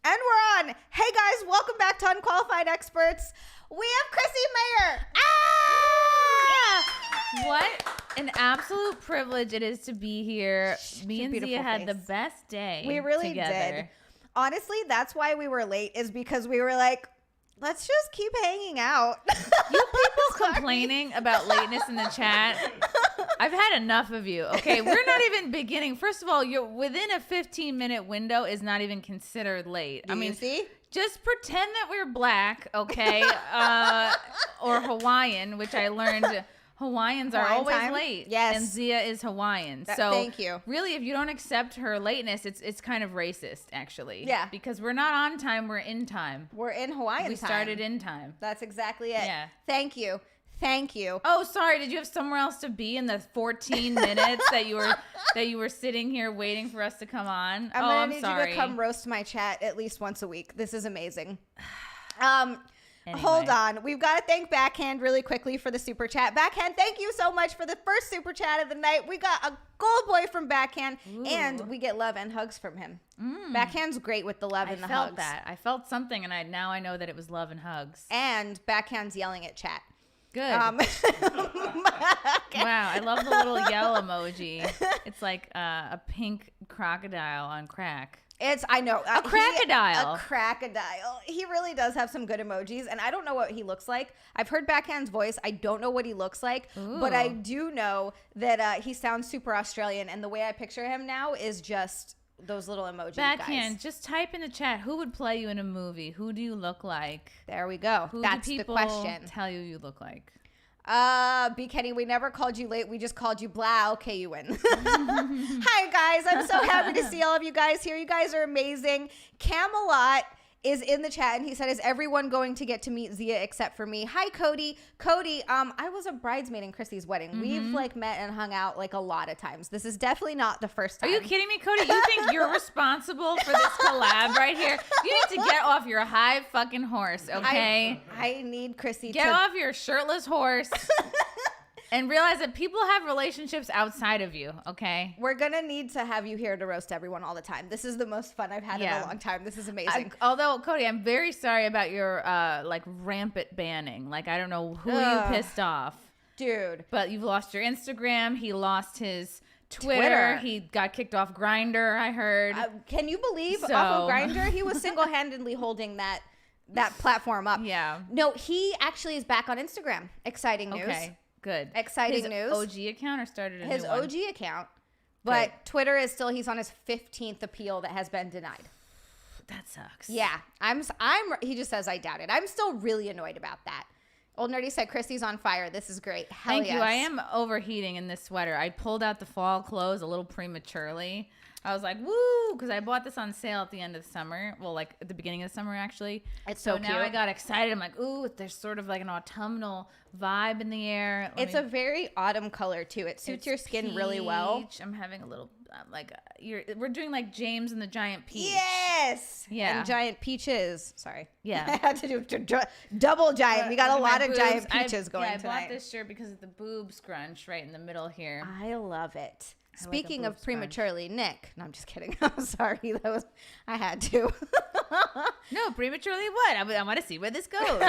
And we're on. Hey guys, welcome back to Unqualified Experts. We have Chrissie Mayr. Yeah. What an absolute privilege it is to be here. Me and Zia had the best day. We really did. Honestly, that's why we were late, is because we were like, let's just keep hanging out. You people complaining about lateness in the chat. I've had enough of you. Okay, we're not even beginning. First of all, you're within a 15-minute window is not even considered late. Do you see? Just pretend that we're black, okay? Or Hawaiian, which I learned Hawaiians are always late. Yes. And Zia is Hawaiian. So thank you. Really, if you don't accept her lateness, it's kind of racist, actually. Yeah. Because we're not on time, we're in time. We're in Hawaiian time. We started in time. That's exactly it. Yeah. Thank you. Thank you. Oh, sorry. Did you have somewhere else to be in the 14 minutes that you were sitting here waiting for us to come on? I'm need you to come roast my chat at least once a week. This is amazing. Anyway. Hold on. We've got to thank Backhand really quickly for the super chat. Backhand, thank you so much for the first super chat of the night. We got a gold boy from Backhand, and we get love and hugs from him. Backhand's great with the love and the hugs. I felt that. I felt something, and now I know that it was love and hugs. And Backhand's yelling at chat. Good. Wow, I love the little yell emoji. It's like a pink crocodile on crack. I know. A crocodile. A crocodile. He really does have some good emojis, and I don't know what he looks like. I've heard Backhand's voice. I don't know what he looks like, but I do know that he sounds super Australian, and the way I picture him now is just those little emoji Backhand, guys. just type in the chat, who would play you in a movie? Who do you look like? There we go. Who That's do people the question. Tell you look like? Bikini, we never called you late. We just called you blah. Okay, you win. Hi, guys. I'm so happy to see all of you guys here. You guys are amazing. Camelot is in the chat, and he said, is everyone going to get to meet Zia except for me? Hi, Cody. Cody, I was a bridesmaid in Chrissie's wedding. We've met and hung out like a lot of times. This is definitely not the first time. Are you kidding me, Cody? You think you're responsible for this collab right here? You need to get off your high fucking horse, okay? I need Chrissie get off your shirtless horse. And realize that people have relationships outside of you, okay? We're going to need to have you here to roast everyone all the time. This is the most fun I've had in a long time. This is amazing. Although, Cody, I'm very sorry about your, rampant banning. Like, I don't know who you pissed off. Dude. But you've lost your Instagram. He lost his Twitter. He got kicked off Grindr, I heard. Can you believe off of Grindr? He was single-handedly holding that platform up. Yeah. No, he actually is back on Instagram. Exciting news. Okay. Good. Exciting news. OG account or started a new one? His OG account. But good. Twitter is still, he's on his 15th appeal that has been denied. That sucks. Yeah. He just says, I doubt it. I'm still really annoyed about that. Old Nerdy said, Christie's on fire. This is great. Thank you. I am overheating in this sweater. I pulled out the fall clothes a little prematurely. I was like, woo, because I bought this on sale at the end of the summer. Well, like at the beginning of the summer, actually. It's so cute. Now I got excited. I'm like, ooh, there's sort of like an autumnal vibe in the air. It's a very autumn color, too. It suits your skin really well. I'm having a little, we're doing like James and the Giant Peach. Yes. Yeah. And Giant Peaches. Sorry. Yeah. I had to do double giant. We got a lot of Giant Peaches going tonight. I bought this shirt because of the boob scrunch right in the middle here. I love it. Speaking of prematurely, Nick. No, I'm just kidding. I'm sorry. I had to. No, prematurely what? I want to see where this goes.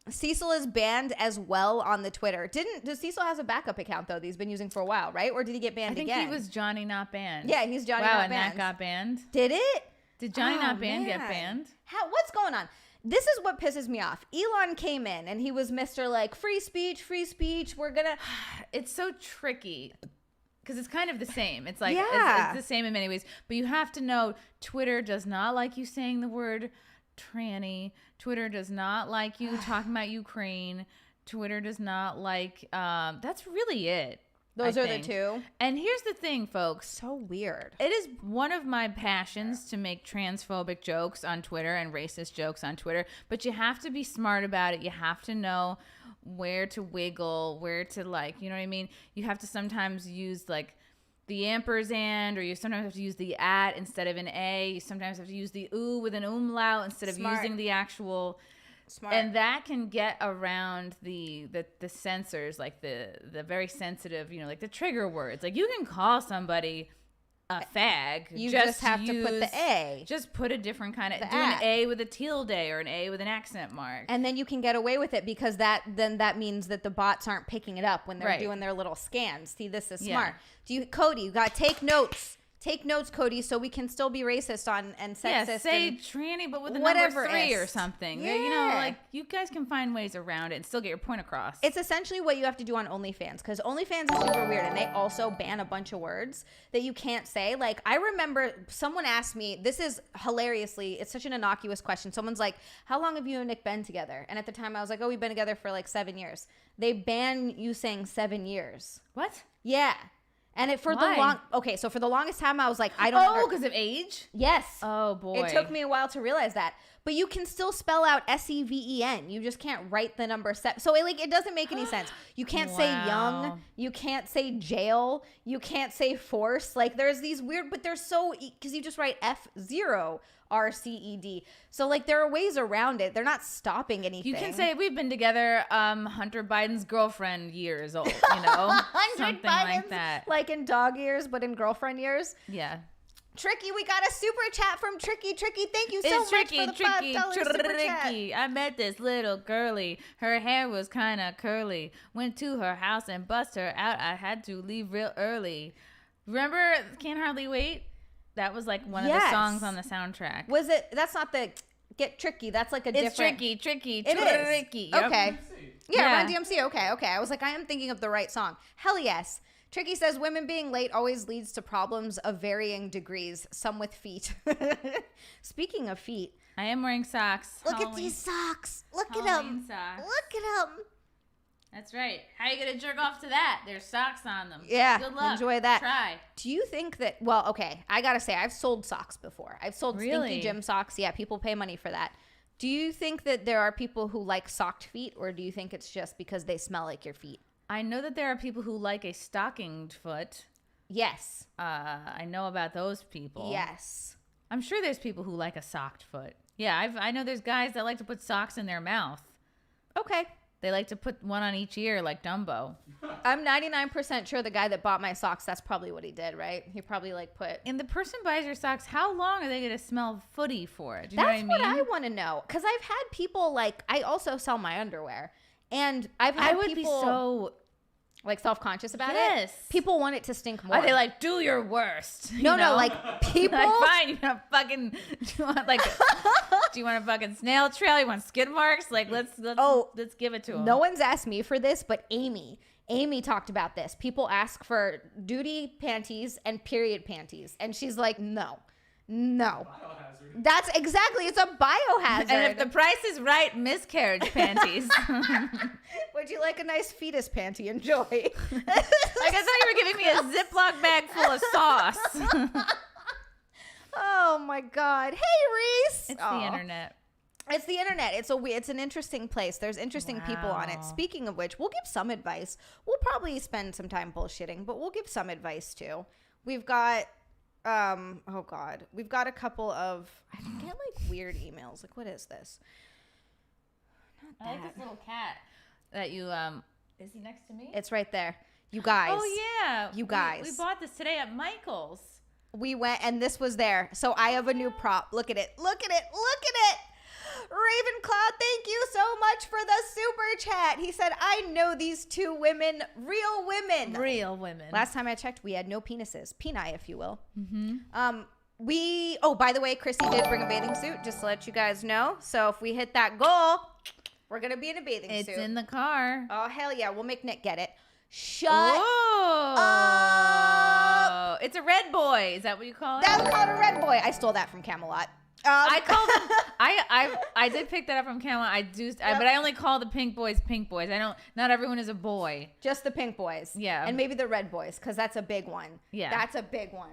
Cecil is banned as well on the Twitter. Does Cecil has a backup account though that he's been using for a while, right? Or did he get banned again? I think he was Johnny Not Banned. Yeah, he's Johnny Not Banned. Wow, and that got banned. Did it? Did Johnny Not Banned get banned? What's going on? This is what pisses me off. Elon came in and he was Mr. like free speech. We're gonna. It's so tricky because it's kind of the same. It's like it's the same in many ways, but you have to know Twitter does not like you saying the word tranny. Twitter does not like you talking about Ukraine. Twitter does not like. That's really it. Those are the two. And here's the thing, folks. So weird. It is one of my passions to make transphobic jokes on Twitter and racist jokes on Twitter, but you have to be smart about it. You have to know where to wiggle, where to you know what I mean? You have to sometimes use the ampersand, or you sometimes have to use the at instead of an A. You sometimes have to use the ooh with an umlaut instead of using the actual... Smart. And that can get around the censors, like the very sensitive, like the trigger words. Like you can call somebody a fag. You just have to put the A. Just put a different kind of, do at. an A with a tilde or an A with an accent mark. And then you can get away with it because that means that the bots aren't picking it up when they're doing their little scans. See, this is smart. Cody, you got to take notes. Take notes, Cody, so we can still be racist and sexist. Yeah, say tranny, but with a whatever number 3 or something. Yeah. You know, like, you guys can find ways around it and still get your point across. It's essentially what you have to do on OnlyFans, because OnlyFans is super weird, and they also ban a bunch of words that you can't say. Like, I remember someone asked me, this is hilariously, it's such an innocuous question. Someone's like, how long have you and Nick been together? And at the time, I was like, oh, we've been together for like 7 years. They ban you saying 7 years. What? Yeah. And for the longest time, I was like, I don't know. Oh, because of age? Yes. Oh, boy. It took me a while to realize that. But you can still spell out SEVEN. You just can't write the number 7. So it doesn't make any sense. You can't say young. You can't say jail. You can't say force. Like, there's these weird, but they're so, because you just write F0 RCED. So, like, there are ways around it. They're not stopping anything. You can say we've been together, Hunter Biden's girlfriend years old, you know? Something like that. Like in dog years, but in girlfriend years. Yeah. Tricky, we got a super chat from Tricky. Tricky, thank you so much for the $5 super chat. I met this little girlie. Her hair was kind of curly. Went to her house and bust her out. I had to leave real early. Remember Can't Hardly Wait? That was like one of the songs on the soundtrack. Was it? That's not the Get Tricky. That's like a different. It's tricky. It is. Tricky. Yep. Okay. Yeah, Run DMC. Okay. I was like, I am thinking of the right song. Hell yes. Tricky says, women being late always leads to problems of varying degrees, some with feet. Speaking of feet. I am wearing socks. Look at these socks. Look at them. Look at them. That's right. How are you going to jerk off to that? There's socks on them. Yeah. Good luck. Enjoy that. Try. Do you think that, well, okay, I got to say, I've sold socks before. I've sold stinky gym socks. Yeah, people pay money for that. Do you think that there are people who like socked feet, or do you think it's just because they smell like your feet? I know that there are people who like a stockinged foot. Yes. I know about those people. Yes. I'm sure there's people who like a socked foot. Yeah, I know there's guys that like to put socks in their mouth. Okay. They like to put one on each ear like Dumbo. I'm 99% sure the guy that bought my socks, that's probably what he did, right? He probably like put... And the person buys your socks, how long are they going to smell footy for? Do you know what I mean? That's what I want to know. Because I've had people like... I also sell my underwear. And I've had people... I would be so... like self-conscious about it. Yes. People want it to stink more. Are they like, do your worst? No, like people. Like, fine, you want fucking, do you want like, do you want a fucking snail trail? You want skid marks? Like, let's give it to them. No one's asked me for this, but Amy talked about this. People ask for duty panties and period panties, and she's like, no. Biohazard. That's exactly, it's a biohazard. And if the price is right, miscarriage panties. Would you like a nice fetus panty? Enjoy. Like, I thought you were giving me a Ziploc bag full of sauce. Oh my God. Hey, Reese. It's the internet. It's the internet. It's an interesting place. There's interesting people on it. Speaking of which, we'll give some advice. We'll probably spend some time bullshitting, but we'll give some advice too. We've got oh God, we've got a couple of, I get like weird emails. Like, what is this? Not I like this little cat that you, is he next to me? It's right there. You guys. Oh yeah. You guys. We bought this today at Michael's. We went and this was there. So I have a new prop. Look at it. Look at it. Look at it. Ravenclaw, thank you so much for the super chat. He said, I know these two women, real women. Real women. Last time I checked, we had no penises. Peni, if you will. Mm-hmm. By the way, Chrissy did bring a bathing suit, just to let you guys know. So if we hit that goal, we're going to be in a bathing suit. It's in the car. Oh, hell yeah. We'll make Nick get it. Shut up. It's a red boy. Is that what you call it? That's called a red boy. I stole that from Camelot. I call them. I did pick that up from Camelot. But I only call the pink boys pink boys. I don't. Not everyone is a boy. Just the pink boys. Yeah. And maybe the red boys, because that's a big one. Yeah. That's a big one.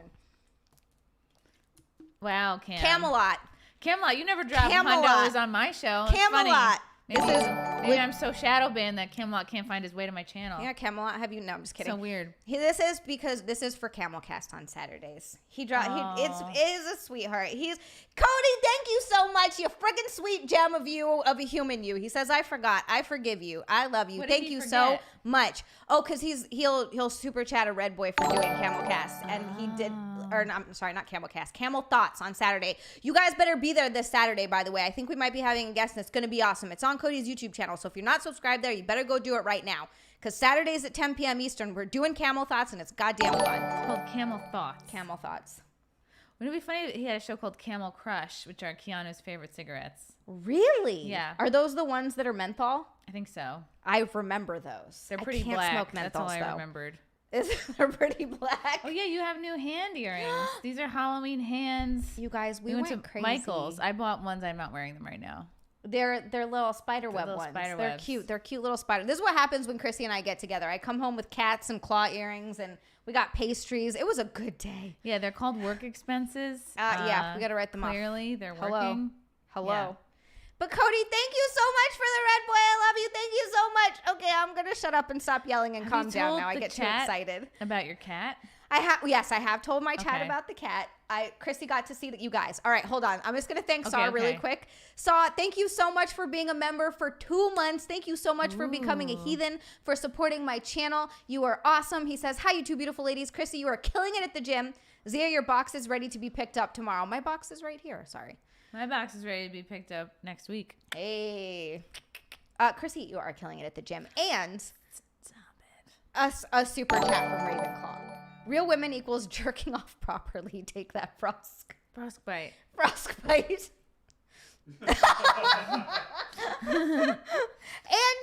Wow, Camelot. You never dropped Hondos on my show. It's Camelot. Funny. Maybe I'm so shadow banned that Camelot can't find his way to my channel. Yeah, Camelot. No, I'm just kidding. So weird. This is because this is for Camelcast on Saturdays. It is a sweetheart. He's Cody. Thank you so much. You friggin' sweet gem of a human. He says, I forgot. I forgive you. I love you. Thank you so much. Oh, because he'll super chat a red boy for doing Camelcast, and he did. or I'm sorry, not Camel Cast, Camel Thoughts on Saturday. You guys better be there this Saturday, by the way. I think we might be having a guest, and it's going to be awesome. It's on Cody's YouTube channel, so if you're not subscribed there, you better go do it right now. Because Saturdays at 10 p.m. Eastern, we're doing Camel Thoughts, and it's goddamn fun. It's called Camel Thoughts. Camel Thoughts. Wouldn't it be funny if he had a show called Camel Crush, which are Keanu's favorite cigarettes? Really? Yeah. Are those the ones that are menthol? I think so. I remember those. They're pretty I can't black. smoke menthols, That's all I though. remembered. They're pretty black. Oh, yeah, you have new hand earrings. These are Halloween hands. You guys, we went went to crazy. Michael's. I bought ones. I'm not wearing them right now. They're little spider web little ones. spider They're webs. cute. They're cute little spider. This is what happens when Chrissy and I get together. I come home with cats and claw earrings, and we got pastries. It was a good day. Yeah, they're called work expenses. Yeah, we got to write them off. Clearly, they're Hello. working. Hello. Yeah. But Cody, thank you so much for the red boy. I love you. Thank you so much. Okay, I'm gonna shut up and stop yelling and Have calm you down told now. I the get too chat excited. About your cat? Yes, I have told my chat Okay. about the cat. Chrissy got to see that you guys. All right, hold on. I'm just gonna thank Okay, Saw really okay. quick. Saw, thank you so much for being a member for 2 months. Thank you so much for becoming a heathen, for supporting my channel. You are awesome. He says, hi, you two beautiful ladies. Chrissy, you are killing it at the gym. Zia, your box is ready to be picked up tomorrow. My box is right here. Sorry. My box is ready to be picked up next week. Hey. Chrissy, you are killing it at the gym. And Stop it. a super chat from Ravenclaw. Real women equals jerking off properly. Take that, Frostbite. Frostbite. And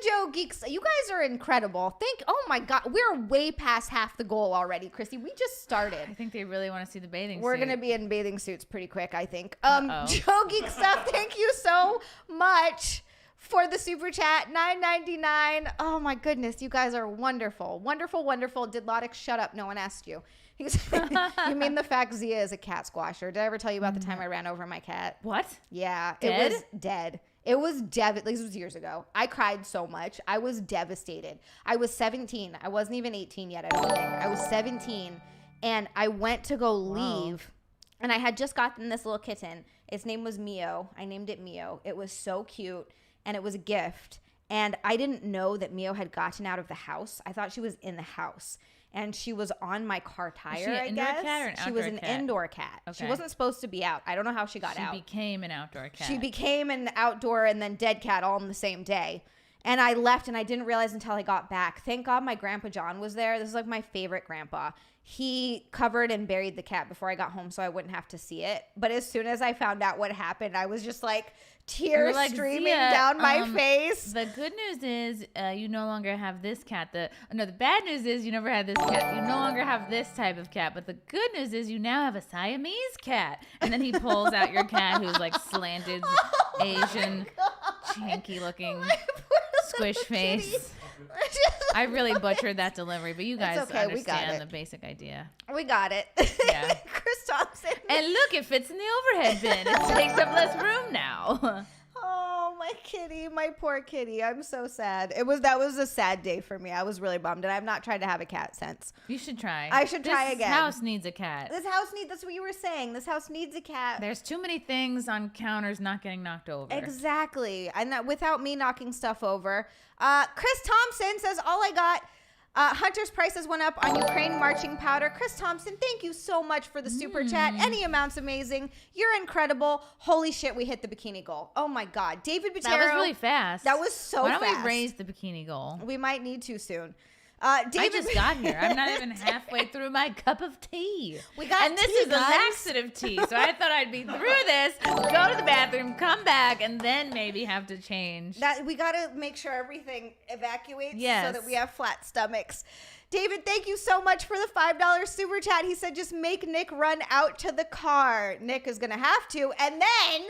Joe Geeks, you guys are incredible. Oh my God, we're way past half the goal already, Chrissy. We just started. I think they really want to see the bathing We're suit. gonna be in bathing suits pretty quick, I think. Uh-oh. Joe Geek Stuff, thank you so much for the super chat. $9.99. Oh my goodness, you guys are wonderful, wonderful, wonderful. Did Lodix shut up? No one asked you. You mean the fact Zia is a cat squasher? Did I ever tell you about the time I ran over my cat? What? Yeah, Dead? it was dead. It was this was years ago. I cried so much. I was devastated. I was 17. I wasn't even 18 yet, I don't think. I was 17, and I went to go leave, and I had just gotten this little kitten. Its name was Mio. I named it Mio. It was so cute, and it was a gift. And I didn't know that Mio had gotten out of the house. I thought she was in the house. And she was on my car tire, she an I indoor guess. cat or an She was outdoor an cat? indoor cat. She Okay. wasn't supposed to be out. I don't know how she got out. She became an outdoor cat. She became an outdoor and then dead cat all in the same day. And I left, and I didn't realize until I got back. Thank God my grandpa John was there. This is like my favorite grandpa. He covered and buried the cat before I got home so I wouldn't have to see it. But as soon as I found out what happened, I was just like tears Like, streaming Zia, down my face. The good news is you no longer have this cat. The bad news is you never had this cat. You no longer have this type of cat. But the good news is you now have a Siamese cat. And then he pulls out your cat who's like slanted, Asian, chinky looking, squish face. I really butchered that delivery, but you guys okay, we got understand it. the basic idea. We got it. Yeah. Chris Thompson. And look, it fits in the overhead bin. It takes up less room now. Oh, my kitty, my poor kitty. I'm so sad. That was a sad day for me. I was really bummed, and I've not tried to have a cat since. You should try. I should try again. This house needs a cat. That's what you were saying. This house needs a cat. There's too many things on counters not getting knocked over. Exactly. And that without me knocking stuff over. Chris Thompson says, all I got, Hunter's prices went up on Ukraine marching powder. Chris Thompson, thank you so much for the super chat. Any amount's amazing. You're incredible. Holy shit, we hit the bikini goal. Oh my God. David Botero. That was really fast. That was so Why don't fast. we raise the bikini goal? We might need to soon. I David, just got here. I'm not even halfway through my cup of tea. We got and this tea, is a guys. laxative tea, so I thought I'd be through this, go to the bathroom, come back, and then maybe have to change. that we got to make sure everything evacuates so Yes. that we have flat stomachs. David, thank you so much for the $5 super chat. He said, just make Nick run out to the car. Nick is going to have to. And then,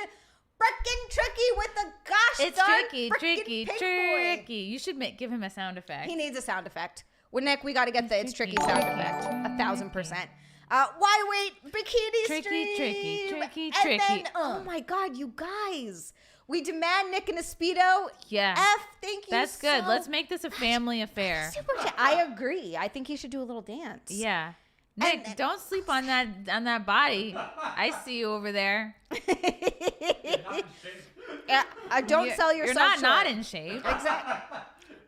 frickin' tricky with the gosh It's darn tricky, frickin' tricky, pink tricky. boy. You should give him a sound effect. He needs a sound effect. Well, Nick, we got to get the it's tricky tricky, sound tricky, effect. tricky. 1,000%. Why wait? Bikini Tricky, stream. tricky, tricky, And tricky. then, oh my God, you guys. We demand Nick in a Speedo. Yeah. Thank you That's good. so Let's make this a family affair. Super chat. I agree. I think he should do a little dance. Yeah. Nick, And- don't sleep on that body. I see you over there. Yeah, don't sell yourself You're not short. not in shape. Exactly.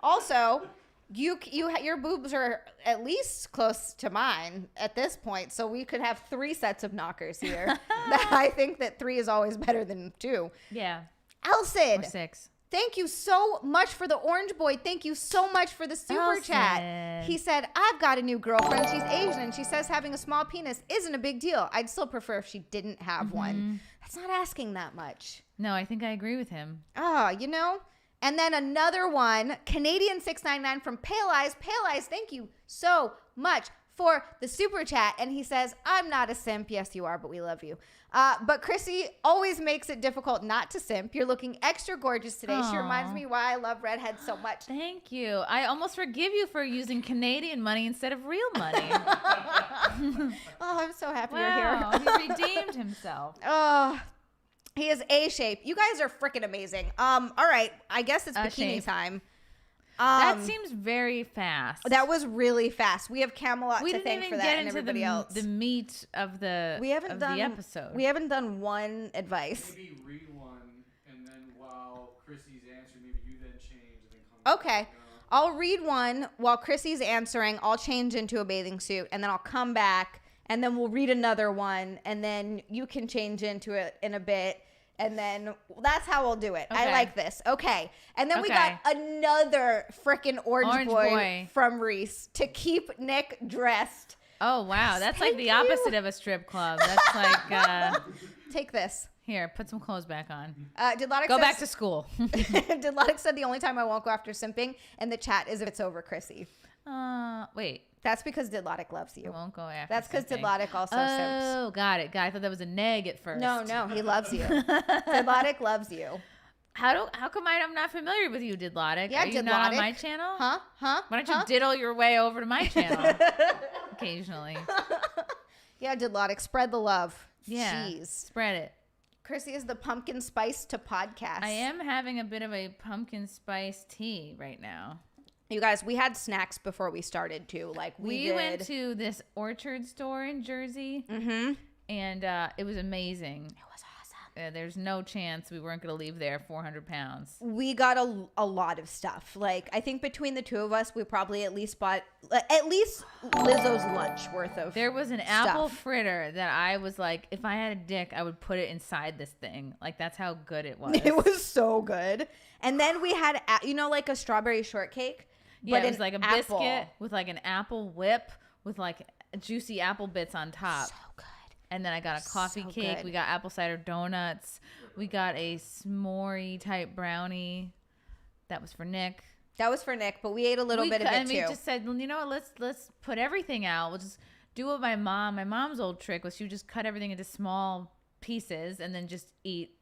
Also, Your boobs are at least close to mine at this point, so we could have 3 sets of knockers here. I think that 3 is always better than 2. Yeah. Elsid, Or 6. thank you so much for the orange boy. Thank you so much for the super chat. He said, I've got a new girlfriend. She's Asian, and she says having a small penis isn't a big deal. I'd still prefer if she didn't have one. That's not asking that much. No, I think I agree with him. Oh, you know? And then another one, Canadian 699 from Pale Eyes. Pale Eyes, thank you so much for the super chat. And he says, I'm not a simp. Yes, you are, but we love you. But Chrissy always makes it difficult not to simp. You're looking extra gorgeous today. Aww. She reminds me why I love redheads so much. Thank you. I almost forgive you for using Canadian money instead of real money. Oh, I'm so happy you're Wow, here. he redeemed himself. Oh, he is A-shape. You guys are freaking amazing. All right. I guess it's bikini shape. time. That seems very fast. That was really fast. We have Camelot we to didn't thank even for that get and into everybody else. the meat of the the episode. We haven't done one advice. Maybe read one, and then while Chrissy's answering, maybe you then change and then come Okay. back. I'll read one while Chrissy's answering. I'll change into a bathing suit, and then I'll come back, and then we'll read another one, and then you can change into it in a bit. And then that's how we'll do it. I Okay. like this. Okay. And then we Okay. got another freaking orange boy from Reese to keep Nick dressed. Oh wow, that's Thank like the you. opposite of a strip club. That's like Take this. here, put some clothes back on. Did Lotic Go back to school. Did Lotic said the only time I won't go after simping in the chat is if it's over Chrissy. Wait, That's because Didlotic loves I you. won't go after. That's because something. Didlotic also simps. Oh, got it. I thought that was a neg at first. No, he loves you. Didlotic loves you. How come I'm not familiar with you, Didlotic? Yeah, Are you not on Didlotic. my channel? Huh? Why don't you diddle your way over to my channel occasionally? Yeah, Didlotic, spread the love. Yeah, Jeez. spread it. Chrissy is the pumpkin spice to podcast. I am having a bit of a pumpkin spice tea right now. You guys, we had snacks before we started too. Like we went to this orchard store in Jersey, and it was amazing. It was awesome. There's no chance we weren't going to leave there 400 pounds. We got a lot of stuff. Like I think between the two of us, we probably at least bought at least Lizzo's lunch worth of. There was an stuff. apple fritter that I was like, if I had a dick, I would put it inside this thing. Like that's how good it was. It was so good. And then we had, like a strawberry shortcake. Yeah, but it was like a apple. biscuit with like an apple whip with like juicy apple bits on top. So good. And then I got a coffee So cake. good. We got apple cider donuts. We got a s'more type brownie. That was for Nick. That was for Nick, but we ate a little bit of it and too. we just said, well, you know what? Let's put everything out. We'll just do what my mom's old trick was. She would just cut everything into small pieces and then just eat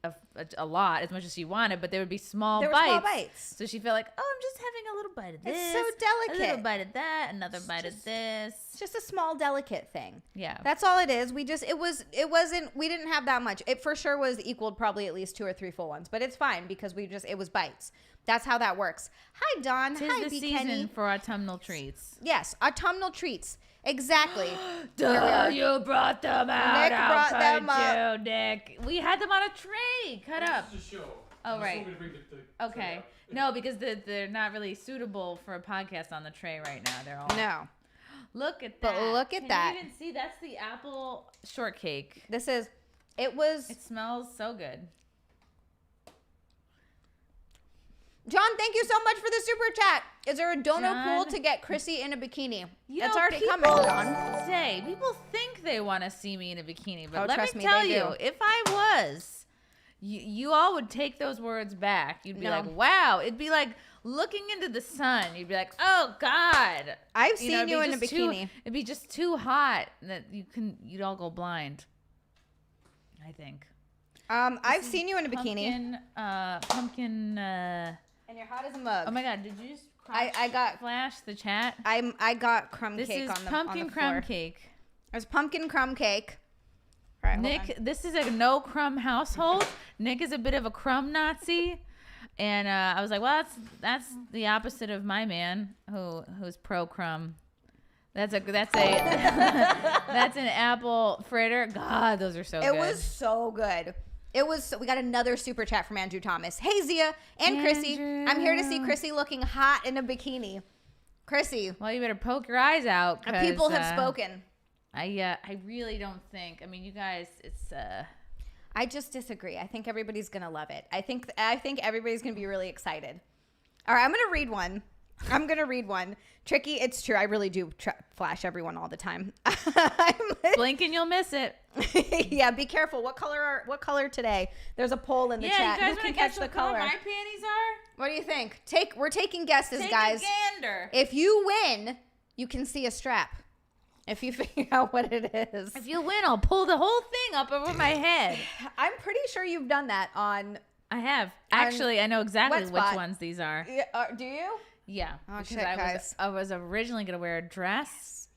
a lot, as much as she wanted, but there would be small bites. So she felt like, oh, I'm just having a little bite of this. It's so delicate. A little bite of that, another bite of this. It's just a small, delicate thing. Yeah. That's all it is. We didn't have that much. It for sure was equaled probably at least 2 or 3 full ones, but it's fine because it was bites. That's how that works. Hi, Dawn. Tis Hi, the B. Kenny. season for autumnal treats. Yes, autumnal treats. Exactly. Duh, you brought them out. Nick brought them up. Nick. We had them on a tray. Cut up. It's a show. Oh, I'm right. still gonna bring the Okay. tray out. No, because they're not really suitable for a podcast on the tray right now. They're all. No. Look at But that. look at Can that. you even see? That's the apple shortcake. It smells so good. John, thank you so much for the super chat. Is there a donor John. pool to get Chrissy in a bikini? You That's know, already people coming, John. people think they want to see me in a bikini, but Oh, let trust me me, tell they you, do. if I was, you all would take those words back. You'd be No. like, wow. It'd be like looking into the sun. You'd be like, oh God. I've seen it'd you be in a just too- bikini. It'd be just too hot that you'd all go blind. I think. I've seen you in a bikini. Pumpkin. And you're hot as a mug. Oh my God! Did you just I got flash the chat? I got crumb This cake is on the pumpkin on the crumb floor. cake. There's pumpkin crumb cake. All right, hold Nick, on. this is a no crumb household. Nick is a bit of a crumb Nazi, and I was like, well, that's the opposite of my man who's pro crumb. That's that's an apple fritter. God, those are so good. It was so good. We got another super chat from Andrew Thomas. Hey, Zia and Chrissy. I'm here to see Chrissy looking hot in a bikini. Chrissie, Well, you better poke your eyes out. people have spoken. I really don't think. I mean, you guys, it's. I just disagree. I think everybody's gonna love it. I think everybody's gonna be really excited. All right, I'm gonna read one. Tricky, it's true. I really do flash everyone all the time. Blink and you'll miss it. Yeah, be careful. What color today? There's a poll in the chat. You guys Who can want to catch guess the what color color? my panties are? What do you think? We're taking guesses, Take guys. a gander. If you win, you can see a strap. If you figure out what it is. If you win, I'll pull the whole thing up over my head. I'm pretty sure you've done that on. I have. Actually, I know exactly which Wet Spot. ones these are. Do you? Yeah. Oh, because shit, I was originally going to wear a dress,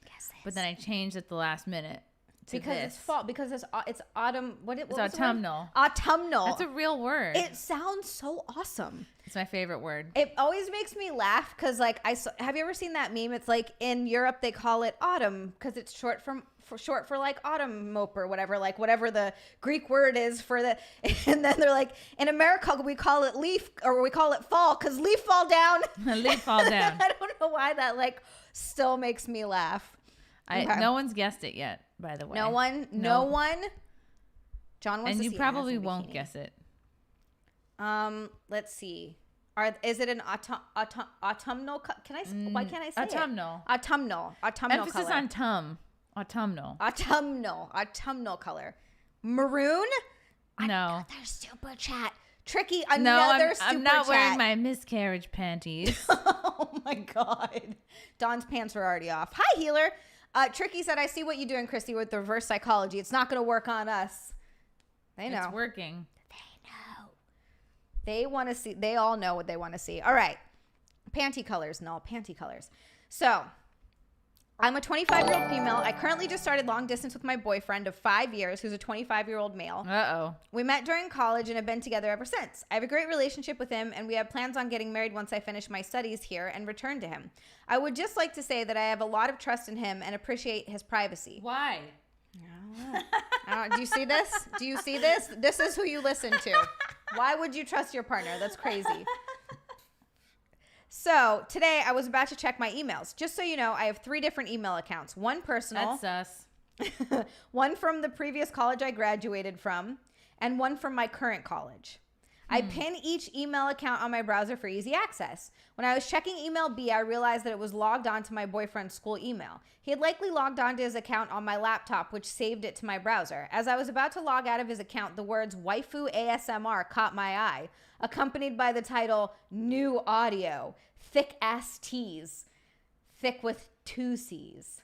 but then I changed at the last minute to because this. it's fall. Because it's autumn. What It's was the word? autumnal. Autumnal. That's a real word. It sounds so awesome. It's my favorite word. It always makes me laugh because, like, have you ever seen that meme? It's like in Europe they call it autumn because it's short for like autumn mope or whatever, like whatever the Greek word is for the. And then they're like, in America we call it leaf or we call it fall because leaf fall down. Leaf fall down. I don't know why that like still makes me laugh. Okay. No one's guessed it yet, by the way. No one. John wants and to you see probably ass in won't bikini. guess it. Let's see. Is it an autumnal? Can I? Why can't I say autumnal. it? Autumnal. Emphasis color. on autumnal. Autumnal color. Maroon. No. Another super chat. Tricky. No, Another super I'm not chat. wearing my miscarriage panties. Oh my god. Dawn's pants are already off. Hi, healer. Tricky said, "I see what you're doing, Chrissy, with the reverse psychology. It's not going to work on us." They know. It's working. They want to see. They all know what they want to see. All right. Panty colors. No, panty colors. So, I'm a 25-year-old female. I currently just started long distance with my boyfriend of 5 years, who's a 25-year-old male. Uh-oh. We met during college and have been together ever since. I have a great relationship with him, and we have plans on getting married once I finish my studies here and return to him. I would just like to say that I have a lot of trust in him and appreciate his privacy. Why? Do you see this? Do you see this? This is who you listen to. Why would you trust your partner? That's crazy. So today I was about to check my emails. Just so you know, I have 3 different email accounts. One personal. That's us. One from the previous college I graduated from, and one from my current college. I pin each email account on my browser for easy access. When I was checking email B, I realized that it was logged on to my boyfriend's school email. He had likely logged onto his account on my laptop, which saved it to my browser. As I was about to log out of his account, the words waifu ASMR caught my eye, accompanied by the title new audio, thick ass tease, thick with 2 C's,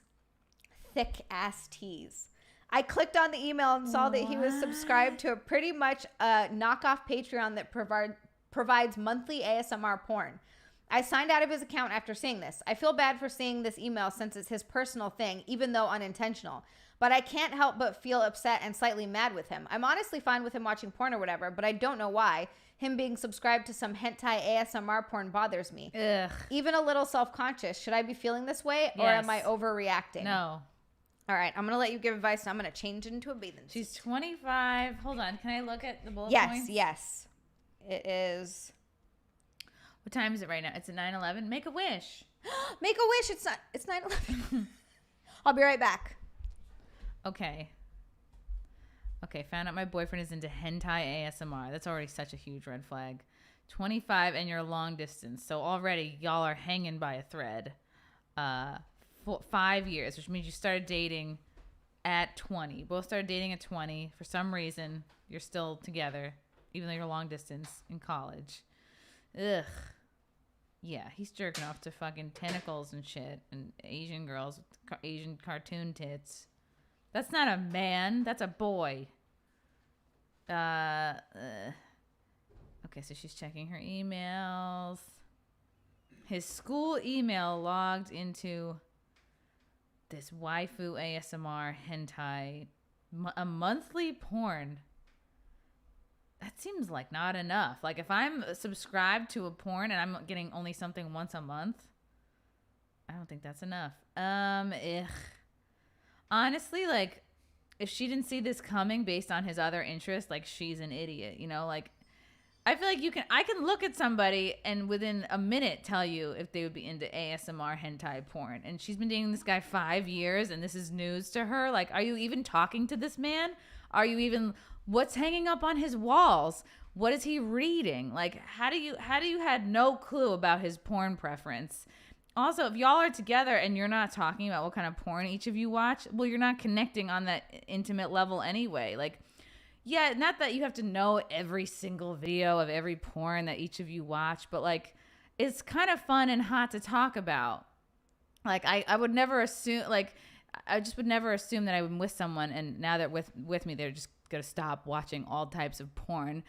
thick ass tease. I clicked on the email and saw that he was subscribed to a pretty much knockoff Patreon that provides monthly ASMR porn. I signed out of his account after seeing this. I feel bad for seeing this email since it's his personal thing, even though unintentional. But I can't help but feel upset and slightly mad with him. I'm honestly fine with him watching porn or whatever, but I don't know why. Him being subscribed to some hentai ASMR porn bothers me. Ugh. Even a little self-conscious. Should I be feeling this way or Yes. am I overreacting? No. All right, I'm going to let you give advice and I'm going to change it into a bathing suit. She's 25. Hold on. Can I look at the bullet Yes. points? Yes. It is. What time is it right now? It's at 9:11. Make a wish. Make a wish. It's not. It's 9/11. I'll be right back. Okay. Okay, found out my boyfriend is into hentai ASMR. That's already such a huge red flag. 25 and you're long distance. So already y'all are hanging by a thread. 5 years, which means you started dating at 20. You both started dating at 20. For some reason, you're still together, even though you're long distance in college. Ugh. Yeah, he's jerking off to fucking tentacles and shit and Asian girls with Asian cartoon tits. That's not a man. That's a boy. Okay, so she's checking her emails. His school email logged into this waifu ASMR hentai, a monthly porn. That seems like not enough. Like if I'm subscribed to a porn and I'm getting only something once a month, I don't think that's enough. Honestly, like if she didn't see this coming based on his other interests, like she's an idiot, you know, like I feel like I can look at somebody and within a minute tell you if they would be into ASMR hentai porn. And she's been dating this guy 5 years and this is news to her. Like, are you even talking to this man? Are you even, what's hanging up on his walls? What is he reading? Like, how do you had no clue about his porn preference? Also, if y'all are together and you're not talking about what kind of porn each of you watch, well, you're not connecting on that intimate level anyway. Like, yeah, not that you have to know every single video of every porn that each of you watch, but like, it's kind of fun and hot to talk about. Like, I would never assume, like, I just would never assume that I'm with someone and now they're with me, they're just going to stop watching all types of porn.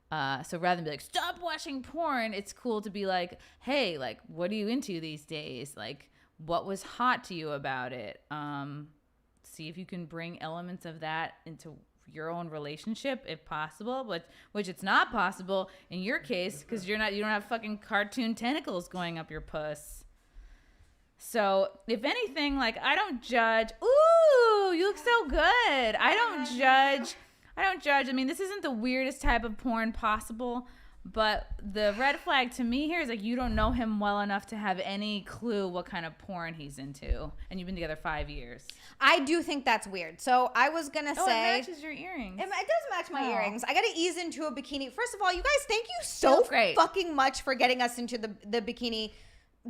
So rather than be like, stop watching porn, it's cool to be like, hey, like, what are you into these days? Like, what was hot to you about it? See if you can bring elements of that into your own relationship if possible, which it's not possible in your case because you don't have fucking cartoon tentacles going up your puss. So if anything, like, I don't judge. Ooh, you look so good. I don't judge. I mean, this isn't the weirdest type of porn possible, but the red flag to me here is like, you don't know him well enough to have any clue what kind of porn he's into, and you've been together 5 years. I do think that's weird. So I was gonna say, it matches your earrings. It does match my earrings. I gotta ease into a bikini. First of all, you guys, thank you so fucking much for getting us into the bikini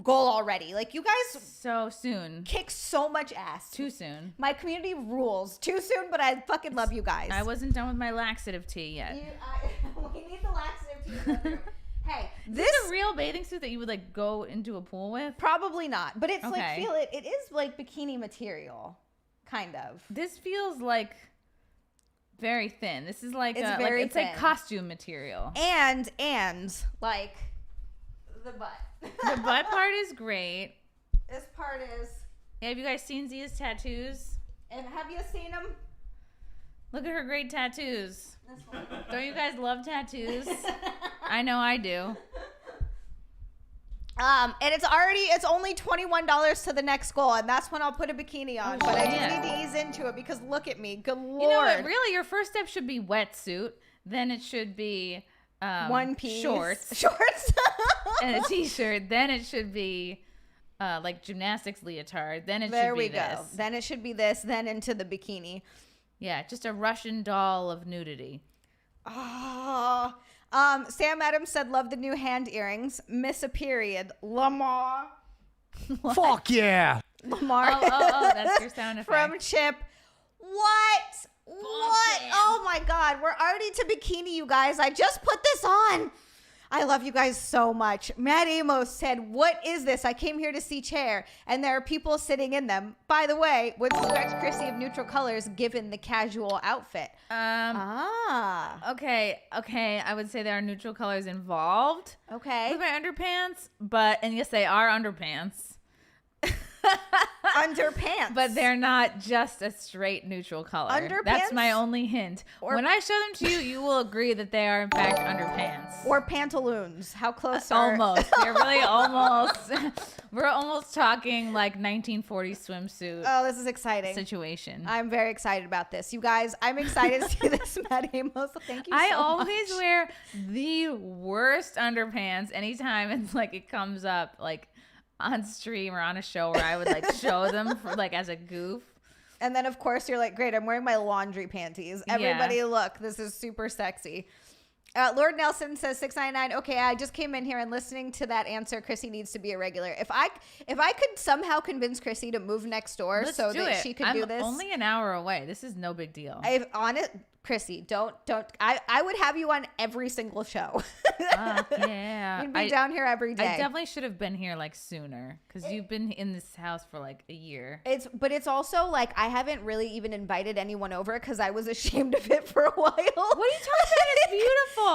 goal already. Like, you guys so soon kick so much ass. Too soon. My community rules. Too soon, but I fucking love you guys. I wasn't done with my laxative tea yet. We need the laxative tea. Hey, this is a real bathing suit that you would like go into a pool with? Probably not, but it's like, feel it. It is like bikini material, kind of. This feels like very thin. This is like it's like costume material. And like the butt. The butt part is great. This part is. Have you guys seen Zia's tattoos? And have you seen them? Look at her great tattoos. This one. Don't you guys love tattoos? I know I do. And it's only $21 to the next goal, and that's when I'll put a bikini on. But I just need to ease into it because look at me. Good Lord. You know what? Really, your first step should be wetsuit. Then it should be one piece shorts and a t-shirt. Then it should be like gymnastics leotard. Then it should be this. Then it should be this. Then into the bikini. Yeah, just a Russian doll of nudity. Oh, Sam Adams said, love the new hand earrings. Miss a period. Lamar. Fuck yeah. Lamar. Oh, that's your sound effect. From Chip. What? Oh my God. We're already to bikini, you guys. I just put this on. I love you guys so much. Matt Amos said, what is this? I came here to see chair, and there are people sitting in them. By the way, would stretch Chrissie of neutral colors given the casual outfit? Okay. I would say there are neutral colors involved. Okay. With my underpants, and yes, they are underpants. Underpants. But they're not just a straight neutral color. Underpants? That's my only hint. When I show them to you, you will agree that they are in fact underpants. Or pantaloons. How close are... Almost. They're really almost... We're almost talking like 1940 swimsuit. Oh, this is exciting. Situation. I'm very excited about this. You guys, I'm excited to see this, Matt Amos. Thank you so much. I always wear the worst underpants anytime it's like it comes up like on stream or on a show where I would like show them for like as a goof. And then of course you're like, great, I'm wearing my laundry panties. Everybody look, this is super sexy. Lord Nelson says $6.99. Okay, I just came in here and listening to that answer. Chrissie needs to be a regular. If I could somehow convince Chrissie to move next door so that she could do this. I'm only an hour away. This is no big deal. Chrissie, don't. I would have you on every single show. Yeah. You'd be down here every day. I definitely should have been here like sooner because you've been in this house for like a year. But it's also like I haven't really even invited anyone over because I was ashamed of it for a while. What are you talking about? It's beautiful.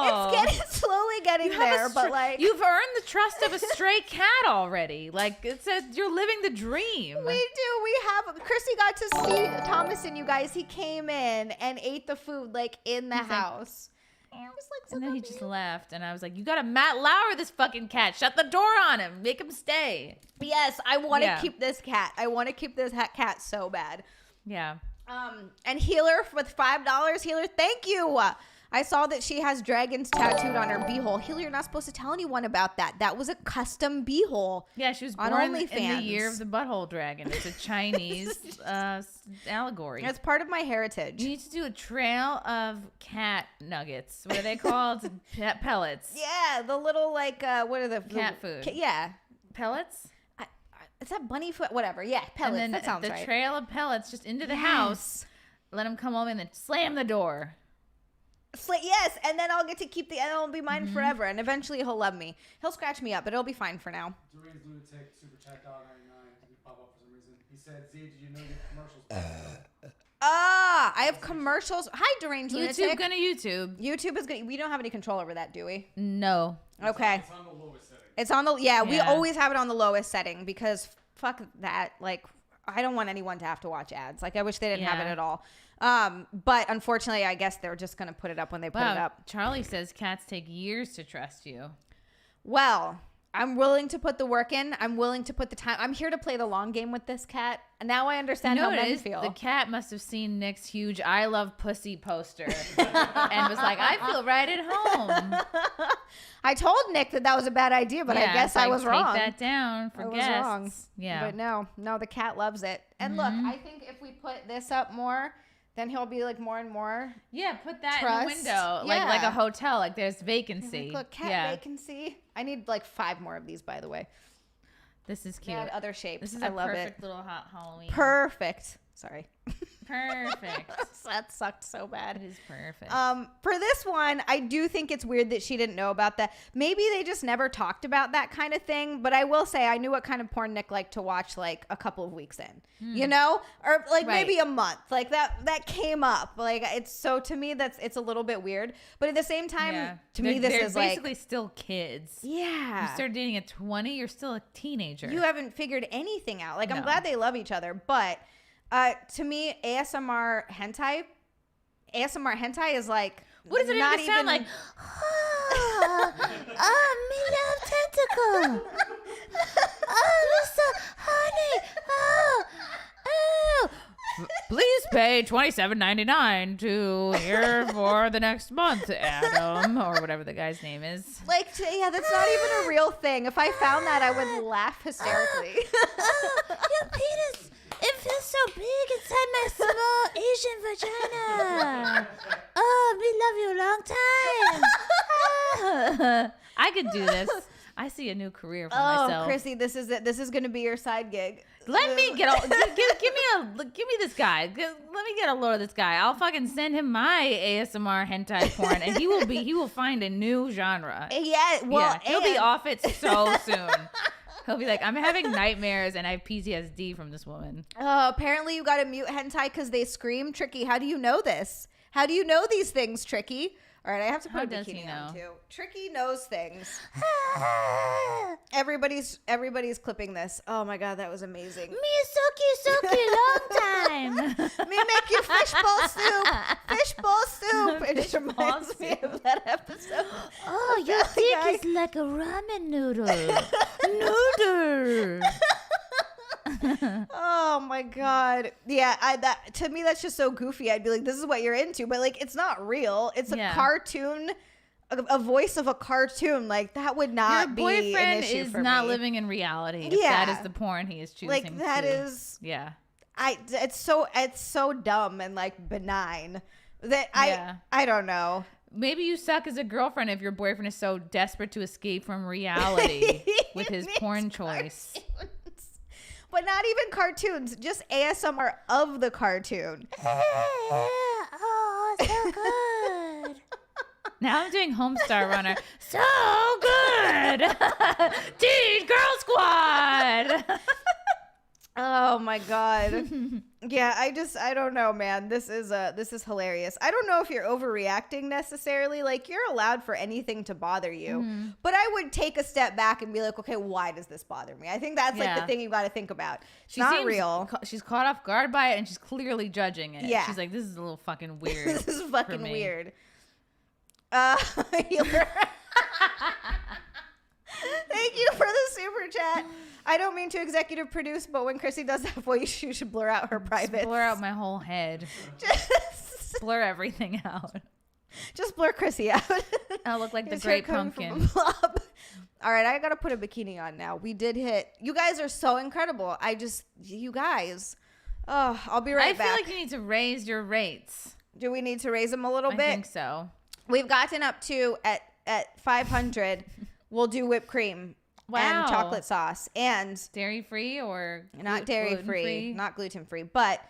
It's slowly getting there, but like you've earned the trust of a stray cat already. Like it says you're living the dream. We do. We have. Chrissie got to see Thomas and you guys. He came in and ate the food like in the house. And then he just left, and I was like, "You gotta Matt Lauer this fucking cat. Shut the door on him. Make him stay." Yes, I want to keep this cat. I want to keep this cat so bad. Yeah. And Healer with $5. Healer, thank you. I saw that she has dragons tattooed on her beehole. Hill, you're not supposed to tell anyone about that. That was a custom beehole. Yeah, she was on born OnlyFans. in the year of the butthole dragon. It's a Chinese allegory. It's part of my heritage. You need to do a trail of cat nuggets. What are they called? Pellets. Yeah, the little like what are the Cat food. Yeah, Pellets. is that bunny foot? Whatever. Yeah, pellets. And then that sounds the right. trail of pellets just into the house. Let them come over and then slam the door. Yes, and then I'll get to keep and it'll be mine forever. And eventually he'll love me. He'll scratch me up, but it'll be fine for now. Dwayne's Lunatic Super Chat $1.99 didn't pop up for some reason. He said, Z, did you know your commercials? I have commercials. Hi, Deranged Lunatic. YouTube gonna YouTube. YouTube is good. We don't have any control over that, do we? No. Okay. It's on the lowest setting. It's on the we Yeah. always have it on the lowest setting because fuck that. Like I don't want anyone to have to watch ads. Like I wish they didn't have it Yeah. at all. But unfortunately, I guess they're just gonna put it up when they put it up. Charlie says cats take years to trust you. Well, I'm willing to put the work in. I'm willing to put the time. I'm here to play the long game with this cat. And now I understand how men feel. The cat must have seen Nick's huge "I love pussy" poster and was like, "I feel right at home." I told Nick that was a bad idea, but I Yeah, guess it's I like, was wrong. Take that down for I was guests. wrong. Yeah, But no, the cat loves it. And look, I think if we put this up more, then he'll be like more and more. yeah. Put that Trust. in the window, Yeah. like a hotel. Like there's vacancy. Look, cat yeah. vacancy. I need like 5 more of these, by the way. This is They cute. had other shapes. This is I a love perfect it. little hot Halloween. Perfect. Sorry. Perfect. That sucked so bad. It is perfect. For this one, I do think it's weird that she didn't know about that. Maybe they just never talked about that kind of thing. But I will say I knew what kind of porn Nick liked to watch like a couple of weeks in, you know, or like Right. maybe a month. Like that came up. Like it's so to me it's a little bit weird. But at the same time, to me this they're is like basically still kids. yeah. You start dating at 20, you're still a teenager. You haven't figured anything out. Like I'm No. glad they love each other, but to me ASMR hentai is like What does it not even sound like? Oh, me love tentacle. Oh, Mr. Honey. Oh. Please pay $27.99 to here for the next month, Adam, or whatever the guy's name is. Like, yeah, that's not even a real thing. If I found that, I would laugh hysterically. Your penis, it feels so big inside my small Asian vagina. Oh, we love you a long time. I could do this. I see a new career for Oh, myself. Chrissy, this is it. This is going to be your side gig. Let me get give me this guy. Let me get a load of this guy. I'll fucking send him my ASMR hentai porn, and he will find a new genre. Yeah, well, He'll be and- off it so soon. He'll be like, I'm having nightmares and I have PTSD from this woman. Apparently, you got to mute hentai because they scream. Tricky, how do you know this? How do you know these things, Tricky? All right, I have to put How a does bikini he on know? too. Tricky knows things. Everybody's clipping this. Oh my god, that was amazing. Me sucky, long time. Me make you fishbowl soup. Fishbowl soup. It just reminds me of that episode. Oh, your Family dick Guy. is like a ramen noodle. Noodle. Oh my god. Yeah, that to me that's just so goofy. I'd be like, this is what you're into, but like it's not real. It's a Yeah. cartoon, a voice of a cartoon. Like that would Your not be an boyfriend issue is for not me. living in reality. If Yeah. that is the porn he is choosing. Like that to. is Yeah. it's so dumb and like benign that Yeah. I don't know. Maybe you suck as a girlfriend if your boyfriend is so desperate to escape from reality with his Makes porn choice. cartoons. But not even cartoons, just ASMR of the cartoon. Oh, so good. Now I'm doing Homestar Runner. So good. Teen Girl Squad. Oh my god. Yeah, I don't know, man. This is hilarious. I don't know if you're overreacting necessarily. Like you're allowed for anything to bother you. But I would take a step back and be like, okay, why does this bother me? I think that's like the Yeah. thing you got to think about. It's She not seems real. She's caught off guard by it and she's clearly judging it. Yeah. She's like, this is a little fucking weird. This is for fucking me. weird. Thank you for the super chat. I don't mean to executive produce, but when Chrissy does that voice, you should blur out her privates. Blur out my whole head. Just- Blur everything out. Just blur Chrissy out. I'll look like the His hair Great coming from Pumpkin. a blob. All right, I got to put a bikini on now. We did hit. You guys are so incredible. You guys. Oh, I'll be right back. I feel like you need to raise your rates. Do we need to raise them a little bit? I think so. We've gotten up to at 500. We'll do whipped cream and chocolate sauce and dairy free or not dairy free, not gluten free, but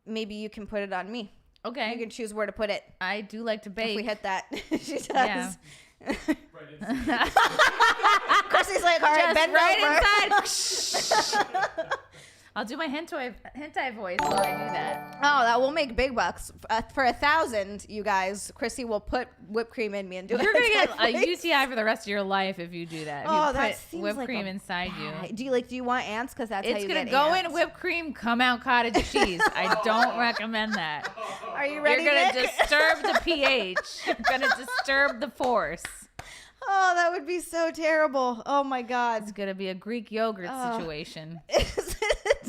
maybe you can put it on me. Okay. You can choose where to put it. I do like to bake. If we hit that. She does. Yeah. Chrissy's like, all right, Just bend right over. inside. I'll do my hentai voice while I do that. Oh, that will make big bucks. For 1,000, you guys, Chrissy will put whipped cream in me and do it. You're going to get a UTI for the rest of your life if you do that. If Oh, you that put seems whipped like cream inside you. Do you want ants? Because that's how It's you going get to go ants. in whipped cream, come out cottage cheese. I don't recommend that. Are you ready, You're going to Nick? disturb the pH. You're going to disturb the force. Oh, that would be so terrible. Oh, my God. It's going to be a Greek yogurt situation.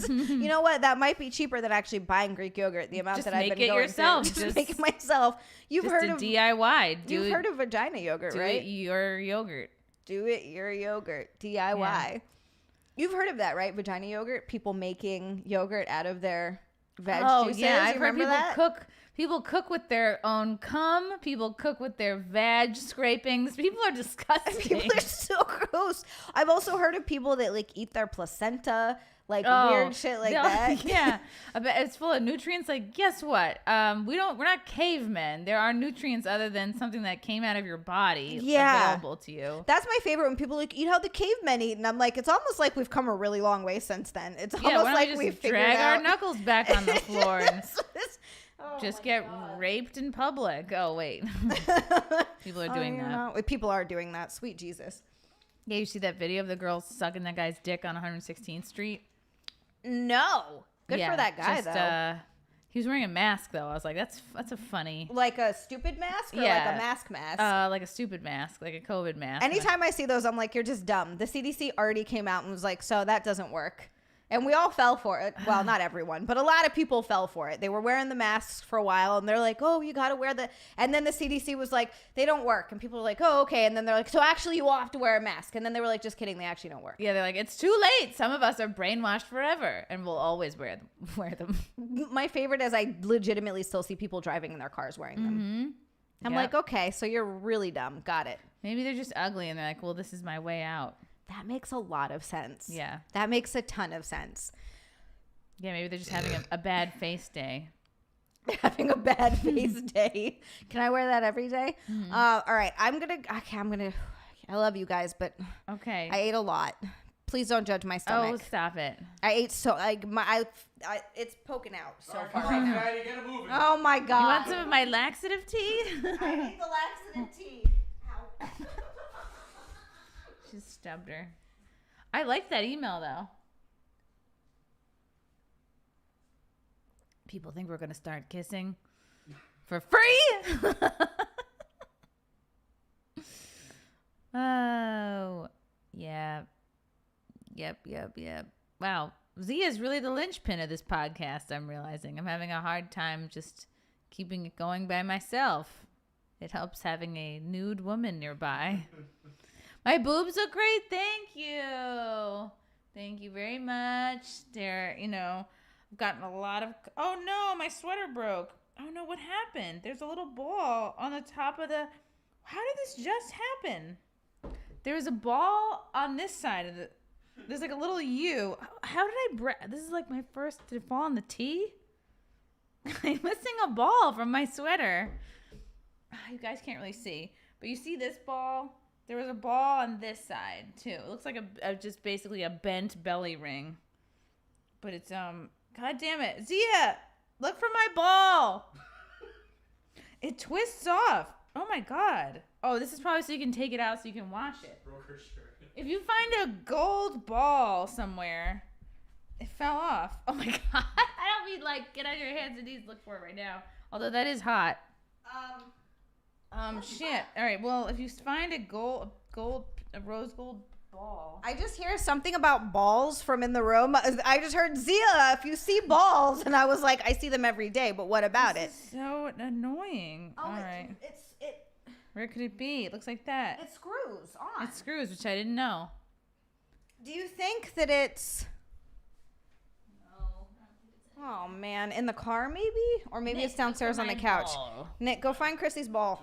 You know what? That might be cheaper than actually buying Greek yogurt. The amount Just that I've make been it going yourself. through. Just make it myself. You've Just heard a of DIY. You've heard of vagina yogurt, do right? it your yogurt. Do it your yogurt. DIY. Yeah. You've heard of that, right? Vagina yogurt. People making yogurt out of their veg juices. Yeah, I've You heard remember people that? cook. People cook with their own cum. People cook with their vag scrapings. People are disgusting. People are so gross. I've also heard of people that like eat their placenta, like weird shit like that. Yeah, I bet it's full of nutrients. Like, guess what? We're not cavemen. There are nutrients other than something that came out of your body available to you. That's my favorite when people like eat how the cavemen eat, and I'm like, it's almost like we've come a really long way since then. It's almost why don't like we we've just figured drag out. our knuckles back on the floor and Oh just my get God. raped in public. Oh wait, people are doing that. People are doing that. Sweet Jesus. Yeah, you see that video of the girl sucking that guy's dick on 116th Street? No. Good Yeah, for that guy, just, though. He was wearing a mask, though. I was like, that's a funny. Like a stupid mask or Yeah. like a mask mask? Like a stupid mask, like a COVID mask. Anytime I see those, I'm like, you're just dumb. The CDC already came out and was like, so that doesn't work. And we all fell for it. Well, not everyone, but a lot of people fell for it. They were wearing the masks for a while and they're like, oh, you got to wear the. And then the CDC was like, they don't work. And people were like, oh, okay. And then they're like, so actually you all have to wear a mask. And then they were like, just kidding. They actually don't work. Yeah, they're like, it's too late. Some of us are brainwashed forever and we'll always wear them. My favorite is I legitimately still see people driving in their cars wearing them. Mm-hmm. I'm like, okay, so you're really dumb. Got it. Maybe they're just ugly and they're like, well, this is my way out. That makes a lot of sense. Yeah. That makes a ton of sense. Yeah, maybe they're just having a bad face day. Having a bad face day. Can I wear that every day? Mm-hmm. All right. I love you guys, but Okay. I ate a lot. Please don't judge my stomach. Oh, stop it. I ate so like it's poking out so far right now. Daddy, get it moving. Oh my You god. want some of my laxative tea? I ate the laxative tea. Ow. She stubbed her. I like that email, though. People think we're going to start kissing for free. Oh, yeah. Yep. Wow. Zia is really the linchpin of this podcast, I'm realizing. I'm having a hard time just keeping it going by myself. It helps having a nude woman nearby. My boobs look great. Thank you. Thank you very much. They're, I've gotten a lot of... Oh, no, my sweater broke. Oh, no, what happened? There's a little ball on the top of the... How did this just happen? There was a ball on this side of the... There's like a little U. How did I... This is like my first... Did it fall on the tee? I'm missing a ball from my sweater. You guys can't really see. But you see this ball? There was a ball on this side, too. It looks like just basically a bent belly ring. But it's... God damn it. Zia, look for my ball. It twists off. Oh, my God. Oh, this is probably so you can take it out so you can wash it. Broke her shirt. If you find a gold ball somewhere, it fell off. Oh, my God. I don't mean, like, get on your hands and knees, look for it right now. Although that is hot. Shit. All right, well, if you find a rose gold ball. I just hear something about balls from in the room. I just heard, Zia, if you see balls. And I was like, I see them every day, but what about it? So annoying. All right. Where could it be? It looks like that. It screws on. It screws, which I didn't know. Do you think that it's... Oh, man. In the car, maybe? Or maybe it's downstairs on the couch. Ball. Nick, go find Chrissy's ball.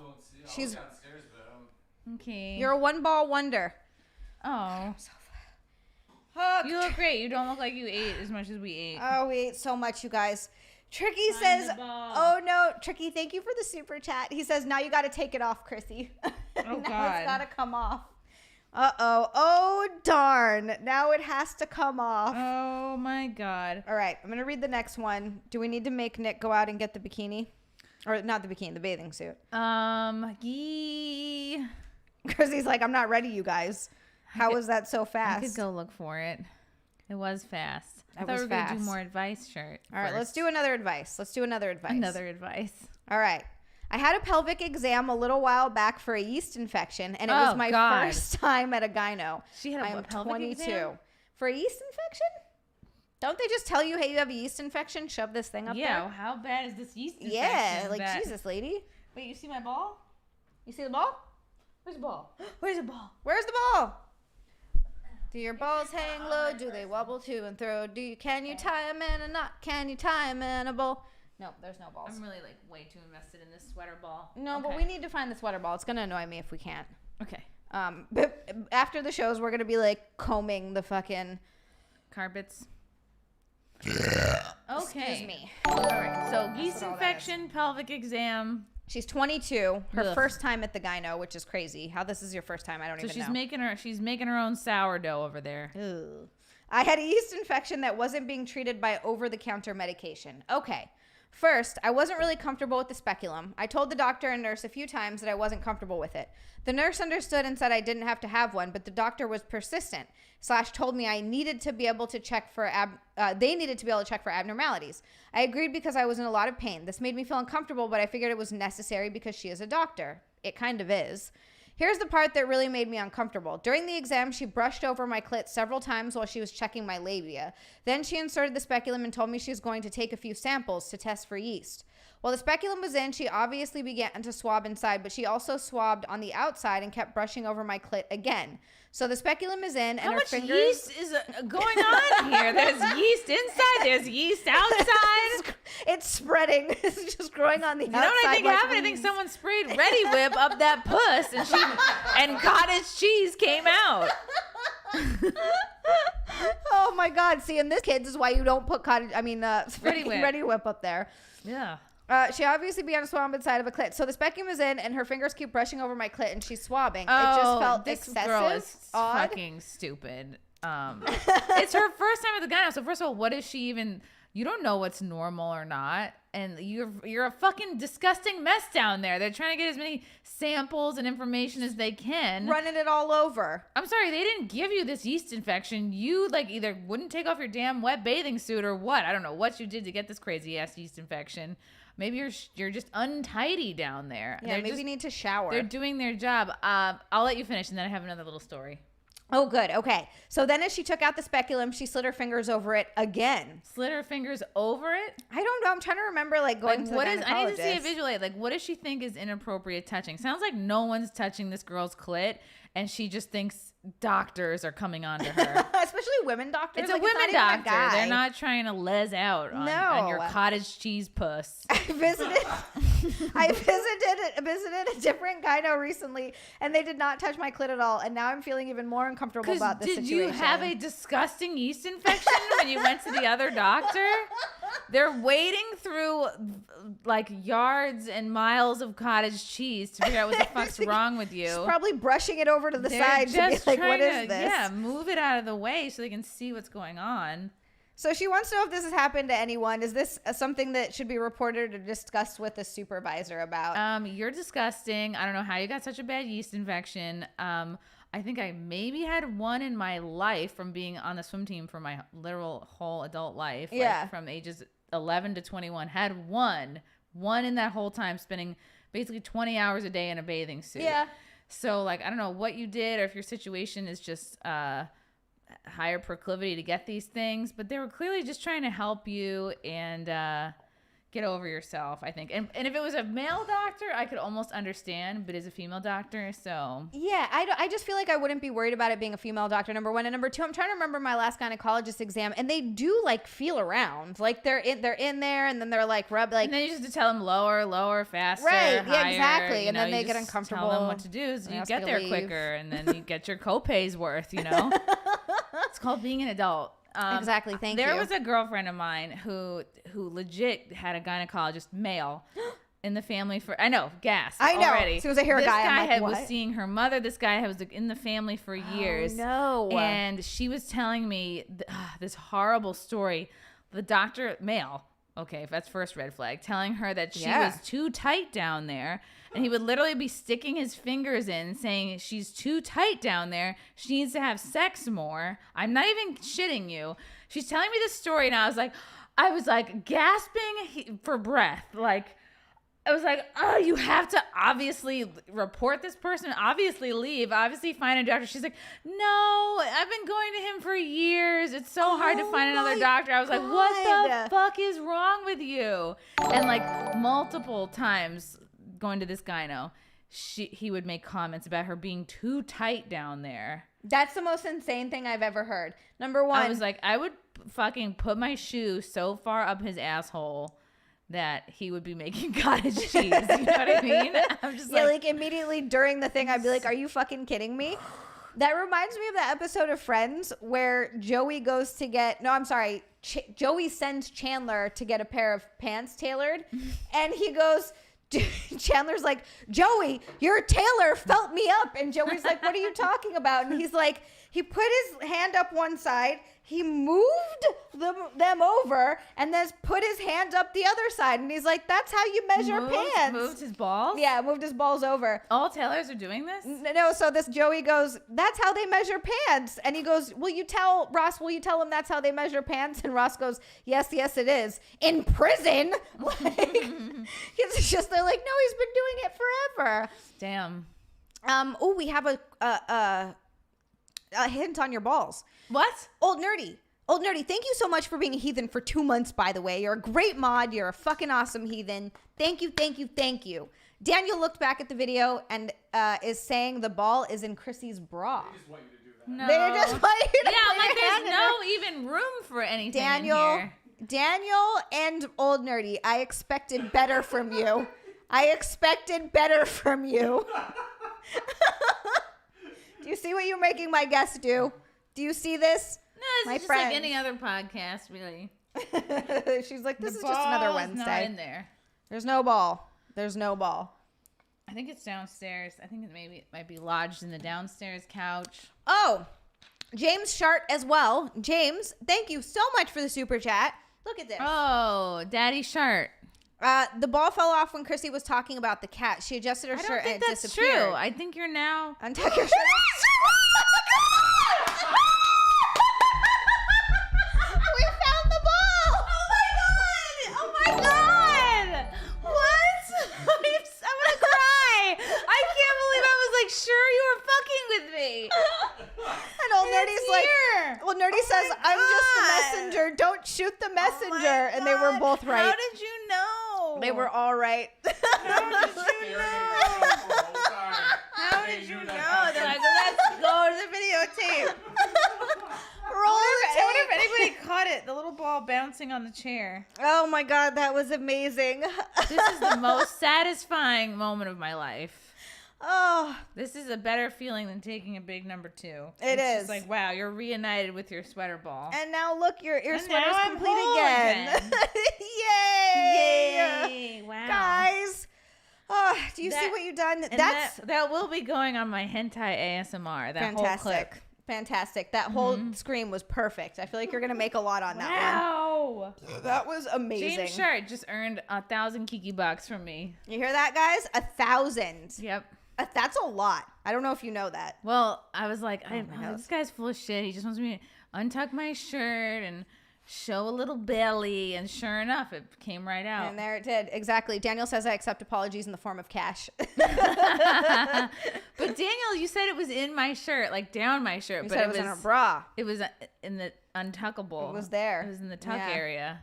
She's... downstairs, but Okay. You're a one-ball wonder. Oh. Hooked. You look great. You don't look like you ate as much as we ate. Oh, we ate so much, you guys. Tricky Find says, the ball. oh, no. Tricky, thank you for the super chat. He says, now you got to take it off, Chrissy. Oh, now God. it's got to come off. Uh-oh. Oh, darn. Now it has to come off. Oh, my God. All right. I'm going to read the next one. Do we need to make Nick go out and get the bikini? Or not the bikini, the bathing suit. Chrissy's like, I'm not ready, you guys. How was that so fast? I could go look for it. It was fast. I That thought was we were going to do fast. more advice shirt. All right, let's do another advice. Another advice. All right. I had a pelvic exam a little while back for a yeast infection, and it Oh, was my God. first time at a gyno. She had a I am what, pelvic 22. exam? For a yeast infection? Don't they just tell you, hey, you have a yeast infection? Shove this thing up Yeah, there? how bad is this yeast infection? Yeah, like, that- Jesus, lady. Wait, you see my ball? You see the ball? Where's the ball? Where's the ball? Where's the ball? Do your balls hang low? Do they wobble to and fro? Can you tie them in a knot? Can you tie them in a bowl? No, there's no balls. I'm really like way too invested in this sweater ball. No, but Okay. we need to find the sweater ball. It's going to annoy me if we can't. Okay. But after the shows, we're going to be like combing the fucking... Carpets. Okay. Excuse me. All right. So yeast what all that infection, pelvic exam. She's 22. Her Ugh. first time at the gyno, which is crazy. How this is your first time, I don't So even she's know. she's making her own sourdough over there. Ugh. I had a yeast infection that wasn't being treated by over-the-counter medication. Okay. First, I wasn't really comfortable with the speculum. I told the doctor and nurse a few times that I wasn't comfortable with it. The nurse understood and said I didn't have to have one, but the doctor was persistent. / told me I needed to be able to check for they needed to be able to check for abnormalities. I agreed because I was in a lot of pain. This made me feel uncomfortable, but I figured it was necessary because she is a doctor. It kind of is. Here's the part that really made me uncomfortable. During the exam, she brushed over my clit several times while she was checking my labia. Then she inserted the speculum and told me she was going to take a few samples to test for yeast. While the speculum was in, she obviously began to swab inside, but she also swabbed on the outside and kept brushing over my clit again. So the speculum is in, and How her much fingers... yeast is going on here? There's yeast inside. There's yeast outside. It's spreading. It's just growing on the outside. You know what I think like happened? I think weeds. someone sprayed Ready Whip up that puss, and cottage cheese came out. Oh my God! See, and this, kids, is why you don't put Ready Whip. Ready Whip up there. Yeah. She obviously began to swab inside of a clit. So the speculum is in, and her fingers keep brushing over my clit, and she's swabbing. Oh, it just felt this excessive, girl is odd. fucking stupid. It's her first time at the gyno. So first of all, what is she even? You don't know what's normal or not, and you're a fucking disgusting mess down there. They're trying to get as many samples and information as they can. Running it all over. I'm sorry, they didn't give you this yeast infection. You like either wouldn't take off your damn wet bathing suit or what? I don't know what you did to get this crazy ass yeast infection. Maybe you're just untidy down there. Yeah, maybe you need to shower. They're doing their job. I'll let you finish, and then I have another little story. Oh, good. Okay. So then as she took out the speculum, she slid her fingers over it again. Slid her fingers over it. I don't know. I'm trying to remember, like, going to the what is? I need to see a gynecologist. visual aid. Like, what does she think is inappropriate touching? Sounds like no one's touching this girl's clit, and she just thinks doctors are coming on to her. Especially women doctors. It's a like, women not even a doctor. guy. They're not trying to les out on your No. cottage cheese puss. I visited a different gyno recently, and they did not touch my clit at all. And now I'm feeling even more uncomfortable about this Did situation. you have a disgusting yeast infection when you went to the other doctor? They're wading through like yards and miles of cottage cheese to figure out what the fuck's wrong with you. She's probably brushing it over to the They're side to be just like, what trying is this? Yeah, move it out of the way so they can see what's going on. So she wants to know if this has happened to anyone. Is this something that should be reported or discussed with a supervisor about? You're disgusting. I don't know how you got such a bad yeast infection. I think I maybe had one in my life from being on the swim team for my literal whole adult life. Like, Yeah. from ages 11 to 21. Had one in that whole time, spending basically 20 hours a day in a bathing suit. Yeah. So like, I don't know what you did or if your situation is just higher proclivity to get these things, but they were clearly just trying to help you and get over yourself, I think. And if it was a male doctor, I could almost understand, but it's a female doctor, so. Yeah, I just feel like I wouldn't be worried about it being a female doctor, number one. And number two, I'm trying to remember my last gynecologist exam, and they do like feel around. Like they're in there, and then they're like rub like. And then you just have to tell them lower, faster, right, higher, yeah, exactly. You And know, then they you get just uncomfortable. Tell them what to do so you ask get you to there leave. quicker, and then you get your co-pays worth, you know? It's called being an adult. Exactly. Thank you. There was a girlfriend of mine who legit had a gynecologist, male, in the family for. I know, gas. I know. Already. As soon as I hear a this guy, I'm like, was what? seeing her mother. This guy was in the family for years. Oh, no. And she was telling me this horrible story. The doctor, male. Okay, that's first red flag. Telling her that she was too tight down there. And he would literally be sticking his fingers in saying, she's too tight down there. She needs to have sex more. I'm not even shitting you. She's telling me this story, and I was like gasping for breath. Like, I was like, oh, you have to obviously report this person, obviously leave, obviously find a doctor. She's like, no, I've been going to him for years. It's so hard to find another doctor. I was like, what the fuck is wrong with you? And like multiple times going to this gyno, he would make comments about her being too tight down there. That's the most insane thing I've ever heard. Number one, I was like, I would fucking put my shoe so far up his asshole that he would be making cottage cheese. You know what I mean? I'm just like immediately during the thing, I'd be like, are you fucking kidding me? That reminds me of that episode of Friends where Joey goes to get, no, I'm sorry. Joey sends Chandler to get a pair of pants tailored. And he goes, Chandler's like, Joey, your tailor felt me up. And Joey's like, what are you talking about? And he's like, he put his hand up one side, he moved them over, and then put his hand up the other side. And he's like, that's how you measure pants. Moved his balls? Yeah, moved his balls over. All tailors are doing this? No, so this Joey goes, that's how they measure pants. And he goes, will you tell him that's how they measure pants? And Ross goes, yes, it is. In prison? Like, it's just, they're like, no, he's been doing it forever. Damn. Oh, we have a hint on your balls. What? Old Nerdy, thank you so much for being a heathen for 2 months, by the way. You're a great mod. You're a fucking awesome heathen. Thank you. Daniel looked back at the video and is saying the ball is in Chrissie's bra. They just want you to do that. No. They just want you to put like your hand there's in no there. even room for anything in here. Daniel and Old Nerdy, I expected better from you. Do you see what you're making my guest do? Do you see this? No, it's My just friends. like any other podcast, really. She's like, this The is just another ball is Wednesday. not in there. There's no ball. I think it's downstairs. I think it might be lodged in the downstairs couch. Oh, James Shart as well. James, thank you so much for the super chat. Look at this. Oh, Daddy Shart. The ball fell off when Chrissy was talking about the cat. She adjusted her I shirt don't think and it that's disappeared. true. I think you're now. Untuck your shirt. We found the ball. Oh my god! What? I'm gonna cry. I can't believe I was like sure you were fucking with me. And old Nerdy's like, well, Nerdy says, I'm just the messenger. Don't shoot the messenger. And they were both right. How did you know? They were all right. How did you know? They're like, let's go to the videotape. I wonder if anybody caught it. The little ball bouncing on the chair. Oh my God, that was amazing. This is the most satisfying moment of my life. Oh, This is a better feeling than taking a big number 2. It It's is. just like, wow, you're reunited with your sweater ball. and now look, your And sweater's now I'm complete whole again. again. Yay! Yay! Wow. Guys, oh, do you see That- what you've done? And That's that will be going on my hentai ASMR. That whole clip. fantastic. Fantastic. That whole scream was perfect. I feel like you're going to make a lot on that Wow. one. That was amazing. James Shart just earned 1,000 Kiki bucks from me. You hear that, guys? 1,000. Yep. That's a lot. I don't know if you know that. Well, I was like, my God. this guy's full of shit. He just wants me to untuck my shirt and show a little belly, and sure enough, it came right out. And there it did. Exactly. Daniel says I accept apologies in the form of cash. But Daniel, you said it was in my shirt, like down my shirt. You but said it was in her bra. It was in the untuckable. It was there. It was in the tuck Yeah. area.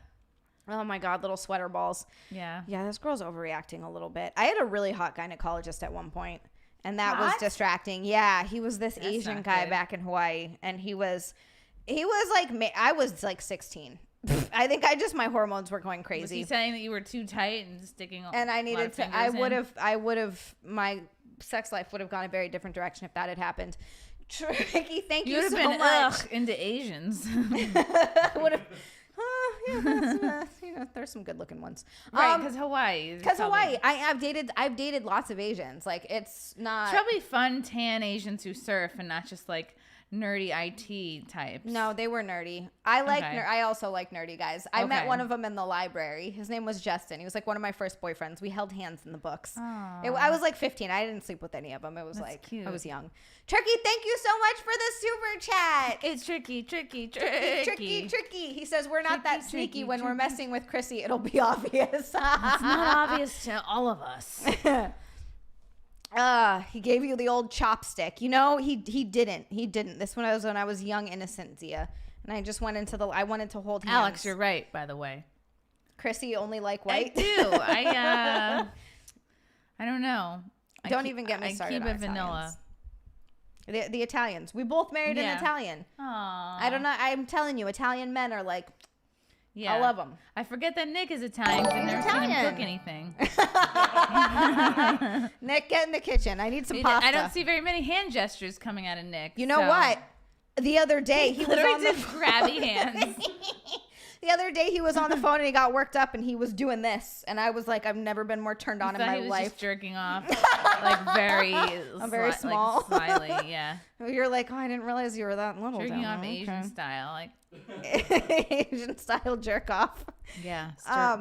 Oh my God, little sweater balls. Yeah. Yeah, this girl's overreacting a little bit. I had a really hot gynecologist at one point, and that was Hot? distracting. Yeah, he was this That's Asian not guy good. back in Hawaii, and he was like, I was like 16. I think my hormones were going Was crazy. he saying that you were too tight and sticking? And I a lot needed of to, I fingers in? would have, my sex life would have gone a very different direction if that had happened. Tricky, thank you You would so have been much. into Asians. Would have, yeah, that's, there's some good looking ones. Right, because Hawaii. is Because probably- Hawaii, I've dated lots of Asians. Like it's not. It's probably fun tan Asians who surf and not just like nerdy IT types. No, they were nerdy. I like. Okay. I also like nerdy guys. I met Okay. one of them in the library. His name was Justin. He was like one of my first boyfriends. We held hands in the books. Aw. I was like 15. I didn't sleep with any of them. It was That's like cute. I was young. Tricky, thank you so much for the super chat. It's tricky. Tricky. He says we're not that Tricky, sneaky tricky, when we're tricky. messing with Chrissy. It'll be obvious. It's not obvious to all of us. He gave you the old chopstick. He didn't. This one was when I was young, innocent Zia, and I just went into I wanted to hold hands. Alex, you're right, by the way. Chrissy only like I white. do. I don't know. Don't even get me I started keep on it vanilla. The Italians. We both married Yeah. an Italian. Aww. I don't know. I'm telling you, Italian men are like, Yeah. I love them. I forget that Nick is Italian. 'Cause I've never seen him Italian. cook anything. Nick, get in the kitchen. I need some I pasta. don't see very many hand gestures coming out of Nick. You know so- what? The other day he was Literally on the did grabby hands. The other day he was on the phone and he got worked up and he was doing this, and I was like, I've never been more turned on in Thought my he was life. just jerking off, like very, I'm very small. like, slyly, yeah, You're like, oh, I didn't realize you were that little. jerking off Daniel. Asian style, like Okay. Asian style jerk off. yeah,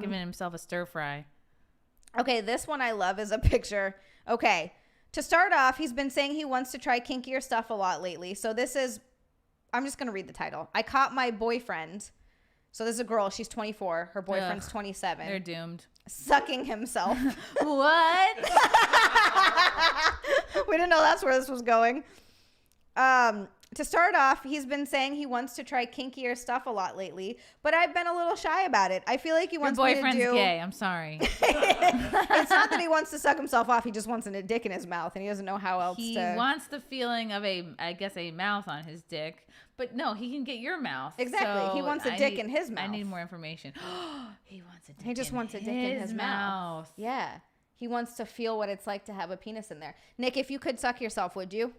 giving himself a stir fry. Okay, this one I love is a picture. Okay, to start off, he's been saying he wants to try kinkier stuff a lot lately. So this is, I'm just gonna read the title. I caught my boyfriend. So this is a girl. She's 24. Her boyfriend's 27. They're doomed. Sucking himself. What? We didn't know that's where this was going. To start off, he's been saying he wants to try kinkier stuff a lot lately, but I've been a little shy about it. I feel like he Your wants me to boyfriend's do. gay. I'm sorry. It's not that he wants to suck himself off. He just wants a dick in his mouth, and he doesn't know how else He to. wants the feeling of a mouth on his dick, but no, he can get your mouth. Exactly. He So wants a I dick need- in his I mouth. need more information. He wants a dick. He just in wants a dick in his mouth. Yeah. He wants to feel what it's like to have a penis in there. Nick, if you could suck yourself, would you?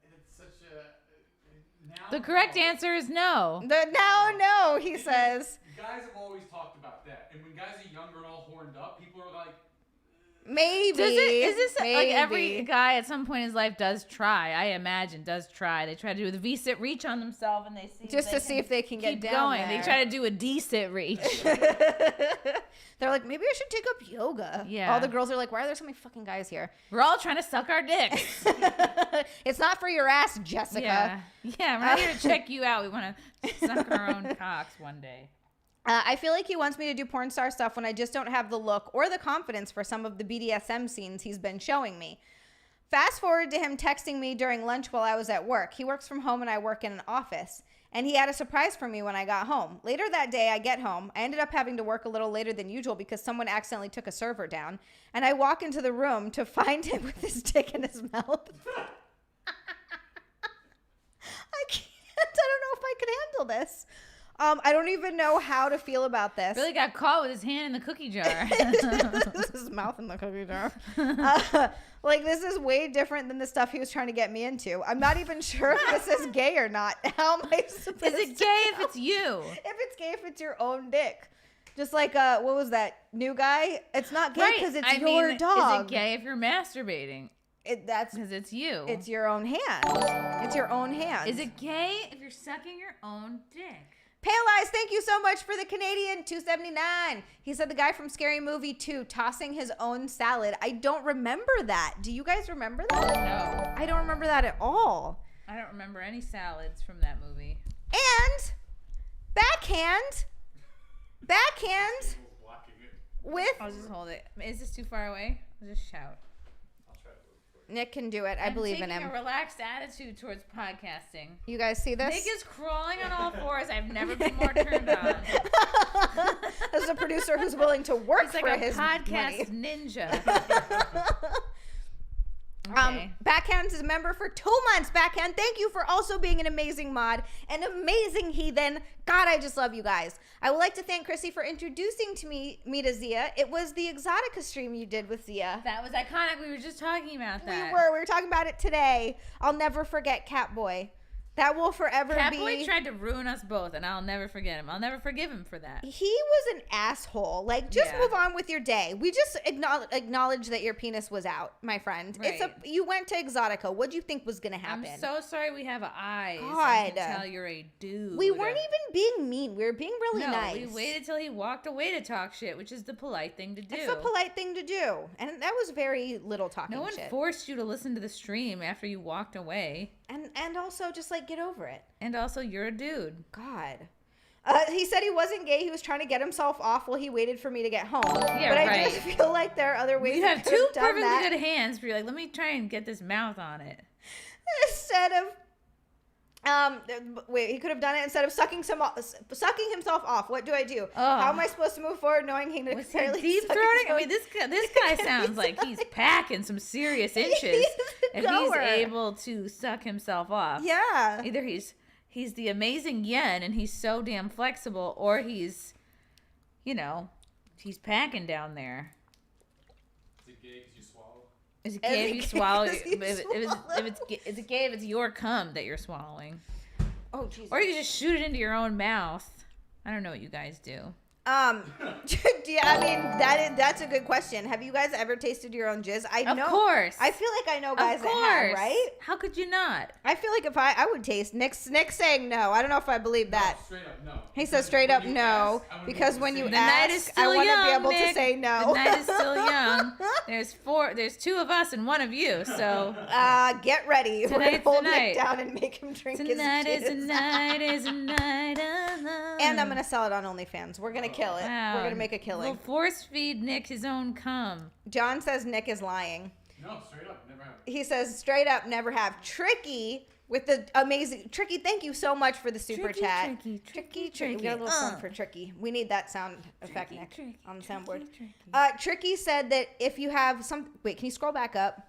It's such a. Now, The correct answer is no. No, he says. Guys have always talked about that, and when guys are younger and all horned up, people are like, Maybe. Is this like Maybe. every guy at some point in his life does try? I imagine does try. They try to do the V-sit reach on themselves, and they see Just to see if they can get keep down going. there. They try to do a D-sit reach. They're like, maybe I should take up yoga. Yeah. All the girls are like, why are there so many fucking guys here? We're all trying to suck our dicks. It's not for your ass, Jessica. Yeah, we're not here to check you out. We want to suck our own cocks one day. I feel like he wants me to do porn star stuff when I just don't have the look or the confidence for some of the BDSM scenes he's been showing me. Fast forward to him texting me during lunch while I was at work. He works from home and I work in an office. And he had a surprise for me when I got home. Later that day, I get home. I ended up having to work a little later than usual because someone accidentally took a server down. And I walk into the room to find him with his dick in his mouth. I can't. I don't know if I could handle this. I don't even know how to feel about this. Really got caught with his hand in the cookie jar. This is mouth in the cookie jar. Like, this is way different than the stuff he was trying to get me into. I'm not even sure if this is gay or not. How am I supposed Is it gay if it's you? If it's gay if it's your own dick. Just like, what was that new guy? It's not gay because it's your dog. Is it gay if you're masturbating? That's Because it's you. it's your own hand. It's your own hand. Is it gay if you're sucking your own dick? Pale Eyes, thank you so much for the Canadian $2.79. He said the guy from Scary Movie 2 tossing his own salad. I don't remember that. Do you guys remember that? No. I don't remember that at all. I don't remember any salads from that movie. And Backhand Blocking it. with I'll just hold it. Is this too far away? I'll just shout. I'll try to move for you. Nick can do it. I believe in taking him. a relaxed attitude towards podcasting. You guys see this? Nick is crawling on all fours. I've never been more turned on. As a producer who's willing to work He's like for a his podcast money. ninja. Okay. Backhands is a member for 2 months. Backhand, thank you for also being an amazing mod, an amazing heathen. God, I just love you guys. I would like to thank Chrissy for introducing to me to Xia. It was the Exotica stream you did with Xia. That was iconic. We were just talking about that. We were talking about it today. I'll never forget Catboy. That will forever be. Catboy tried to ruin us both, and I'll never forget him. I'll never forgive him for that. He was an asshole. Like, just Yeah. move on with your day. We just acknowledge that your penis was out, my friend. Right. You went to Exotica. What'd you think was gonna happen? I'm so sorry we have eyes. I God. can tell you're a dude. We weren't even being mean. We were being really No, nice. we waited till he walked away to talk shit, which is the polite thing to do. It's a polite thing to do, and that was very little talking No one shit. forced you to listen to the stream after you walked away. And also just like get over it. And also, you're a dude. God. He said he wasn't gay. He was trying to get himself off while he waited for me to get home. Yeah, but I right. just feel like there are other ways. You he have could two done perfectly that. good hands, but you're like, let me try and get this mouth on it. Instead of wait, he could have done it instead of sucking himself off. What do I do? How am I supposed to move forward knowing he Was he apparently deep sucking throating? his I own- mean, this guy sounds like he's packing some serious inches He's a if he's goer. able to suck himself off. Yeah. Either he's the amazing yen and he's so damn flexible, or he's packing down there. Is it gay because you swallow? Is it gay if you swallow? Is it gay 'cause you Is it gay if it's your cum that you're swallowing? Oh Jesus. Or you just shoot it into your own mouth. I don't know what you guys do. Yeah, I mean that's a good question. Have you guys ever tasted your own jizz? I Of know. course. I feel like I know guys Of that course. have, right? How could you not? I feel like if I would taste. Nick's saying no. I don't know if I believe that. No, straight up no. He says straight up no because when you The night is ask, still I want to young, be able Nick. to say no. The night is still young. There's two of us and one of you. So Get ready. We're gonna Tonight's hold the Nick night. down and make him drink tonight his is a jizz. night is a night. And I'm gonna sell it on OnlyFans. We're gonna kill it. Wow. We're gonna make a killing. We'll force feed Nick his own cum. John says Nick is lying. No, straight up, never have. He says straight up never have. Tricky with the amazing Tricky. Thank you so much for the super chat. Tricky. We got a little sound for Tricky. We need that sound effect, Nick, on the soundboard. Tricky said that if you have some. Wait, can you scroll back up?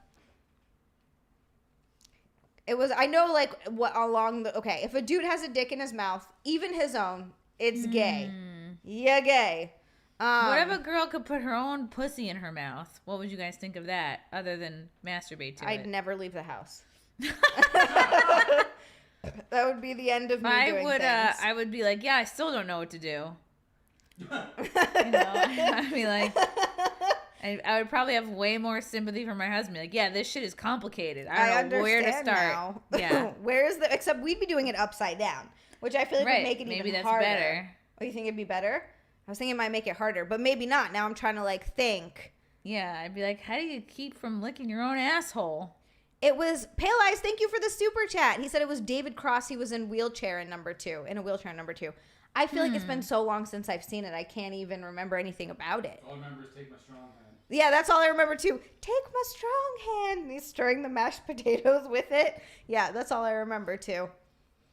It was. I know, like what along the. Okay, if a dude has a dick in his mouth, even his own, it's gay. Yeah, gay. What if a girl could put her own pussy in her mouth? What would you guys think of that, other than masturbate to I'd it? never leave the house. That would be the end of me doing things. I would be like, yeah, I still don't know what to do. I'd be like, I would probably have way more sympathy for my husband. Like, yeah, this shit is complicated. I don't know where to start. Now. Yeah, Where's the? Except we'd be doing it upside down, which I feel like would right. make it Maybe even that's harder. better. Oh, you think it'd be better? I was thinking it might make it harder, but maybe not. Now I'm trying to like think. Yeah, I'd be like, how do you keep from licking your own asshole? It was Pale Eyes. Thank you for the super chat. He said it was David Cross. He was in a wheelchair in number 2. I feel like it's been so long since I've seen it. I can't even remember anything about it. All I remember is take my strong hand. Yeah, that's all I remember too. Take my strong hand. And he's stirring the mashed potatoes with it. Yeah, that's all I remember too.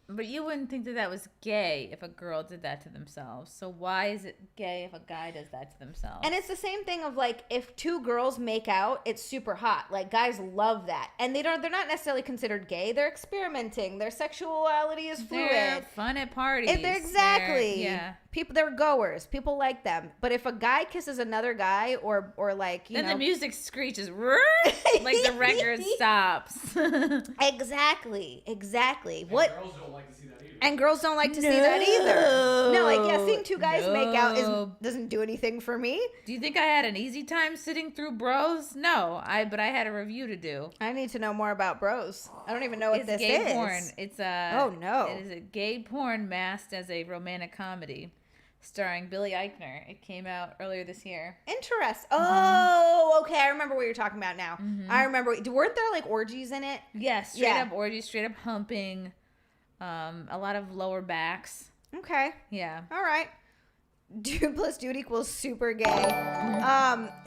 But you wouldn't think that that was gay if a girl did that to themselves. So why is it gay if a guy does that to themselves? And it's the same thing of like if two girls make out, it's super hot. Like guys love that. And they're not necessarily considered gay. They're experimenting. Their sexuality is fluid. They're fun at parties. They're exactly. Yeah. People, they're goers. People like them. But if a guy kisses another guy or like, you Then know. the music screeches, like the record stops. Exactly. And What? girls don't like to see that either. And girls don't like to see that either. No, like yeah, seeing two guys make out doesn't do anything for me. Do you think I had an easy time sitting through Bros? No, but I had a review to do. I need to know more about bros. I don't even know what It's this gay is. porn. It's Oh, no. It is a gay porn masked as a romantic comedy, starring Billy Eichner. It came out earlier this year. Interest. Oh, okay. I remember what you're talking about now. I remember. Weren't there like orgies in it? Yes, straight Yeah. up orgies, straight up humping, a lot of lower backs. Okay. Yeah. All right. Dude plus dude equals super gay.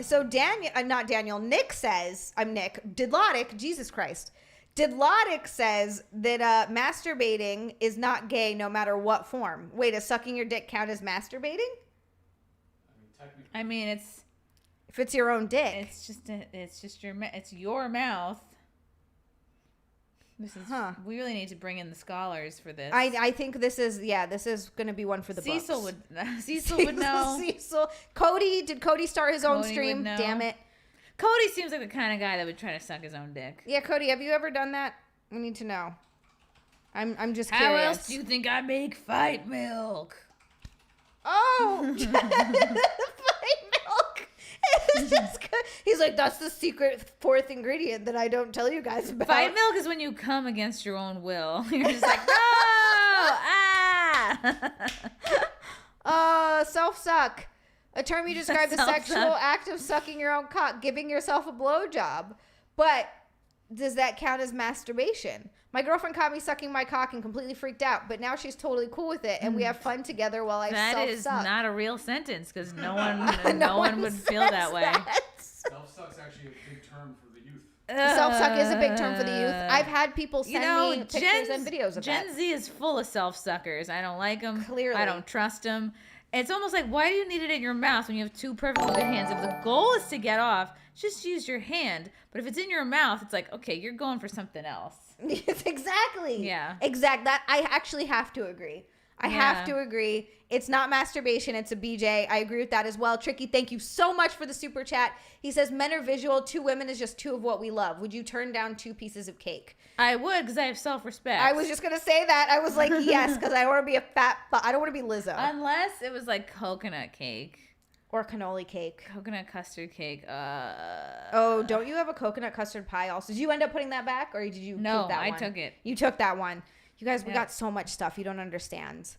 So Nick says, I'm Nick. Didlotic, Jesus Christ. Didlotic says that masturbating is not gay no matter what form. Wait, does sucking your dick count as masturbating? I mean, it's If it's your own dick. it's your mouth. This is we really need to bring in the scholars for this. I think this is going to be one for the Cecil books. Cecil would know. Cecil. Did Cody start his own Cody stream? would know. Damn it. Cody seems like the kind of guy that would try to suck his own dick. Yeah, Cody, have you ever done that? We need to know. I'm just curious. How else do you think I make fight milk? Oh, fight milk. It's just good. He's like, that's the secret fourth ingredient that I don't tell you guys about. Fight milk is when you come against your own will. You're just like, no, self-suck. A term you describe the sexual act of sucking your own cock, giving yourself a blowjob. But does that count as masturbation? My girlfriend caught me sucking my cock and completely freaked out, but now she's totally cool with it, and we have fun together while I self-suck. That is not a real sentence because no one would feel that way. Self-suck's actually a big term for the youth. Self-suck is a big term for the youth. I've had people send me pictures and videos of Gen that. Z is full of self-suckers. I don't like them. Clearly. I don't trust them. It's almost like, why do you need it in your mouth when you have two perfectly good hands? If the goal is to get off, just use your hand. But if it's in your mouth, it's like, okay, you're going for something else. Yes, exactly. Yeah. Exact. That I actually have to agree. I have to agree. It's not masturbation. It's a BJ. I agree with that as well. Tricky, thank you so much for the super chat. He says, men are visual. 2 women is just 2 of what we love. Would you turn down 2 pieces of cake? I would, because I have self-respect. I was just going to say that. I was like, yes, because I don't want to be a fat, I don't want to be Lizzo. Unless it was like coconut cake. Or cannoli cake. Coconut custard cake. Oh, don't you have a coconut custard pie also? Did you end up putting that back, or did you keep that one? No, I took it. You took that one. You guys, we got so much stuff. You don't understand.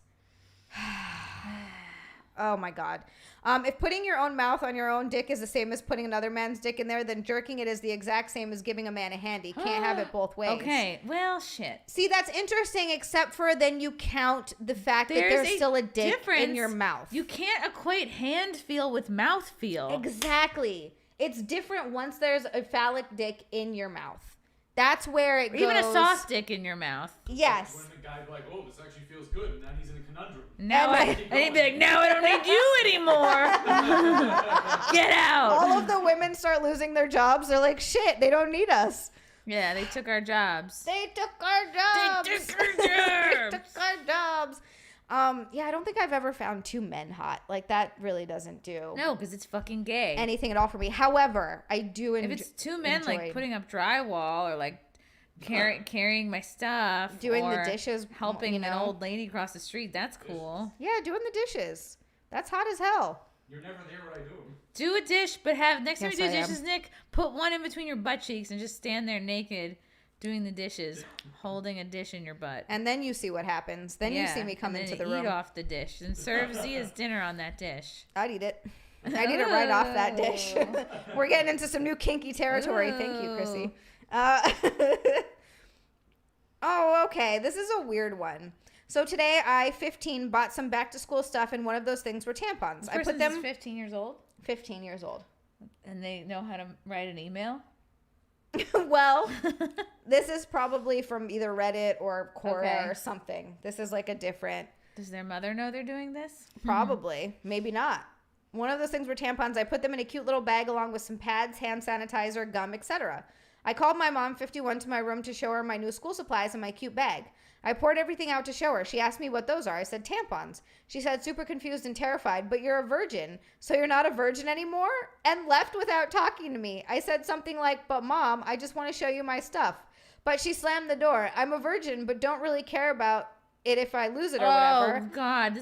Oh my God. If putting your own mouth on your own dick is the same as putting another man's dick in there, then jerking it is the exact same as giving a man a handy. Can't have it both ways. Okay, well, shit. See, that's interesting, except for then you count the fact that there's still a dick in your mouth. You can't equate hand feel with mouth feel. Exactly. It's different once there's a phallic dick in your mouth. That's where it goes. Even a soft dick in your mouth. Yes. When the guy be like, oh, this actually feels good, and now he's in a conundrum. And he'd be like, now I don't need you anymore. Get out. All of the women start losing their jobs. They're like, shit, they don't need us. Yeah, they took our jobs. They took our jobs. They took our jobs. They took our jobs. Yeah, I don't think I've ever found 2 men hot. Like, that really doesn't do No, because it's fucking gay. anything at all for me. However, I do enjoy. If it's 2 men, like, putting up drywall or, like, carrying my stuff. Doing the or dishes, Helping you know? an old lady across the street. That's cool. Yeah, doing the dishes. That's hot as hell. You're never there when I do them. Do a dish, but have next time Yes, you do I am. dishes, Nick, put one in between your butt cheeks and just stand there naked doing the dishes, holding a dish in your butt. And then you see what happens. Then you see me come and into then the eat room. off the dish and serve Zia's dinner on that dish. I'd eat it. I'd eat it right off that dish. We're getting into some new kinky territory. Thank you, Chrissy. Oh, okay. This is a weird one. So today, I, 15, bought some back-to-school stuff, and one of those things were tampons. I put them 15 years old, 15 years old. and they know how to write an email. Well, this is probably from either Reddit or Quora Okay. or something. This is like a different, Does their mother know they're doing this? probably, maybe not. One of those things were tampons. I put them in a cute little bag along with some pads, hand sanitizer, gum, etc. I called my mom, 51, to my room to show her my new school supplies in my cute bag. I poured everything out to show her. She asked me what those are. I said tampons. She said, super confused and terrified, but you're a virgin, so you're not a virgin anymore? And left without talking to me. I said something like, but Mom, I just want to show you my stuff. But she slammed the door. I'm a virgin, but don't really care about it if I lose it or whatever. Oh, God.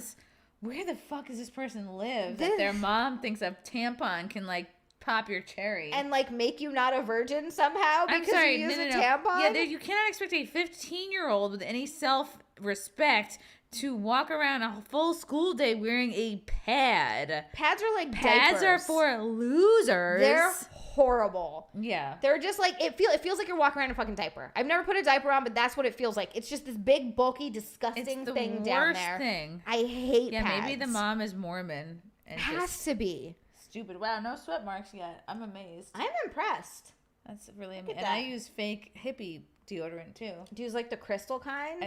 Where the fuck does this person live? That This- their mom thinks a tampon can, like, pop your cherry. And like make you not a virgin somehow because I'm sorry, you use no. a tampon? Yeah, you cannot expect a 15-year-old with any self-respect to walk around a full school day wearing a pad. Pads are like Pads diapers. are for losers. They're horrible. Yeah. They're just like, it feels like you're walking around in a fucking diaper. I've never put a diaper on, but that's what it feels like. It's just this big, bulky, disgusting thing down there. Thing. I hate Yeah, pads. maybe the mom is Mormon. And It has to be. stupid. Wow, no sweat marks yet. I'm amazed. I'm impressed. That's really at amazing. And that. I use fake hippie deodorant too. Do you use like the crystal kind?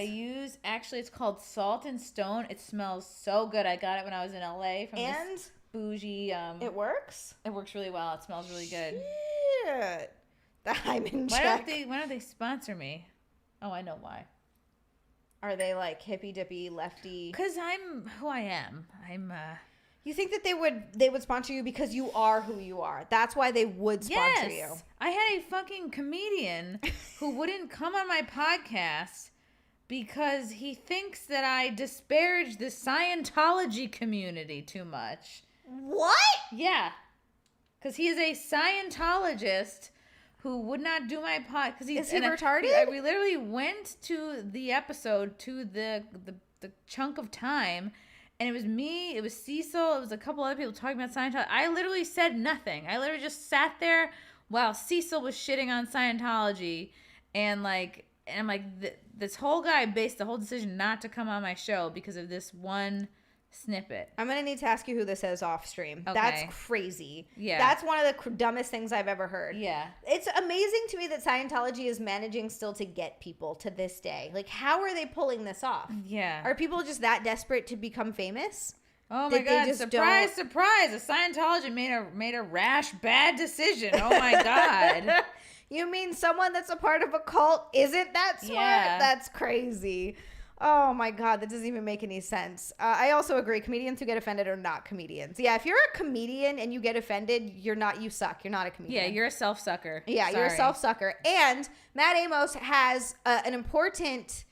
Actually, it's called Salt and Stone. It smells so good. I got it when I was in LA from and this bougie. it works? It works really well. It smells really good. Shit. I'm in Why check. don't they sponsor me? Oh, I know why. Are they like hippy dippy lefty? Because I'm who I am. You think that they would sponsor you because you are who you are? That's why they would sponsor you. I had a fucking comedian who wouldn't come on my podcast because he thinks that I disparage the Scientology community too much. What? Yeah. Because he is a Scientologist who would not do my pod. Is he retarded? We literally went to the episode, to the chunk of time, and it was me, it was Cecil, it was a couple other people talking about Scientology. I literally said nothing. I literally just sat there while Cecil was shitting on Scientology, and I'm like, this whole guy based the whole decision not to come on my show because of this one snippet. I'm going to need to ask you who this is off stream. Okay. That's crazy. Yeah. That's one of the dumbest things I've ever heard. Yeah. It's amazing to me that Scientology is managing still to get people to this day. Like, how are they pulling this off? Yeah. Are people just that desperate to become famous? Oh my that they God! just Surprise, don't- surprise! A Scientology made a rash, bad decision. Oh my God! You mean someone that's a part of a cult isn't that smart? Yeah. That's crazy. Oh my God, that doesn't even make any sense. I also agree. Comedians who get offended are not comedians. Yeah, if you're a comedian and you get offended, you suck. You're not a comedian. Yeah, you're a self-sucker. Yeah, you're a Sorry. self-sucker. And Matt Amos has an important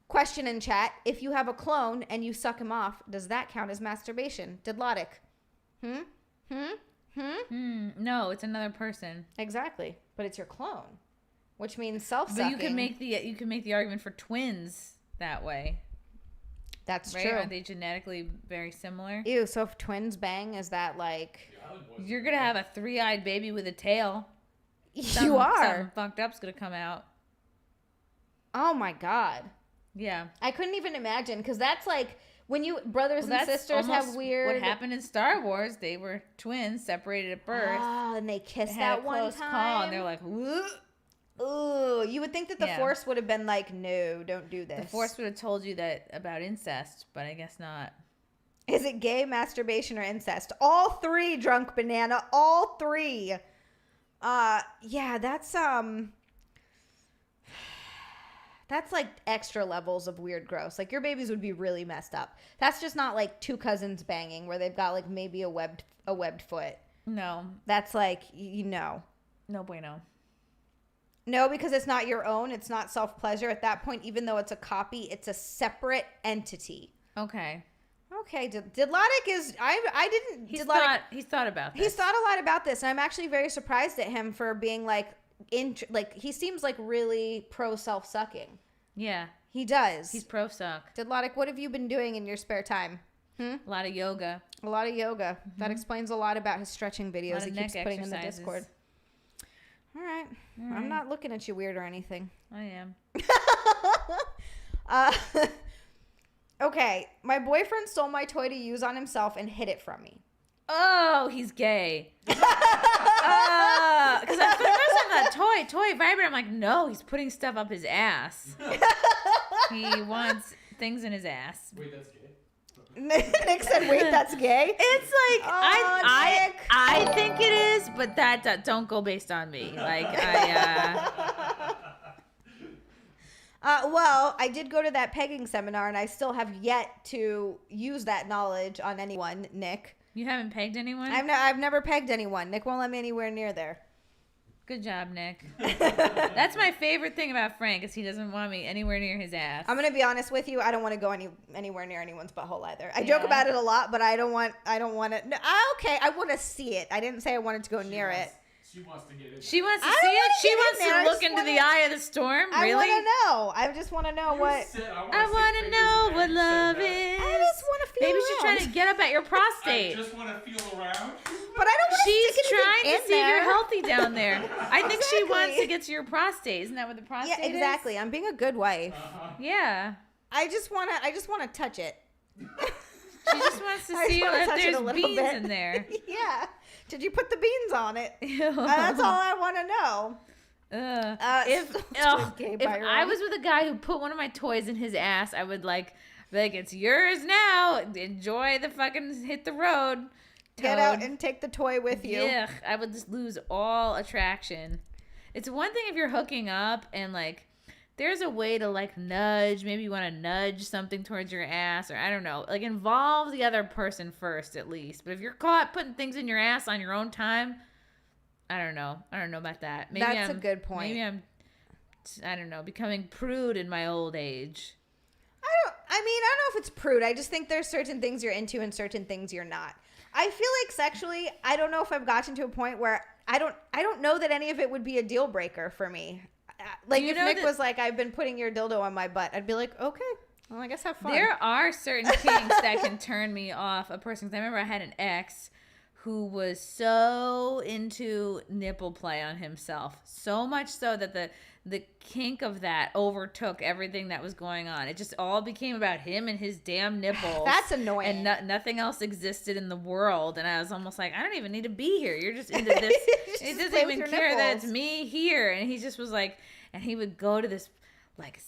question in chat. If you have a clone and you suck him off, does that count as masturbation? Didlotic. No, it's another person. Exactly. But it's your clone, which means self-sucking. But you can make the argument for twins that way. That's Right? true. Aren't they genetically very similar? Ew, so if twins bang, is that like... You're gonna have a three-eyed baby with a tail. You are. Something fucked up's gonna come out. Oh my God. Yeah. I couldn't even imagine, because that's like when you brothers and sisters have almost weird... What happened in Star Wars? They were twins, separated at birth. Oh, and they kissed They had that a one close time. call, and they're like, "Whoa." Ooh, you would think that the Yeah. Force would have been like, no, don't do this. The Force would have told you that about incest, but I guess not. Is it gay, masturbation, or incest? All three, Drunk Banana. All three. Yeah, that's like extra levels of weird gross. Like, your babies would be really messed up. That's just not like two cousins banging where they've got like maybe a webbed foot. No. That's like, you know. No bueno. No, because it's not your own. It's not self-pleasure. At that point, even though it's a copy, it's a separate entity. Okay. Okay, Didlotic is... I didn't... He's Didlotic, thought about this. He's thought a lot about this, and I'm actually very surprised at him for being like... he seems like really pro self-sucking. Yeah. He does. He's pro suck. Didlotic, what have you been doing in your spare time? A lot of yoga. A lot of yoga. That explains a lot about his stretching videos lot he of keeps neck putting in the exercises. Discord. All right. I'm not looking at you weird or anything. I am. Okay, my boyfriend stole my toy to use on himself and hid it from me. Oh, he's gay. Because at first I thought toy vibrator. I'm like, no, he's putting stuff up his ass. He wants things in his ass. Wait, that's gay? Nick said, wait, that's gay? It's like Oh, Nick. I think it is, but that don't go based on me. Like Well, I did go to that pegging seminar, and I still have yet to use that knowledge on anyone, Nick. You haven't pegged anyone? I've never pegged anyone. Nick won't let me anywhere near there. Good job, Nick. That's my favorite thing about Frank is he doesn't want me anywhere near his ass. I'm gonna be honest with you. I don't want to go anywhere near anyone's butthole either. I joke about it a lot, but I don't want it. No, okay, I want to see it. I didn't say I wanted to go near it. She wants to get it. She wants to I see don't it. wanna She get in wants there. I to look just into the wanna- eye of the storm. I Really? want to know. I just want to know what. I want to know what love is. I just want to feel Maybe around. she's trying to get up at your prostate. I just want to feel around. But I don't want to She's stick trying anything to in see if there. you're healthy down there. I think she wants Exactly. to get to your prostate. Isn't that what the prostate Yeah, exactly. I'm being a good wife. is? Yeah. I just want to touch it. She just wants to I just see wanna if touch it a there's little beans bit. in there. Yeah. Did you put the beans on it? That's all I want to know. If Okay, if Byron. I was with a guy who put one of my toys in his ass, I would be like, it's yours now. Enjoy the fucking hit the road. Get out Toad. and take the toy with you. Yeah, I would just lose all attraction. It's one thing if you're hooking up and like there's a way to like nudge, maybe you want to nudge something towards your ass, or I don't know, like involve the other person first at least. But if you're caught putting things in your ass on your own time, I don't know about that. Maybe That's a good point. Maybe I don't know, becoming prude in my old age. I don't know if it's prude. I just think there's certain things you're into and certain things you're not. I feel like sexually, I don't know if I've gotten to a point where I don't know that any of it would be a deal breaker for me. Like You if know Nick that- was like, I've been putting your dildo on my butt, I'd be like, okay, well, I guess have fun. There are certain kinks that can turn me off a person. 'Cause I remember I had an ex who was so into nipple play on himself, so much so that the kink of that overtook everything that was going on. It just all became about him and his damn nipples. That's annoying. And nothing else existed in the world. And I was almost like, I don't even need to be here. You're just into this. Just It doesn't play with even your care that it's nipples. me here. And he just was like, and he would go to this like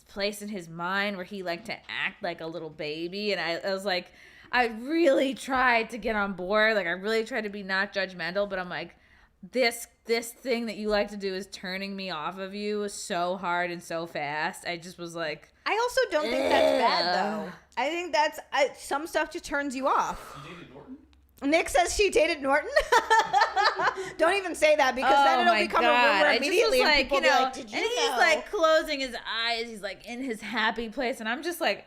place in his mind where he liked to act like a little baby. And I was like, I really tried to get on board. Like I really tried to be not judgmental, but I'm like, this thing that you like to do is turning me off of you so hard and so fast. I just was like, I also don't think that's bad though. I think that's some stuff just turns you off. You dated Norton? Nick says she dated Norton. Don't even say that because oh then it'll my become God. a rumor I just immediately. was And like, people you will be know, like, did you and know? he's like closing his eyes. He's like in his happy place. And I'm just like,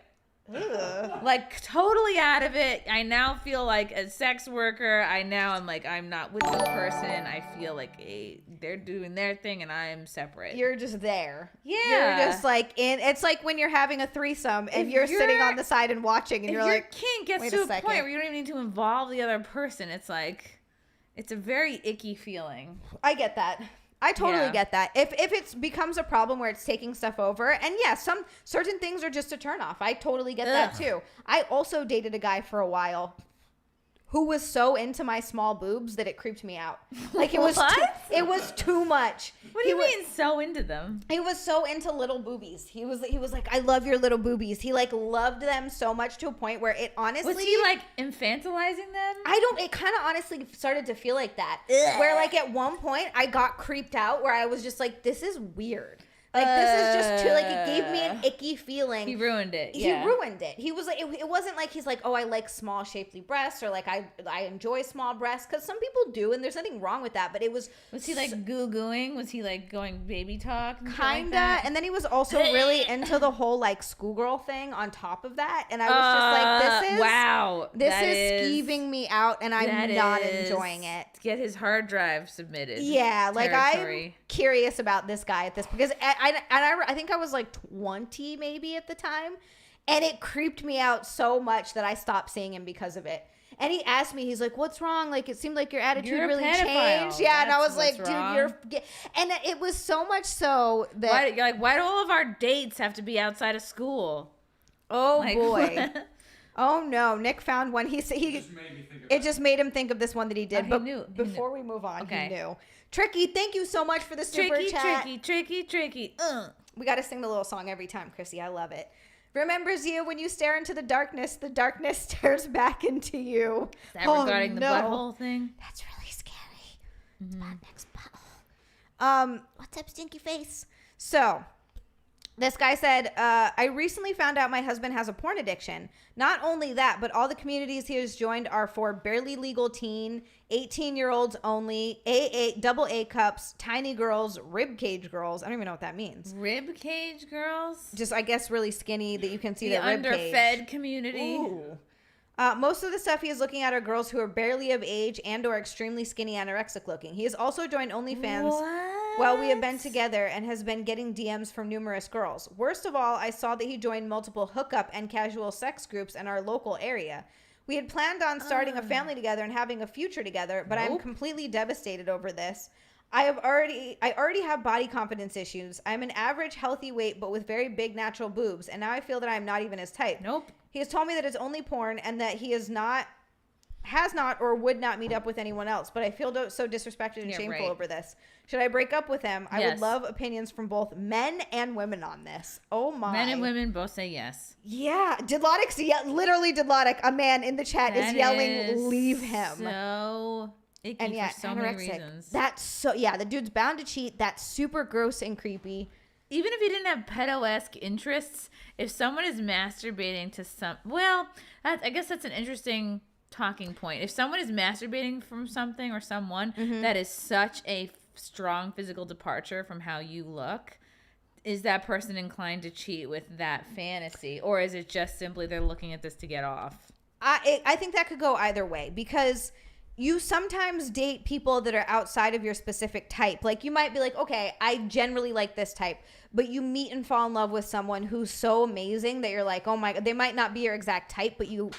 Ugh. like totally out of it. I now feel like a sex worker. I'm like, I'm not with this person. I feel like they're doing their thing and I'm separate. You're just there. Yeah. You're just like it's like when you're having a threesome and If you're sitting you're- on the side and watching and if you're your like, kink gets wait to a a second. point where you don't even need to involve the other person, it's like, it's a very icky feeling. I get that. I totally Yeah. get that. If it becomes a problem where it's taking stuff over, and yeah, some certain things are just a turn off. I totally get that Ugh. too. I also dated a guy for a while who was so into my small boobs that it creeped me out. Like it was What? it was too much. What do you mean so into them? He was so into little boobies. He was like, I love your little boobies. He like loved them so much to a point where it honestly Was he like infantilizing them? it kind of honestly started to feel like that. Where like at one point I got creeped out where I was just like, this is weird. Like this is just too, like it gave me an icky feeling. He ruined it. He Yeah. ruined it. He was like, it wasn't like he's like, oh, I like small shapely breasts or like I enjoy small breasts because some people do and there's nothing wrong with that. But it was Was he like goo-gooing? Was he like going baby talk? And shit like kinda, that? and then he was also really into the whole like schoolgirl thing on top of that, and I was just like, this is wow. this That is skeeving me out, and I'm that not is- enjoying it. Get his hard drive submitted. Yeah, like I'm territory. curious about this guy at this because I think I was like 20 maybe at the time, and it creeped me out so much that I stopped seeing him because of it. And he asked me, he's like, "What's wrong? Like it seemed like your attitude You're a really pedophile. changed." Yeah, and I That's was like, what's "Dude, wrong. you're," and it was so much so that Why do all of our dates have to be outside of school? oh Like, boy, what? oh no, Nick found one. He It just made me think about it just made him think of this one that he did. Oh, he but knew. before we move on, Okay. he knew. Tricky, thank you so much for the super chat. Tricky. We got to sing the little song every time, Chrissy. I love it. Remembers you when you stare into the darkness stares back into you. Is that regarding the no. butthole thing? That's really scary. It's my next butthole. What's up, stinky face? So, this guy said, I recently found out my husband has a porn addiction. Not only that, but all the communities he has joined are for barely legal teen, 18-year-olds only, double A cups, tiny girls, rib cage girls. I don't even know what that means. Rib cage girls? Just, I guess, really skinny that you can see The their rib cage. underfed community. Ooh. Most of the stuff he is looking at are girls who are barely of age and or extremely skinny anorexic looking. He has also joined OnlyFans while we have been together and has been getting DMs from numerous girls. Worst of all, I saw that he joined multiple hookup and casual sex groups in our local area. We had planned on starting a family together and having a future together, but I'm completely devastated over this. I already have body confidence issues. I'm an average healthy weight, but with very big natural boobs. And now I feel that I'm not even his type. Nope. He has told me that it's only porn and that he has not or would not meet up with anyone else. But I feel so disrespected and shameful over this. Should I break up with him? I would love opinions from both men and women on this. Oh my. Men and women both say yes. Yeah. Literally Didlotic, a man in the chat, is yelling, leave him. So icky and for so many reasons. The dude's bound to cheat. That's super gross and creepy. Even if he didn't have pedo-esque interests, if someone is masturbating to I guess that's an interesting talking point. If someone is masturbating from something or someone that is such a strong physical departure from how you look, is that person inclined to cheat with that fantasy? Or is it just simply they're looking at this to get off? I think that could go either way, because you sometimes date people that are outside of your specific type. Like, you might be like, okay, I generally like this type, but you meet and fall in love with someone who's so amazing that you're like, oh my God, they might not be your exact type, but you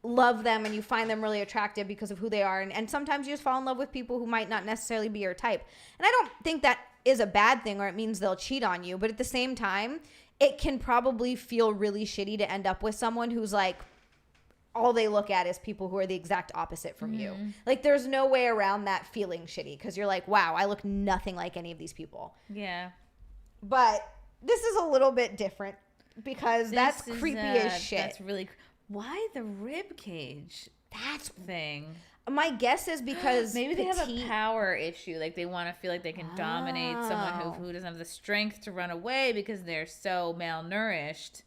love them and you find them really attractive because of who they are. And sometimes you just fall in love with people who might not necessarily be your type. And I don't think that is a bad thing or it means they'll cheat on you. But at the same time, it can probably feel really shitty to end up with someone who's like, all they look at is people who are the exact opposite from you. Like, there's no way around that feeling shitty, because you're like, wow, I look nothing like any of these people. Yeah. But this is a little bit different, because that's creepy as shit. That's really... Why the rib cage? That's thing. My guess is because maybe they have a power issue. Like, they want to feel like they can dominate someone who doesn't have the strength to run away because they're so malnourished.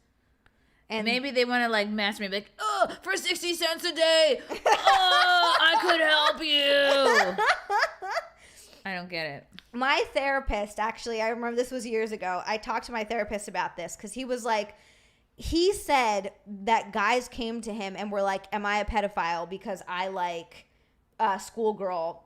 And maybe they want to, like, masturbate, like, oh, for 60 cents a day, oh, I could help you. I don't get it. My therapist, actually, I remember this was years ago. I talked to my therapist about this because he was like, he said that guys came to him and were like, am I a pedophile because I like the schoolgirl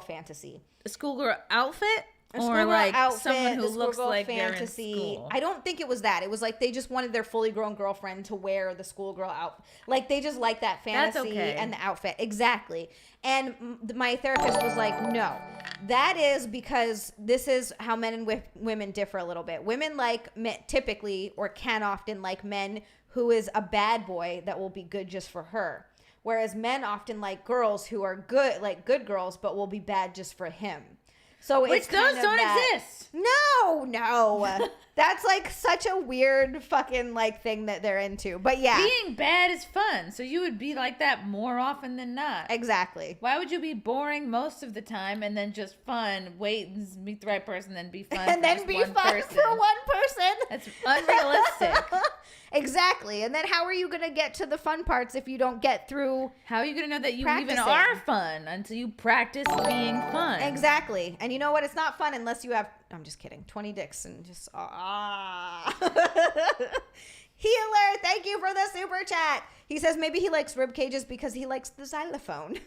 fantasy. A schoolgirl outfit? Or like outfit, someone who looks like fantasy. They're in school. I don't think it was that. It was like they just wanted their fully grown girlfriend to wear the schoolgirl outfit. Like, they just like that fantasy and the outfit. Exactly. And my therapist was like, no, that is because this is how men and women differ a little bit. Women like men, typically, or can often like men who is a bad boy that will be good just for her. Whereas men often like girls who are good, like good girls, but will be bad just for him. So which those don't exist. No. That's like such a weird fucking like thing that they're into. But yeah. Being bad is fun. So you would be like that more often than not. Exactly. Why would you be boring most of the time and then just fun, wait and meet the right person, then be fun and then be fun for one person? That's unrealistic. Exactly. And then how are you going to get to the fun parts if you don't get through How are you going to know that you practicing? even are fun until you practice being fun? Exactly. And you know what? It's not fun unless you have, I'm just kidding, 20 dicks and just, Healer, thank you for the super chat. He says maybe he likes rib cages because he likes the xylophone.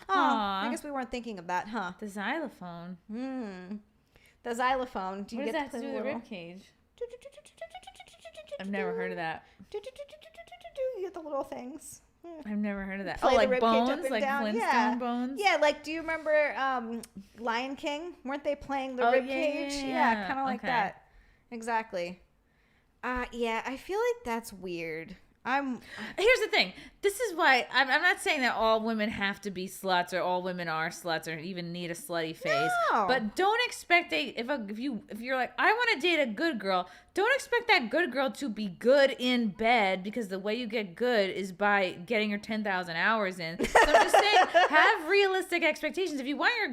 Oh, I guess we weren't thinking of that, huh? The xylophone. The xylophone. Do you what get does that to do with the rib cage? I've never heard of that. You get the little things. I've never heard of that. Play Oh, the like rib cage up bones? and Like down. Flintstone bones? Yeah, like, do you remember Lion King? Weren't they playing the rib cage? Yeah, kind of like that. Exactly. Yeah, I feel like that's weird. Here's the thing. This is why I'm not saying that all women have to be sluts or all women are sluts or even need a slutty face. No. But don't expect if you're like, I want to date a good girl, don't expect that good girl to be good in bed, because the way you get good is by getting your 10,000 hours in. So I'm just saying, have realistic expectations. If you want your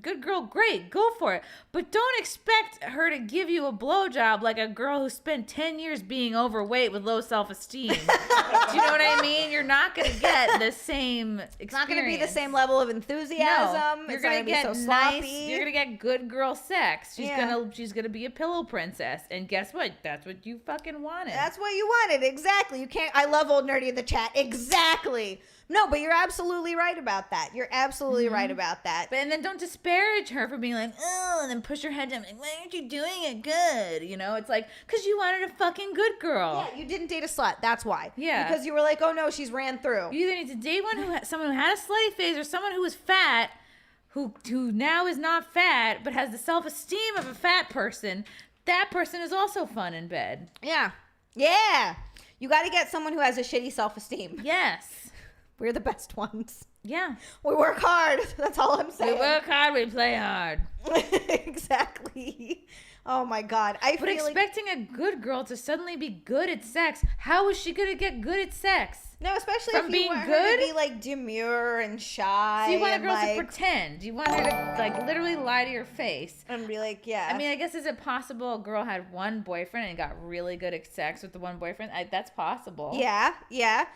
good girl, great, go for it. But don't expect her to give you a blowjob like a girl who spent 10 years being overweight with low self-esteem. Do you know what I mean? You're not going to get the same experience. It's not going to be the same level of enthusiasm. No, you're going to get so nice. sloppy. You're going to get good girl sex. She's going to be a pillow princess. And guess what? like that's what you fucking wanted. That's what you wanted. Exactly. You can't. I love old nerdy in the chat. Exactly. No, but you're absolutely right about that. You're absolutely right about that. And then don't disparage her for being like, oh, and then push her head down. Like, why aren't you doing it good? You know, it's like, because you wanted a fucking good girl. Yeah, you didn't date a slut. That's why. Yeah. Because you were like, oh no, she's ran through. You either need to date someone who had a slutty phase or someone who was fat, who now is not fat, but has the self-esteem of a fat person. That person is also fun in bed. Yeah. Yeah. You got to get someone who has a shitty self-esteem. Yes. We're the best ones. Yeah. We work hard. That's all I'm saying. We work hard, we play hard. Exactly. Oh my God. But expecting a good girl to suddenly be good at sex, how is she going to get good at sex? No, especially From if you being want her good? to be like demure and shy. So you want a and, girl like, to pretend. You want her to like literally lie to your face. and be like, yeah. I mean, I guess is it possible a girl had one boyfriend and got really good at sex with the one boyfriend? That's possible. yeah, yeah.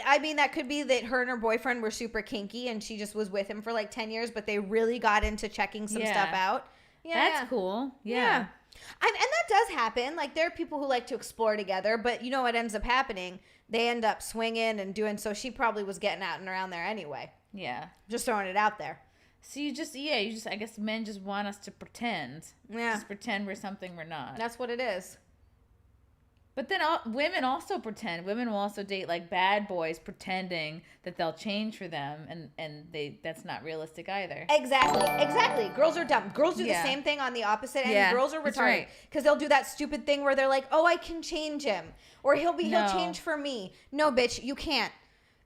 I mean, that could be that her and her boyfriend were super kinky and she just was with him for like 10 years, but they really got into checking some stuff out. Yeah. That's cool. Yeah. Yeah. And that does happen. Like, there are people who like to explore together, but you know what ends up happening? They end up swinging and doing, so she probably was getting out and around there anyway. Yeah. Just throwing it out there. So you just, I guess men just want us to pretend. Yeah. Just pretend we're something we're not. That's what it is. But then women also pretend. Women will also date like bad boys pretending that they'll change for them, and that's not realistic either. Exactly. Girls are dumb. Girls do the Yeah. same thing on the opposite end. Yeah, Girls are that's retarded right. because they'll do that stupid thing where they're like, "Oh, I can change him," or he'll No. change for me. No, bitch, you can't.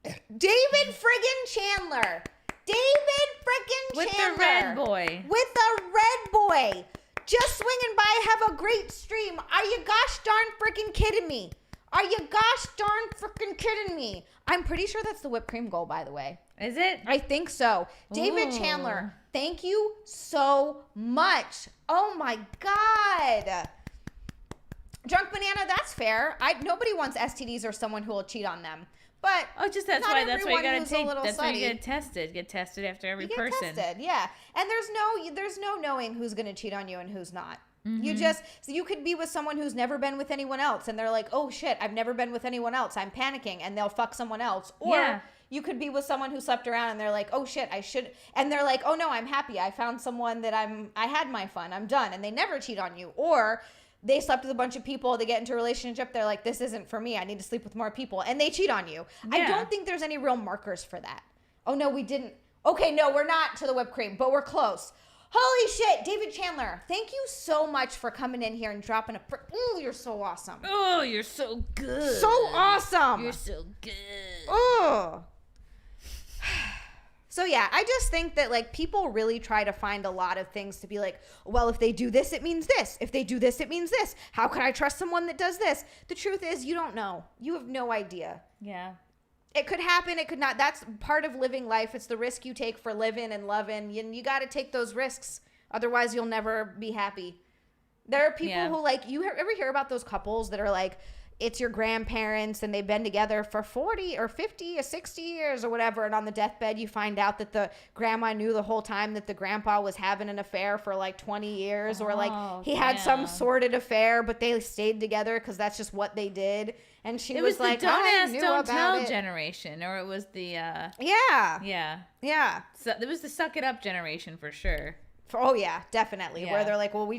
David friggin' Chandler. With the red boy. With the red boy. Just swinging by, have a great stream. Are you gosh darn freaking kidding me? Are you gosh darn freaking kidding me? I'm pretty sure that's the whipped cream goal, by the way. Is it? I think so. David Ooh. Chandler, thank you so much. Oh my God. Drunk Banana, that's fair. Nobody wants STDs or someone who will cheat on them. But That's not why you everyone gotta who's a take. little That's why you slutty. get tested. Get tested after every You get person. tested, yeah. And there's no knowing who's going to cheat on you and who's not. Mm-hmm. So you could be with someone who's never been with anyone else and they're like, oh shit, I've never been with anyone else, I'm panicking, and they'll fuck someone else. Or Yeah. you could be with someone who slept around and they're like, oh shit, I should, and they're like, oh no, I'm happy, I found someone that I had my fun, I'm done, and they never cheat on you. Or they slept with a bunch of people, they get into a relationship, they're like, this isn't for me, I need to sleep with more people, and they cheat on you. I Yeah. don't think there's any real markers for that. Oh no, we didn't. Okay, no, we're not to the whipped cream, but we're close. Holy shit, David Chandler, thank you so much for coming in here and dropping a ooh, you're so awesome. Oh, you're so good. So awesome. You're so good. Oh. So yeah, I just think that like people really try to find a lot of things to be like, well, if they do this, it means this. If they do this, it means this. How can I trust someone that does this? The truth is you don't know. You have no idea. Yeah. It could happen. It could not. That's part of living life. It's the risk you take for living and loving. You got to take those risks. Otherwise, you'll never be happy. There are people who like, ever hear about those couples that are like, it's your grandparents and they've been together for 40 or 50 or 60 years or whatever. And on the deathbed, you find out that the grandma knew the whole time that the grandpa was having an affair for like 20 years or like he had some sordid affair, but they stayed together because that's just what they did. And she was like, the don't I ask, knew don't about tell it. generation, or it was the Yeah. So it was the suck it up generation for sure. Oh yeah, definitely. Yeah. Where they're like, well, we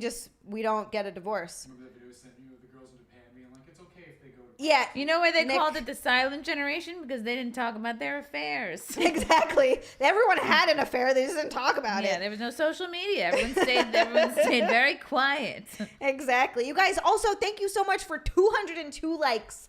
don't get a divorce. Remember that video I sent you of the girls in Japan being like, it's okay if they go to Yeah. You know why they Nick- called it the silent generation? Because they didn't talk about their affairs. Exactly. Everyone had an affair. They just didn't talk about Yeah, it. there was no social media. Everyone stayed very quiet. Exactly. You guys also, thank you so much for 202 likes.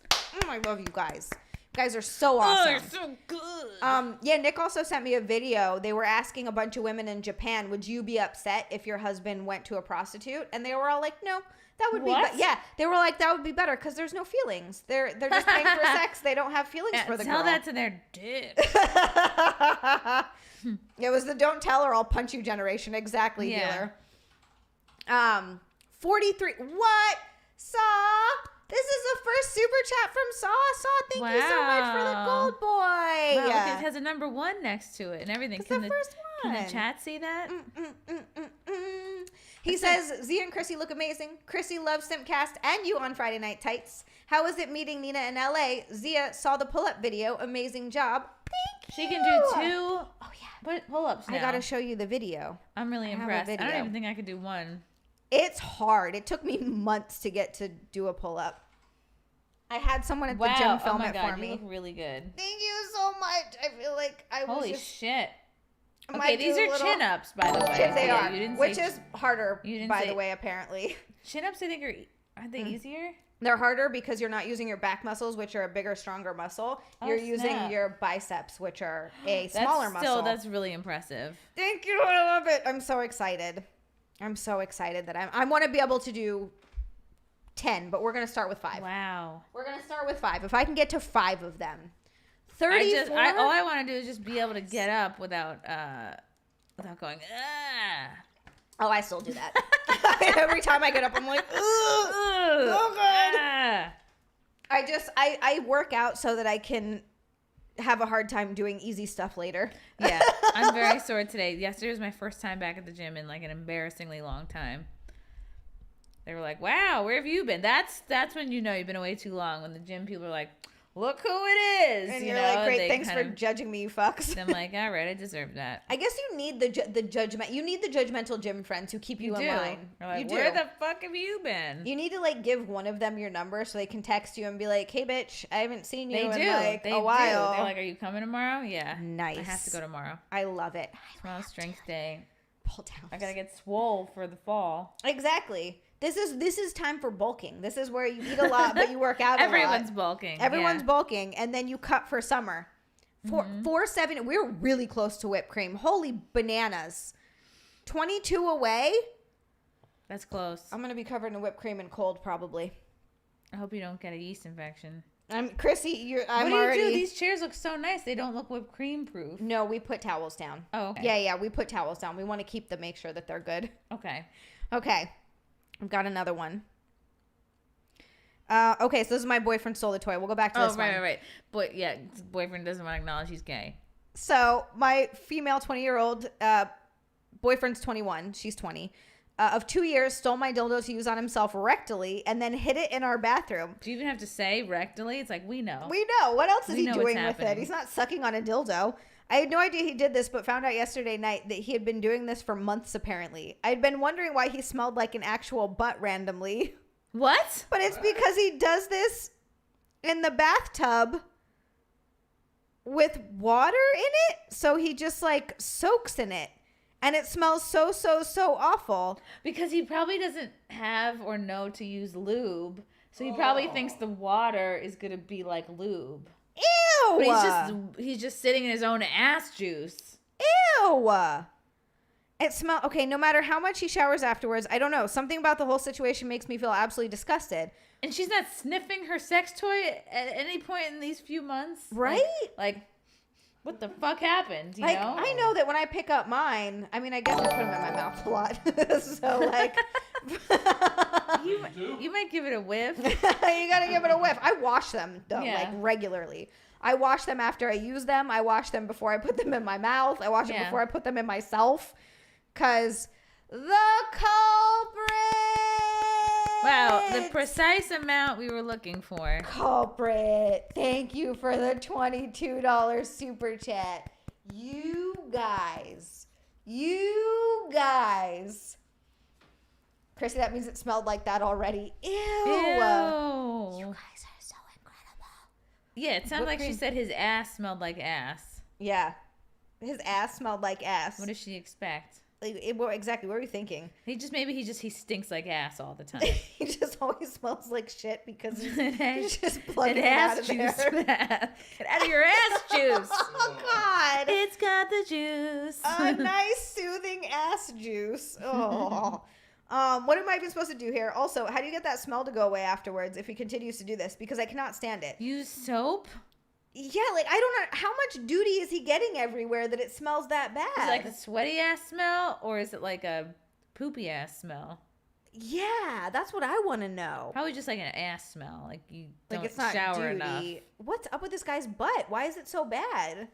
I love you guys. You guys are so awesome. Oh, you're so good. Yeah, Nick also sent me a video. They were asking a bunch of women in Japan, would you be upset if your husband went to a prostitute? And they were all like, no, that would What? be yeah. They were like, that would be better because there's no feelings. They're just paying for sex. They don't have feelings for the Tell girl. that to their dick. It was the don't tell or I'll punch you generation. Exactly, Yeah. dealer. 43. What? Saw. This is the first super chat from Saw. Thank you so much for the Wow. gold boy. Wow, look, it has a number 1 next to it and everything. It's the first Can one. the chat see that? He says, Zia and Chrissy look amazing. Chrissy loves Simpcast and you on Friday Night Tights. How was it meeting Nina in LA? Zia saw the pull-up video. Amazing job. Thank She you. can do 2 Oh, yeah. pull-ups now. I got to show you the video. I'm really have a impressed. I don't video. even think I could do 1. It's hard. It took me months to get to do a pull-up. I had someone at the gym film oh my it God, for me. you look really good. Thank you so much. I feel like I was Holy just... shit. I Okay, might these do a are little- chin-ups, by the way. Yes, they Yeah, are. you didn't Which say is harder, you didn't by say- the way, apparently. Chin-ups, I think, are they easier? They're harder because you're not using your back muscles, which are a bigger, stronger muscle. Oh, You're using snap. your biceps, which are a smaller muscle. That's really impressive. Thank you. I love it. I'm so excited. I'm so excited that I want to be able to do 10, but we're going to start with 5. Wow. We're going to start with 5. If I can get to 5 of them. 34? All I want to do is just be able to get up without going, ah. Oh, I still do that. Every time I get up, I'm like, ugh. So good. Ah. I work out so that I can have a hard time doing easy stuff later. Yeah, I'm very sore today. Yesterday was my first time back at the gym in like an embarrassingly long time. They were like, wow, where have you been? That's when you know you've been away too long. When the gym people are like, look who it is. And you you're know, like, great, they thanks for kind judging me, you fucks. of, I'm like, all right, I deserve that. I guess you need the judgment. You need the judgmental gym friends who keep you, in line. You're like, You do. where the fuck have you been? You need to like give one of them your number so they can text you and be like, "Hey, bitch, I haven't seen you They in do. like They a while." do. They're like, are you coming tomorrow? Yeah. Nice. I have to go tomorrow. I love it. Tomorrow's strength day. Pull down. I gotta get swole for the fall. Exactly. This is time for bulking. This is where you eat a lot, but you work out a lot. Everyone's bulking. Everyone's yeah. bulking, and then you cut for summer. 470. We're really close to whipped cream. Holy bananas! 22 away. That's close. I'm gonna be covered in whipped cream and cold probably. I hope you don't get a yeast infection. I'm Chrissy. I'm What do already. you do? These chairs look so nice. They don't look whipped cream proof. No, we put towels down. Oh, okay. Yeah, we put towels down. We want to keep them, make sure that they're good. Okay. Okay, I've got another one. Okay, so this is my boyfriend stole the toy. We'll go back to this one. Right. But yeah, his boyfriend doesn't want to acknowledge he's gay. So my female 20-year-old boyfriend's 21. She's 20. Of 2 years, stole my dildo to use on himself rectally and then hid it in our bathroom. Do you even have to say rectally? It's like, we know. We know. What else is We he know what's doing with it? happening. He's not sucking on a dildo. I had no idea he did this, but found out yesterday night that he had been doing this for months, apparently. I'd been wondering why he smelled like an actual butt randomly. What? But it's because he does this in the bathtub with water in it. So he just like soaks in it. And it smells so awful. Because he probably doesn't have or know to use lube. So he probably thinks the water is going to be like lube. Ew! But he's just sitting in his own ass juice. Ew! It smells... Okay, no matter how much he showers afterwards, I don't know. Something about the whole situation makes me feel absolutely disgusted. And she's not sniffing her sex toy at any point in these few months. Right? Like what the fuck happened, you Like, know? I know that when I pick up mine... I mean, I guess I put them in my mouth a lot. So, like... You might give it a whiff. You gotta give it a whiff. I wash them, though, Yeah. like, regularly. I wash them after I use them. I wash them before I put them in my mouth. I wash them Yeah. before I put them in myself. Because the culprit... Wow, the precise amount we were looking for. Culprit. Thank you for the $22 super chat. You guys. Chrissy, that means it smelled like that already. Ew. You guys are so incredible. Yeah, it sounded Whipped like she cream. said his ass smelled like ass. Yeah. His ass smelled like ass. What does she expect? Like, what were you thinking? He stinks like ass all the time. He just always smells like shit because he's It just plugging it out of juice. there. Get out of your ass juice. Oh, God. It's got the juice. A nice soothing ass juice. Oh. What am I even supposed to do here? Also, how do you get that smell to go away afterwards if he continues to do this? Because I cannot stand it. Use soap? Yeah, like, I don't know. How much duty is he getting everywhere that it smells that bad? Is it like a sweaty ass smell or is it like a poopy ass smell? Yeah, that's what I want to know. Probably just like an ass smell. Like you don't Like, it's not shower duty. enough. What's up with this guy's butt? Why is it so bad?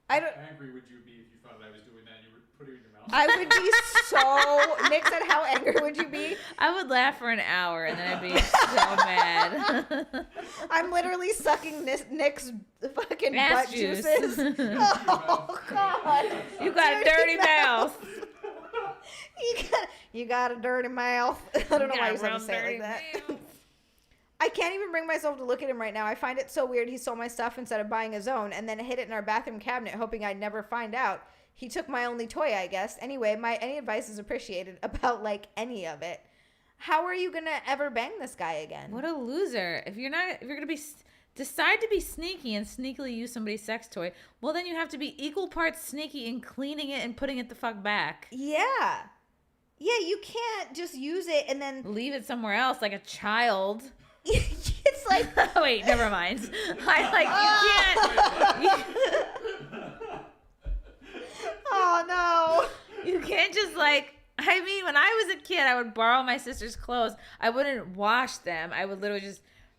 How angry would you be if you found I was doing that? You were put it in your mouth. I would be so. Nick said, "How angry would you be?" I would laugh for an hour and then I'd be so mad. I'm literally sucking Nick's fucking Ass butt juice. juices. Oh God! You got a dirty mouth. You got a dirty mouth. I don't know why you said to Real say it like dirty that. mouth. I can't even bring myself to look at him right now. I find it so weird. He stole my stuff instead of buying his own, and then hid it in our bathroom cabinet, hoping I'd never find out. He took my only toy, I guess. Anyway, any advice is appreciated about like any of it. How are you gonna ever bang this guy again? What a loser. If you're gonna decide to be sneaky and sneakily use somebody's sex toy, well then you have to be equal parts sneaky in cleaning it and putting it the fuck back. Yeah, you can't just use it and then Leave it somewhere else like a child. it's like Wait, never mind. You can't. oh You can't just like. I mean, when I was a kid, I would borrow my sister's clothes. I wouldn't wash them. I would literally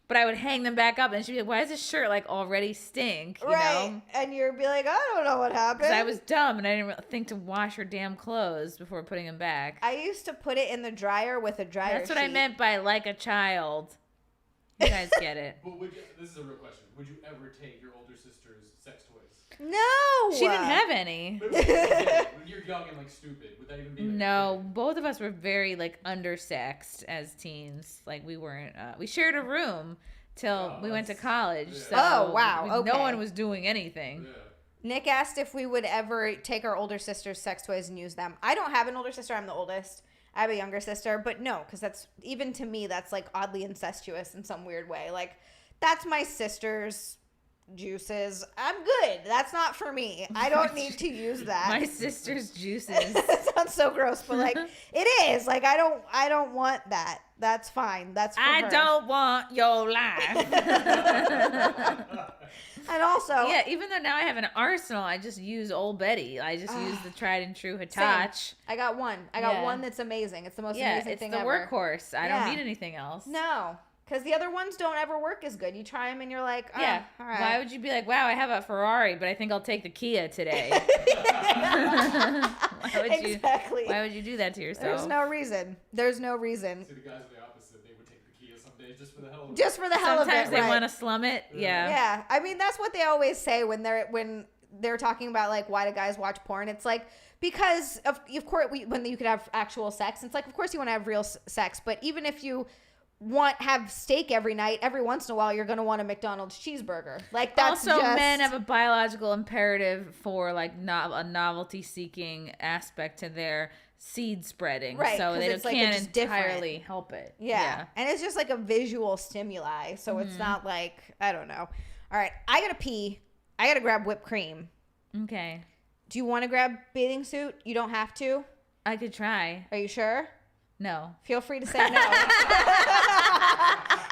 but I would hang them back up, and she'd be like, "Why does this shirt like already stink?" no, You right, know? and you'd be like, I don't know what happened. 'Cause I was dumb and I didn't really think to wash her damn clothes before putting them back. I used to put it in the dryer with a dryer. That's what I sheet. meant by like a child. You guys get it. But this is a real question. Would you ever take your older sister's sex toys? No, She didn't have any. But when you're young and like stupid, would that even be? Like, No, both of us were very like undersexed as teens. Like we weren't. We shared a room till we went to college. yeah. So Oh, wow, No okay. one was doing anything. Yeah. Nick asked if we would ever take our older sister's sex toys and use them. I don't have an older sister. I'm the oldest. I have a younger sister, but no, because that's even to me, that's like oddly incestuous in some weird way. Like, that's my sister's juices. I'm good. That's not for me. I don't need to use that. My sister's juices. That sounds so gross, but like it is. Like I don't want that. That's fine. That's for I her. don't want your life. And also, Yeah, even though now I have an arsenal, I just use Old Betty. I just use the tried and true Hitachi. I got one. I got Yeah. one that's amazing. It's the most Yeah, amazing it's thing the ever. workhorse. I Yeah. don't need anything else. No, because the other ones don't ever work as good. You try them and you're like, oh, Yeah. all right. Why would you be like, wow, I have a Ferrari, but I think I'll take the Kia today? Exactly. Why would you do that to yourself? There's no reason. There's no reason. See, the guys are the opposite. They would take the Kia some days just for the hell of it. Just for the hell Sometimes of it, they right. want to slum it. Yeah. Yeah, I mean that's what they always say when they're talking about like why do guys watch porn? It's like because of course when you could have actual sex. It's like of course you want to have real sex, but even if you have steak every night, every once in a while you're gonna want a McDonald's cheeseburger. Like that's Also, just, men have a biological imperative for like a novelty seeking aspect to their seed spreading, Right, so 'cause they it's, like, can't it's just different. entirely help it. yeah, and it's just like a visual stimuli, so it's not like I don't know. All right, I gotta pee. I gotta grab whipped cream. Okay, Do you want to grab bathing suit? You don't have to. I could try. Are you sure? No. Feel free to say no.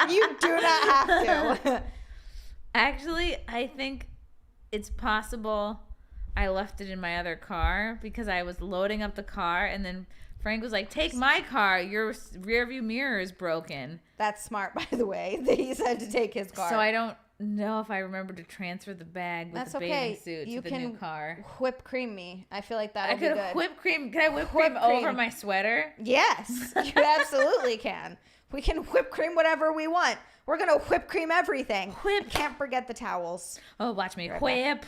You do not have to. Actually, I think it's possible I left it in my other car because I was loading up the car and then Frank was like, take my car. Your rear view mirror is broken. That's smart, by the way, that he said to take his car. So I don't know if I remember to transfer the bag with That's the bathing okay. suit You to the can new car. whip cream me. I feel like I that'll be could good. whip cream. Can I whip Whip cream over cream. my sweater? Yes, you absolutely can. We can whip cream whatever we want. We're gonna whip cream everything. Whip. Can't forget the towels. Oh, watch me Right whip.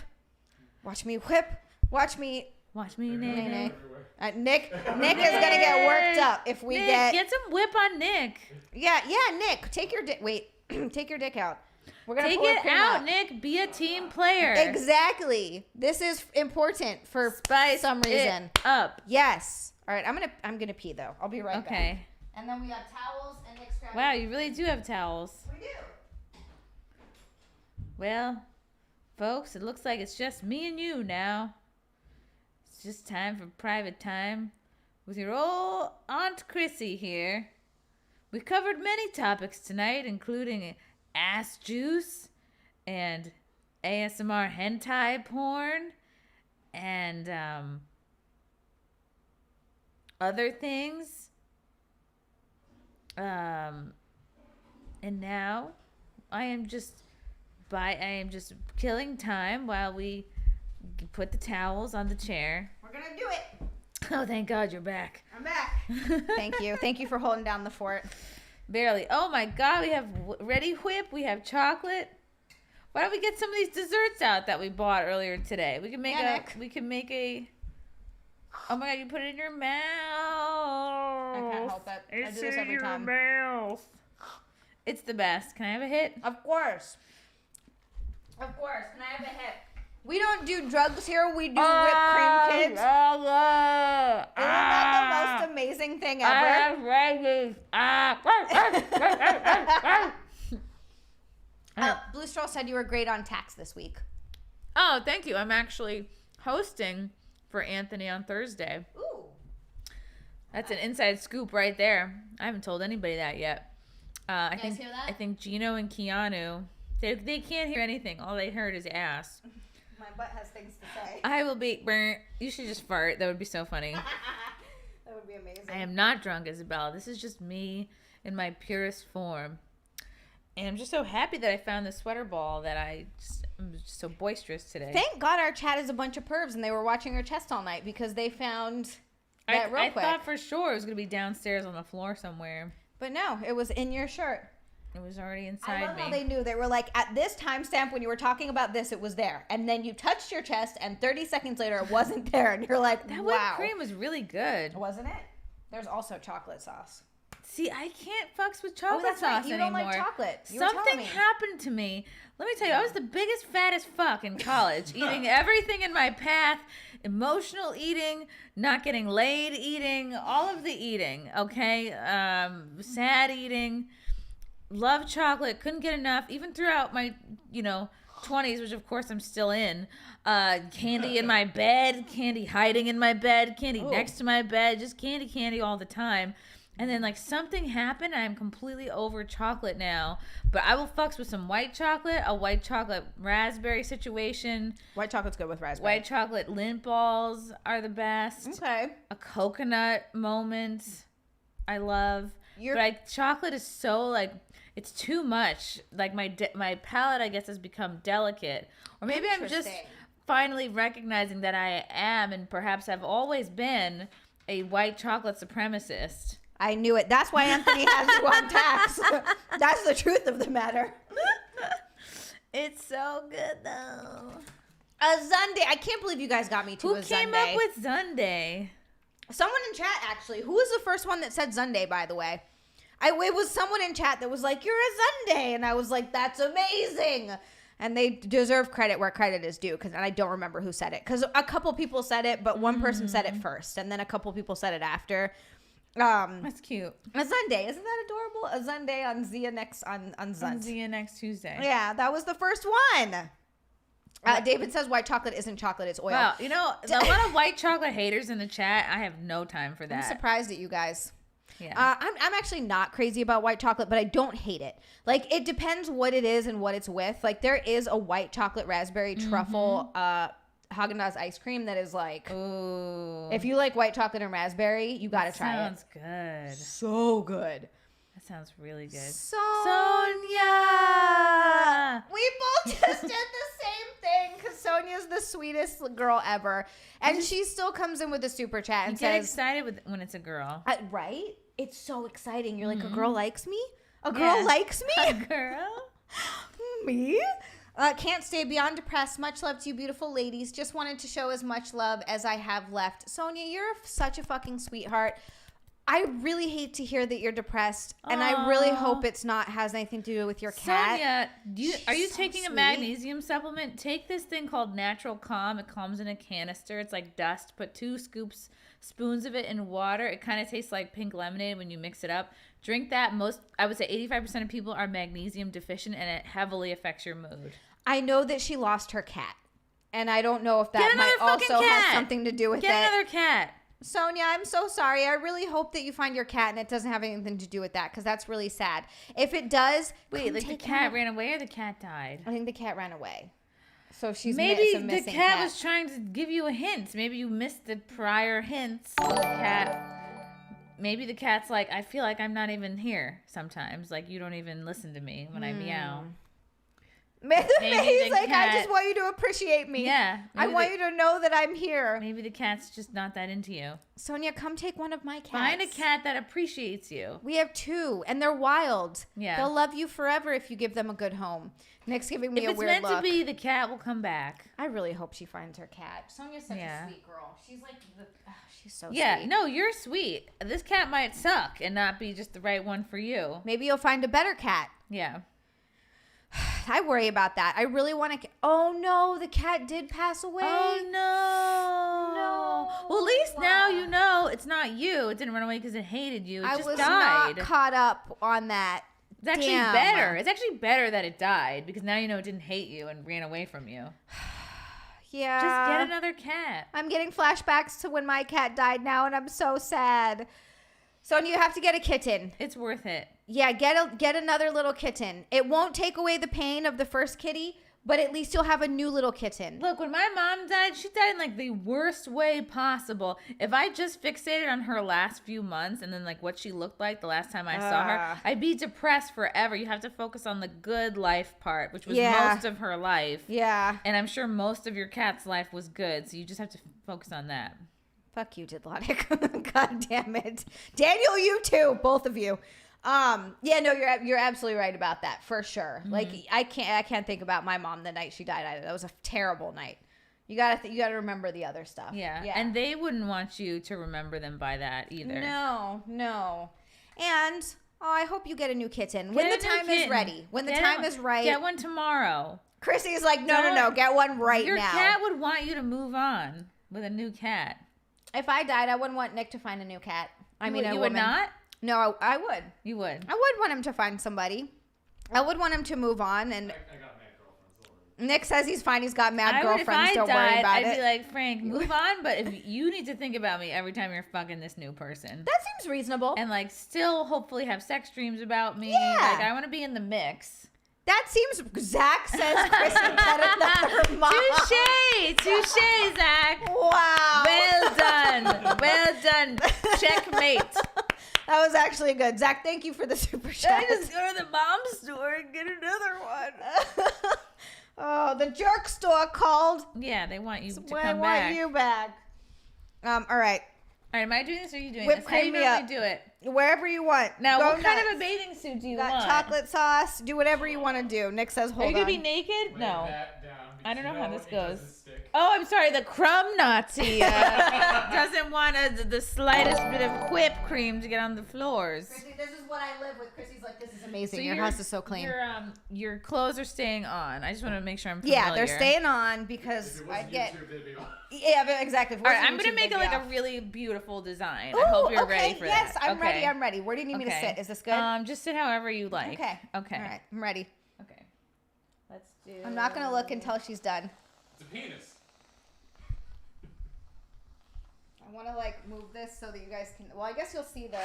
Watch me whip. Watch me. Watch me, Nay, Nick. nay. Nick is gonna get worked up if we Nick, get some whip on Nick. Yeah, Nick, take your dick. Wait, take your dick out. We're gonna Take pull it cream out, Nick. Be a team player. Exactly. This is important for Spice some reason. it up. Yes. All right. I'm gonna pee though. I'll be right back. Okay. And then we have towels and Nick's grabbing. Wow, you really do have towels. We do. Well, folks, it looks like it's just me and you now. It's just time for private time with your old Aunt Chrissie here. We covered many topics tonight, including ass juice and ASMR hentai porn and other things. And now I am just killing time while we put the towels on the chair. We're gonna do it. Oh, thank God you're back. I'm back. Thank you. Thank you for holding down the fort. Barely. Oh my God, we have Ready Whip. We have chocolate. Why don't we get some of these desserts out that we bought earlier today? We can make a. Oh my God, you put it in your mouth. I can't help it. I do this every time. Mouth. It's the best. Can I have a hit? Of course. Of course. Can I have a hit? We don't do drugs here. We do whipped cream, kids. Isn't that the most amazing thing ever? Blue Straw said you were great on tax this week. Oh, thank you. I'm actually hosting for Anthony on Thursday. Ooh. That's an inside scoop right there. I haven't told anybody that yet. I think Gino and Keanu, they can't hear anything. All they heard is ass. My butt has things to say. I will be. You should just fart. That would be so funny. That would be amazing. I am not drunk, Isabella. This is just me in my purest form. And I'm just so happy that I found this sweater ball that I'm just so boisterous today. Thank God our chat is a bunch of pervs and they were watching her chest all night because they found that real quick. I thought for sure it was going to be downstairs on the floor somewhere. But no, it was in your shirt. It was already inside me. I love how they knew. They were like, at this timestamp when you were talking about this, it was there. And then you touched your chest and 30 seconds later it wasn't there. And you're like, that wow. whipped cream was really good. Wasn't it? There's also chocolate sauce. See, I can't fucks with chocolate sauce right. You anymore. don't like chocolate. Something happened to me. Let me tell you, I was the biggest, fattest fuck in college, eating everything in my path, emotional eating, not getting laid eating, all of the eating, okay? Sad eating, love chocolate, couldn't get enough, even throughout my, 20s, which of course I'm still in. Candy in my bed, candy hiding in my bed, candy next to my bed, just candy all the time. And then, something happened, and I'm completely over chocolate now. But I will fucks with some white chocolate, a white chocolate raspberry situation. White chocolate's good with raspberry. White chocolate lint balls are the best. Okay. A coconut moment I love. Chocolate is so, it's too much. My palate, I guess, has become delicate. Or maybe I'm just finally recognizing that I am, and perhaps have always been, a white chocolate supremacist. I knew it. That's why Anthony has you on tax. That's the truth of the matter. It's so good, though. A Sunday. I can't believe you guys got me to a Sunday. Who came up with Sunday? Someone in chat, actually. Who was the first one that said Sunday, by the way? It was someone in chat that was like, you're a Sunday. And I was like, that's amazing. And they deserve credit where credit is due. And I don't remember who said it. Because a couple people said it, but one person said it first. And then a couple people said it after. That's cute. A Sunday. Isn't that adorable? A Sunday on Xia next on Zunt. On Xia next Tuesday. Yeah, that was the first one. David says white chocolate isn't chocolate, it's oil. Wow, a lot of white chocolate haters in the chat. I have no time for that. I'm surprised at you guys. Yeah. I'm actually not crazy about white chocolate, but I don't hate it. It depends what it is and what it's with. There is a white chocolate raspberry truffle Haagen-Dazs ice cream that is ooh. If you like white chocolate and raspberry, you gotta try it. Sounds good. So good. That sounds really good. Sonia! We both just did the same thing because Sonia's the sweetest girl ever. And she still comes in with a super chat and you get says... excited when it's a girl. Right? It's so exciting. You're like, a girl likes me? A girl likes me? A girl? Me? Can't stay beyond depressed. Much love to you, beautiful ladies. Just wanted to show as much love as I have left. Sonia, you're such a fucking sweetheart. I really hate to hear that you're depressed, and I really hope it's not has anything to do with your cat. Sonia, are you taking a magnesium supplement? Take this thing called Natural Calm. It comes in a canister. It's like dust. Put 2 spoons of it in water. It kind of tastes like pink lemonade when you mix it up. Drink that. I would say 85% of people are magnesium deficient, and it heavily affects your mood. I know that she lost her cat, and I don't know if that might also have something to do with it. Get another cat. Sonia, I'm so sorry. I really hope that you find your cat and it doesn't have anything to do with that because that's really sad. If it does, wait, the cat ran away or the cat died? I think the cat ran away. So she's maybe a missing the cat was trying to give you a hint. Maybe you missed the prior hints. Maybe the cat's like, I feel like I'm not even here sometimes. You don't even listen to me when I meow. He's like, I cat- just want you to appreciate me. Yeah. I maybe want you to know that I'm here. Maybe the cat's just not that into you. Sonia, come take one of my cats. Find a cat that appreciates you. We have 2, and they're wild. Yeah. They'll love you forever if you give them a good home. Nick's giving me If a it's weird meant look. to be, the cat will come back. I really hope she finds her cat. Sonia's such Yeah. a sweet girl. She's like, she's so Yeah, sweet. no, you're sweet. This cat might suck and not be just the right one for you. Maybe you'll find a better cat. Yeah. I worry about that. I really want to. Oh no, the cat did pass away. Oh no. No. Well, at least now you know it's not you. It didn't run away because it hated you. It I just was died. not caught up on that. It's actually Damn. better. It's actually better that it died because now you know it didn't hate you and ran away from you. Yeah. Just get another cat. I'm getting flashbacks to when my cat died now, and I'm so sad. Sonia, you have to get a kitten. It's worth it. Yeah, get another little kitten. It won't take away the pain of the first kitty, but at least you'll have a new little kitten. Look, when my mom died, she died in like the worst way possible. If I just fixated on her last few months and then like what she looked like the last time I saw her, I'd be depressed forever. You have to focus on the good life part, which was most of her life. Yeah. And I'm sure most of your cat's life was good, so you just have to focus on that. Fuck you, Didlotic. God damn it. Daniel, you too, both of you. Yeah, no, you're absolutely right about that, for sure. Mm-hmm. Like I can't think about my mom the night she died either. That was a terrible night. You gotta remember the other stuff. Yeah. And they wouldn't want you to remember them by that either. No. And I hope you get a new kitten when the Get a new time is kitten. ready. When the Get time one- is right. Get one tomorrow. Chrissy is like, no, get one right Your now. cat would want you to move on with a new cat. If I died, I wouldn't want Nick to find a new cat. I mean, you would not? No, I would. You would. I would want him to find somebody. I would want him to move on. And I got mad girlfriends already. Nick says he's fine. He's got mad girlfriends. If I Don't died, worry about I'd it. be like, Frank, move on. But if you need to think about me every time you're fucking this new person, that seems reasonable. and like still hopefully have sex dreams about me. Yeah. Like I want to be in the mix. That seems. Zach says Chrissy better than her mom. Touche, Zach. Wow. Well done. Checkmate. That was actually good. Zach, thank you for the super chat. go to the bomb store and get another one. Oh, the jerk store called. Yeah, they want you to I come want back. you back. All right. All right, am I doing this or are you doing Whipped this? How do you cream me normally up. do it? Wherever you want. Now, Go what kind nuts. of a bathing suit do you Got want? chocolate sauce. Do whatever you want to do. Nick says, hold Are you on. going to be naked? Lay No. that down I don't know how because this you know it goes. doesn't stick. Oh, I'm sorry. The crumb Nazi doesn't want the slightest bit of whipped cream to get on the floors. Chrissy, this is what I live with. Chrissy's like, this is amazing. So Your house is so clean. Your clothes are staying on. I just want to make sure I'm familiar. Yeah, they're staying on If because it I wasn't get. YouTube, they'd be on. Yeah, but exactly. If it All right, wasn't I'm going to YouTube, make it they'd be like off. a really beautiful design. Ooh, I hope you're okay, ready for yes, that. I'm ready. Okay. I'm ready. Where do you need me to Okay. sit? Is this good? Just sit however you like. Okay. Okay. All right. I'm ready. Okay. Let's do. I'm not going to look until she's done. It's a penis. I want to like move this so that you guys can. Well, I guess you'll see the.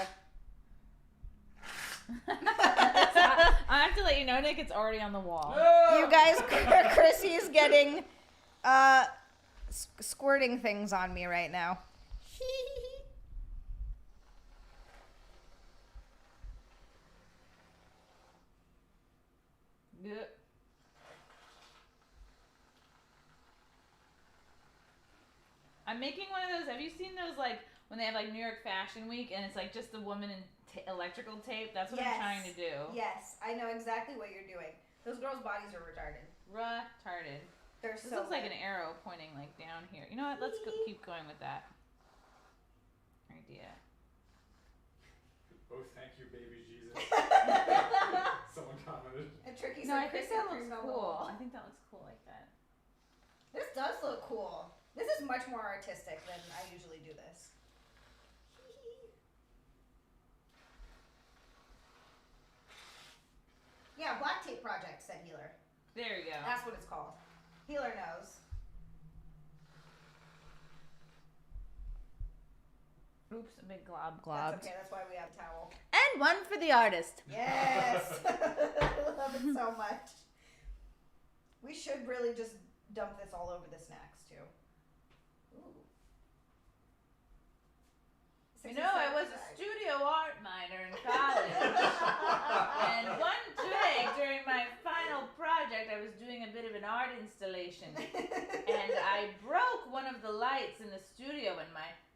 I have to let you know, Nick. It's already on the wall. You guys, Chrissy is getting squirting things on me right now. Yeah. I'm making one of those. Have you seen those like when they have like New York Fashion Week and it's like just the woman in electrical tape? That's what I'm trying to do. Yes, I know exactly what you're doing. Those girls' bodies are retarded. Retarded. They're This so. looks like good. an arrow pointing like down here. You know what? Let's keep going with that idea. Oh, thank you, baby Jesus. Someone commented. And Tricky No, said I think Chrissy that creamed looks on the cool. wall. I think that looks cool like that. This does look cool. This is much more artistic than I usually do this. Yeah, Black Tape Project, said Healer. There you go. That's what it's called. Healer knows. Oops, a big glob That's globbed. okay, that's why we have towel. And one for the artist. Yes! I love it so much. We should really just dump this all over the snacks, too. Ooh. You know, I was a studio art minor in college. And one day during my final project, I was doing lights in the studio, and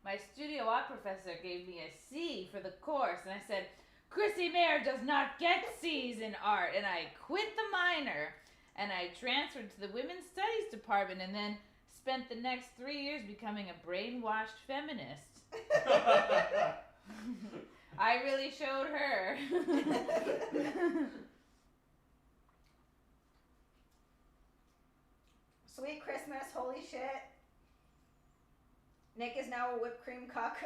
my studio art professor gave me a C for the course, and I said, Chrissie Mayr does not get C's in art, and I quit the minor, and I transferred to the women's studies department, and then spent the next 3 years becoming a brainwashed feminist. I really showed her. Sweet Christmas, holy shit. Nick is now a whipped cream cuck.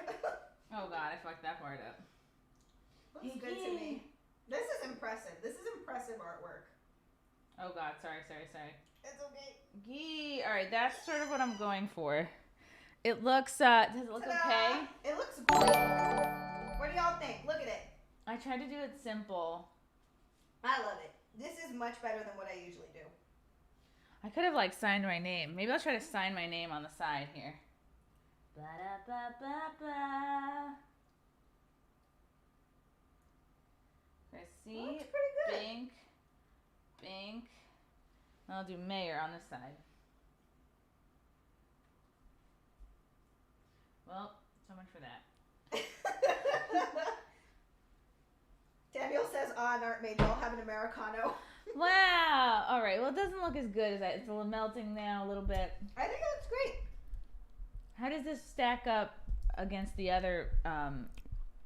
Oh God, I fucked that part up. Looks good to me. This is impressive. This is impressive artwork. Oh God, sorry. It's okay. Gee, all right, that's sort of what I'm going for. It looks, does it look okay? It looks great. What do y'all think? Look at it. I tried to do it simple. I love it. This is much better than what I usually do. I could have like signed my name. Maybe I'll try to sign my name on the side here. Ba-da-ba-ba-ba. Chrissie, Looks pretty good. Bink. I'll do Mayor on this side. Well, so much for that. Daniel says, an art made y'all have an Americano. Wow. All right. Well, it doesn't look as good as that. It's a little melting now a little bit. I think it looks great. How does this stack up against the other?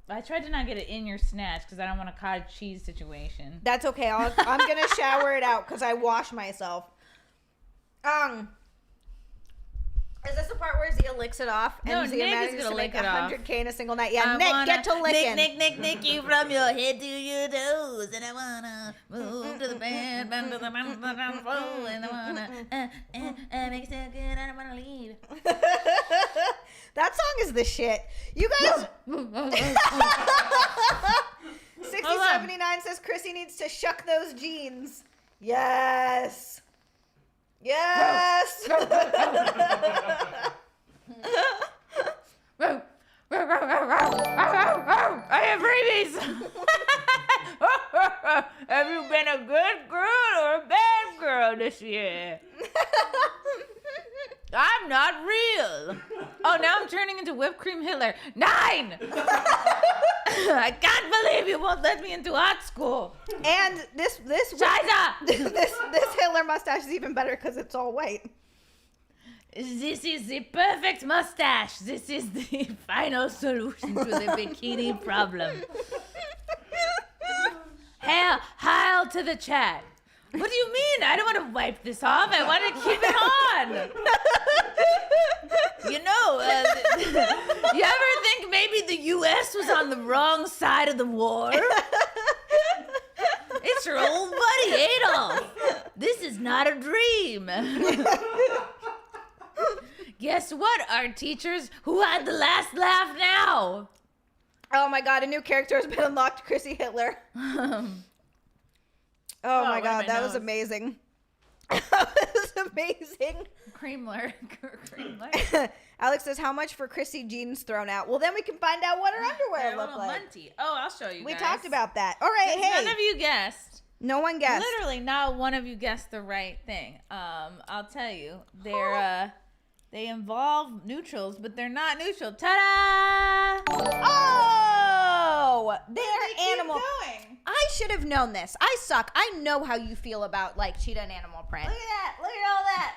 I tried to not get it in your snatch because I don't want a cottage cheese situation. That's okay. I'm going to shower it out because I wash myself. Is this the part where Zia licks it off? No, and Zia Nick is manages gonna to make lick it off. 100K in a single night. Yeah, Nick, get to licking. Nick you from your head to your toes, and I wanna move to the band, bend to the band, and I wanna make it so good, I don't wanna leave. That song is the shit. You guys. 6079 says Chrissie needs to shuck those jeans. Yes. Yes. I have rabies. Have you been a good girl or a bad girl this year? I'm not real. Oh, now I'm turning into whipped cream Hitler. 9! I can't believe you won't let me into art school. And this Scheiße! this Hitler mustache is even better because it's all white. This is the perfect mustache. This is the final solution to the bikini problem. Hail to the chat. What do you mean? I don't want to wipe this off. I want to keep it on. You know, you ever think maybe the U.S. was on the wrong side of the war? It's your old buddy, Adolf. This is not a dream. Guess what, art teachers? Who had the last laugh now? Oh my god, a new character has been unlocked, Chrissie Hitler. Oh my god, that was amazing. That was amazing. Creamler. Alex says, how much for Chrissie jeans thrown out? Well, then we can find out what her underwear look like. Munty. Oh, I'll show you We guys. talked about that. All right, hey. None of you guessed. No one guessed. Literally, not one of you guessed the right thing. I'll tell you. They involve neutrals, but they're not neutral. Ta-da! Oh! They're animal. Going. I should have known this. I suck. I know how you feel about like cheetah and animal print. Look at that. Look at all that.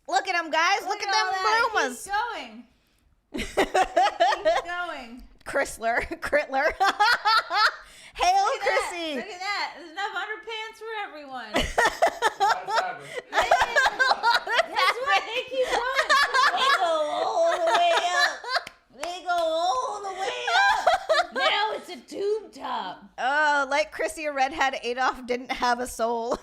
Look at them, guys. Look at them bloomers. Keep going. Crittler. Hail, Chrissie. Look at that. There's enough underpants for everyone. That's why they keep going. They go all the way up. Now it's a tube top. Oh, like Chrissie, a redhead, Adolf didn't have a soul.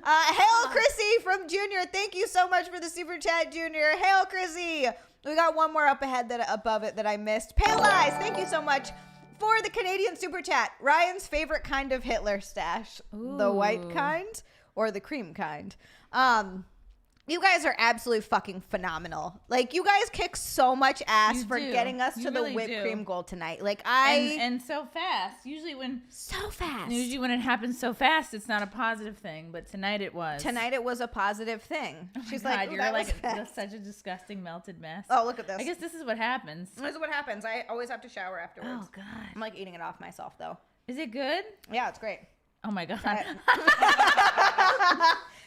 Hail, Chrissie from Junior. Thank you so much for the super chat, Junior. Hail, Chrissie. We got one more up ahead above it that I missed. Pale Eyes, thank you so much for the Canadian super chat. Ryan's favorite kind of Hitler stash. Ooh. The white kind or the cream kind? You guys are absolutely fucking phenomenal. Like, you guys kick so much ass for getting us to the whipped cream goal tonight. Like, and so fast. Usually when it happens so fast, it's not a positive thing. But tonight it was. Tonight it was a positive thing. Oh She's God, like, you're like such a disgusting melted mess. Oh, look at this. I guess this is what happens. This is what happens. I always have to shower afterwards. Oh God. I'm like eating it off myself though. Is it good? Yeah, it's great. Oh my God.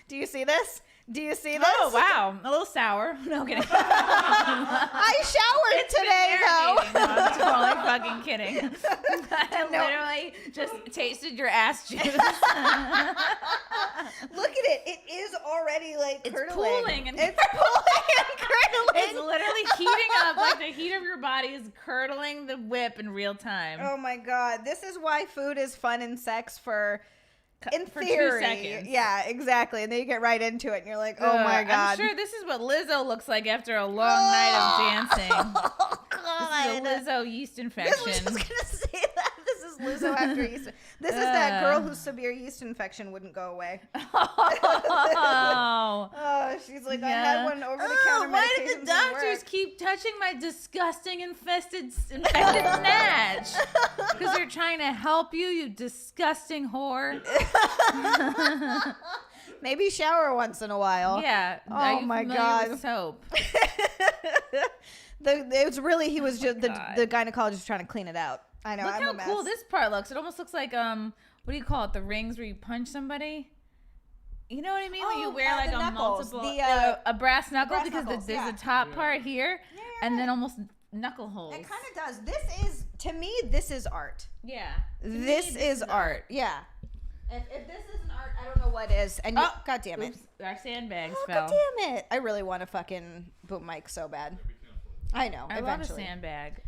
Do you see this? Do you see this? Oh wow, a little sour. No kidding. I showered today though. No, I'm totally fucking kidding. I literally just tasted your ass juice. Look at it. It is already like It's curdling. pooling and It's pooling and curdling. it's literally heating up. Like the heat of your body is curdling the whip in real time. Oh my God. This is why food is fun and sex for For 2 theory. seconds. Yeah, exactly. And then you get right into it and you're like, oh my God. I'm sure this is what Lizzo looks like after a long night of dancing. Oh God. This is a Lizzo yeast infection. I was just gonna say that. This is Lizzo after yeast. This is that girl whose severe yeast infection wouldn't go away. Oh. Oh, she's like, I had one over the counter. Why did the doctors keep touching my disgusting infected snatch? Because they're trying to help you, you disgusting whore. Maybe shower once in a while. Yeah. Oh Are you my familiar God. with soap. It was really, he was just, the gynecologist was trying to clean it out. I know, Look I'm how a mess. cool this part looks. It almost looks like, what do you call it? The rings where you punch somebody? You know what I mean? When you wear like the a knuckles. multiple, a brass knuckle brass because knuckles, there's yeah. a top part here and then almost knuckle holes. It kind of does. This is, to me, this is art. Yeah. This is art. Yeah. If this isn't art, I don't know what is. And Oh, God damn it. Oops, our sandbags Oh, fell. God damn it. I really want a fucking boom mic so bad. I know. I eventually. love a sandbag.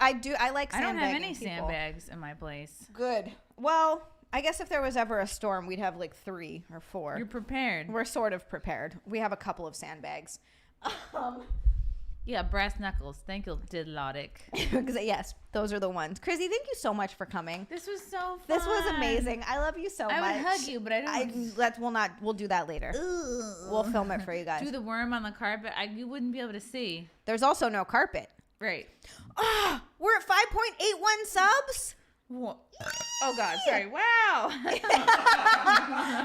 I do. I like I don't sandbagging have any people. sandbags in my place. Good. Well, I guess if there was ever a storm, we'd have like 3 or 4. You're prepared. We're sort of prepared. We have a couple of sandbags. Yeah, brass knuckles. Thank you, Diddlotic. Yes, those are the ones. Chrissy, thank you so much for coming. This was so fun. This was amazing. I love you so much. I would hug you, but I don't. We'll do that later. We'll film it for you guys. Do the worm on the carpet. You wouldn't be able to see. There's also no carpet. Right. We're at 5.81 subs. Oh God, sorry. Wow.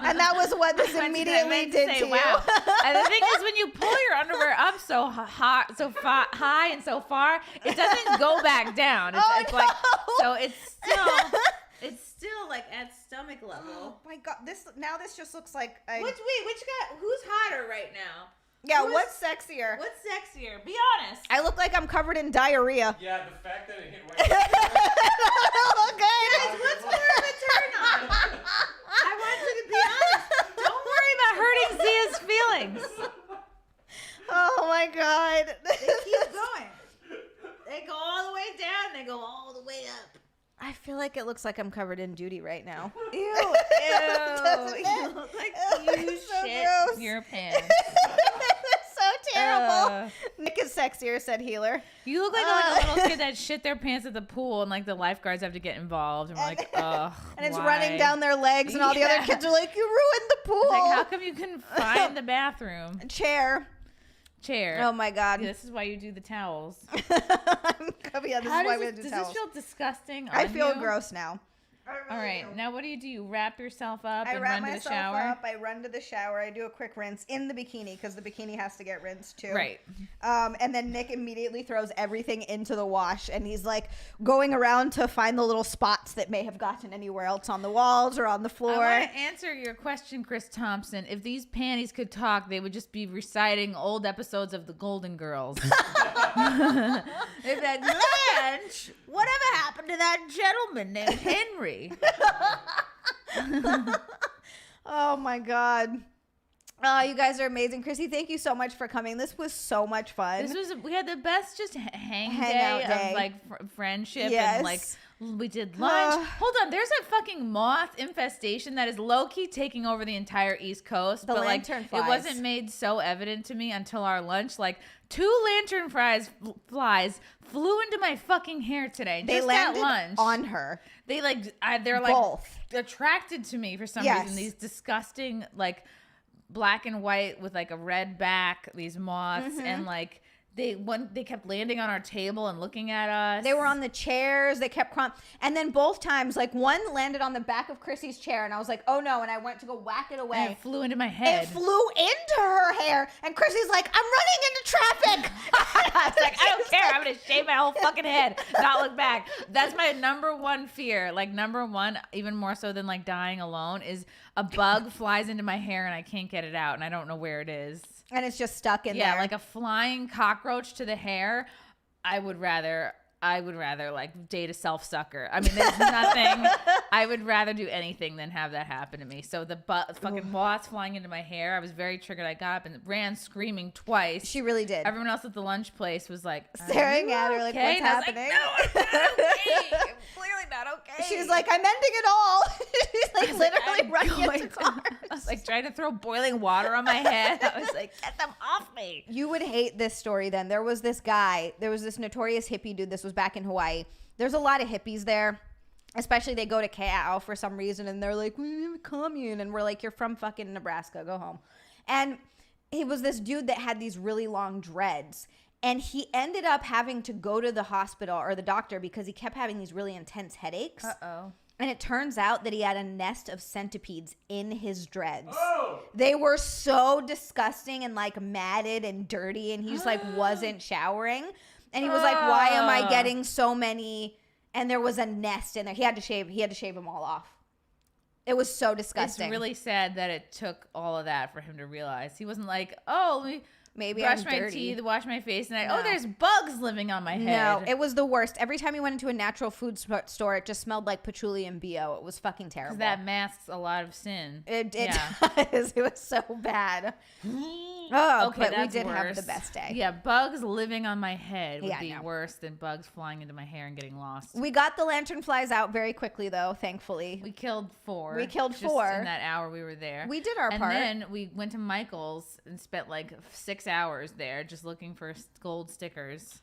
And that was what this immediately did to you. Wow. And the thing is, when you pull your underwear up so hot, high and so far, it doesn't go back down. It's like, so it's still like at stomach level. Oh my God, this just looks like Which guy? Who's hotter right now? Yeah, what's sexier? What's sexier? Be honest. I look like I'm covered in diarrhea. Yeah, the fact that it hit right Okay. Guys, what's more of a turn on? I want you to be honest. Don't worry about hurting Zia's feelings. Oh my God. Keep going. They go all the way down. They go all the way up. I feel like it looks like I'm covered in duty right now. Ew. Doesn't You it? look like It you looks so shit gross. your pants. That's so terrible. Nick is sexier, said Healer. You look like a little kid that shit their pants at the pool and like the lifeguards have to get involved. And we're like, ugh. And it's why? running down their legs, and all the other Yeah. kids are like, "You ruined the pool." It's like, how come you couldn't find the bathroom? Chair. Chair. Oh my God. This is why you do the towels. Yeah, this is why we does do this towels. feel disgusting? I on feel you? gross now. All right, now what do? You wrap yourself up I and wrap run to the myself shower? up. I run to the shower. I do a quick rinse in the bikini because the bikini has to get rinsed too. Right. And then Nick immediately throws everything into the wash, and he's like going around to find the little spots that may have gotten anywhere else on the walls or on the floor. I want to answer your question, Chris Thompson. If these panties could talk, they would just be reciting old episodes of The Golden Girls. They'd be like, Blanche, whatever happened to that gentleman named Henry? Oh my God. Oh, you guys are amazing. Chrissy, thank you so much for coming. This was so much fun. We had the best just Hangout day. of like friendship Yes. and like we did lunch. Hold on, there's a fucking moth infestation that is low key taking over the entire East Coast. The but like lantern it flies. wasn't made so evident to me until our lunch. Like 2 lantern flies flew into my fucking hair today. They Just landed at lunch on her. They they're like Both. attracted to me for some Yes. reason. These disgusting like black and white with like a red back, these moths, and like they kept landing on our table and looking at us. They were on the chairs. They kept crawling. And then both times, like one landed on the back of Chrissy's chair, and I was like, oh no. And I went to go whack it away. And it flew into my head. It flew into her hair. And Chrissy's like, I'm running into traffic. I was like, I don't care. I'm going to shave my whole fucking head, not look back. That's my number one fear. Like number one, even more so than like dying alone, is a bug flies into my hair and I can't get it out and I don't know where it is. And it's just stuck in there. Yeah, like a flying cockroach to the hair. I would rather like date a self-sucker. I mean, there's nothing. I would rather do anything than have that happen to me. So the fucking moths flying into my hair, I was very triggered. I got up and ran screaming twice. She really did. Everyone else at the lunch place was like staring at her like, what's happening? No, I'm not okay. I'm clearly not okay. She's like, I'm ending it all. She's like literally running into cars. I was like trying to throw boiling water on my head. I was like, get them off me. You would hate this story then. There was this guy, there was this notorious hippie dude. This was back in Hawaii. There's a lot of hippies there. Especially they go to Ka'au for some reason and they're like, we have a commune. And we're like, you're from fucking Nebraska. Go home. And he was this dude that had these really long dreads. And he ended up having to go to the hospital or the doctor because he kept having these really intense headaches. Uh-oh. And it turns out that he had a nest of centipedes in his dreads. Oh! They were so disgusting and like matted and dirty. And he just like wasn't showering. And he was like, why am I getting so many? And there was a nest in there. He had to shave them all off. It was so disgusting. It's really sad that it took all of that for him to realize. He wasn't like, oh, let me maybe brush I'm my dirty. teeth, wash my face, and No. there's bugs living on my head. No, it was the worst. Every time he went into a natural food store, it just smelled like patchouli and BO. It was fucking terrible. That masks a lot of sin. It Yeah. does. It was so bad. Oh, Okay, but we that's did have worse. the best day. Yeah, bugs living on my head would Yeah, be no. worse than bugs flying into my hair and getting lost. We got the lanternflies out very quickly, though, thankfully. We killed 4. We killed just 4. in that hour we were there. We did our and part. then we went to Michael's and spent like 6 hours there just looking for gold stickers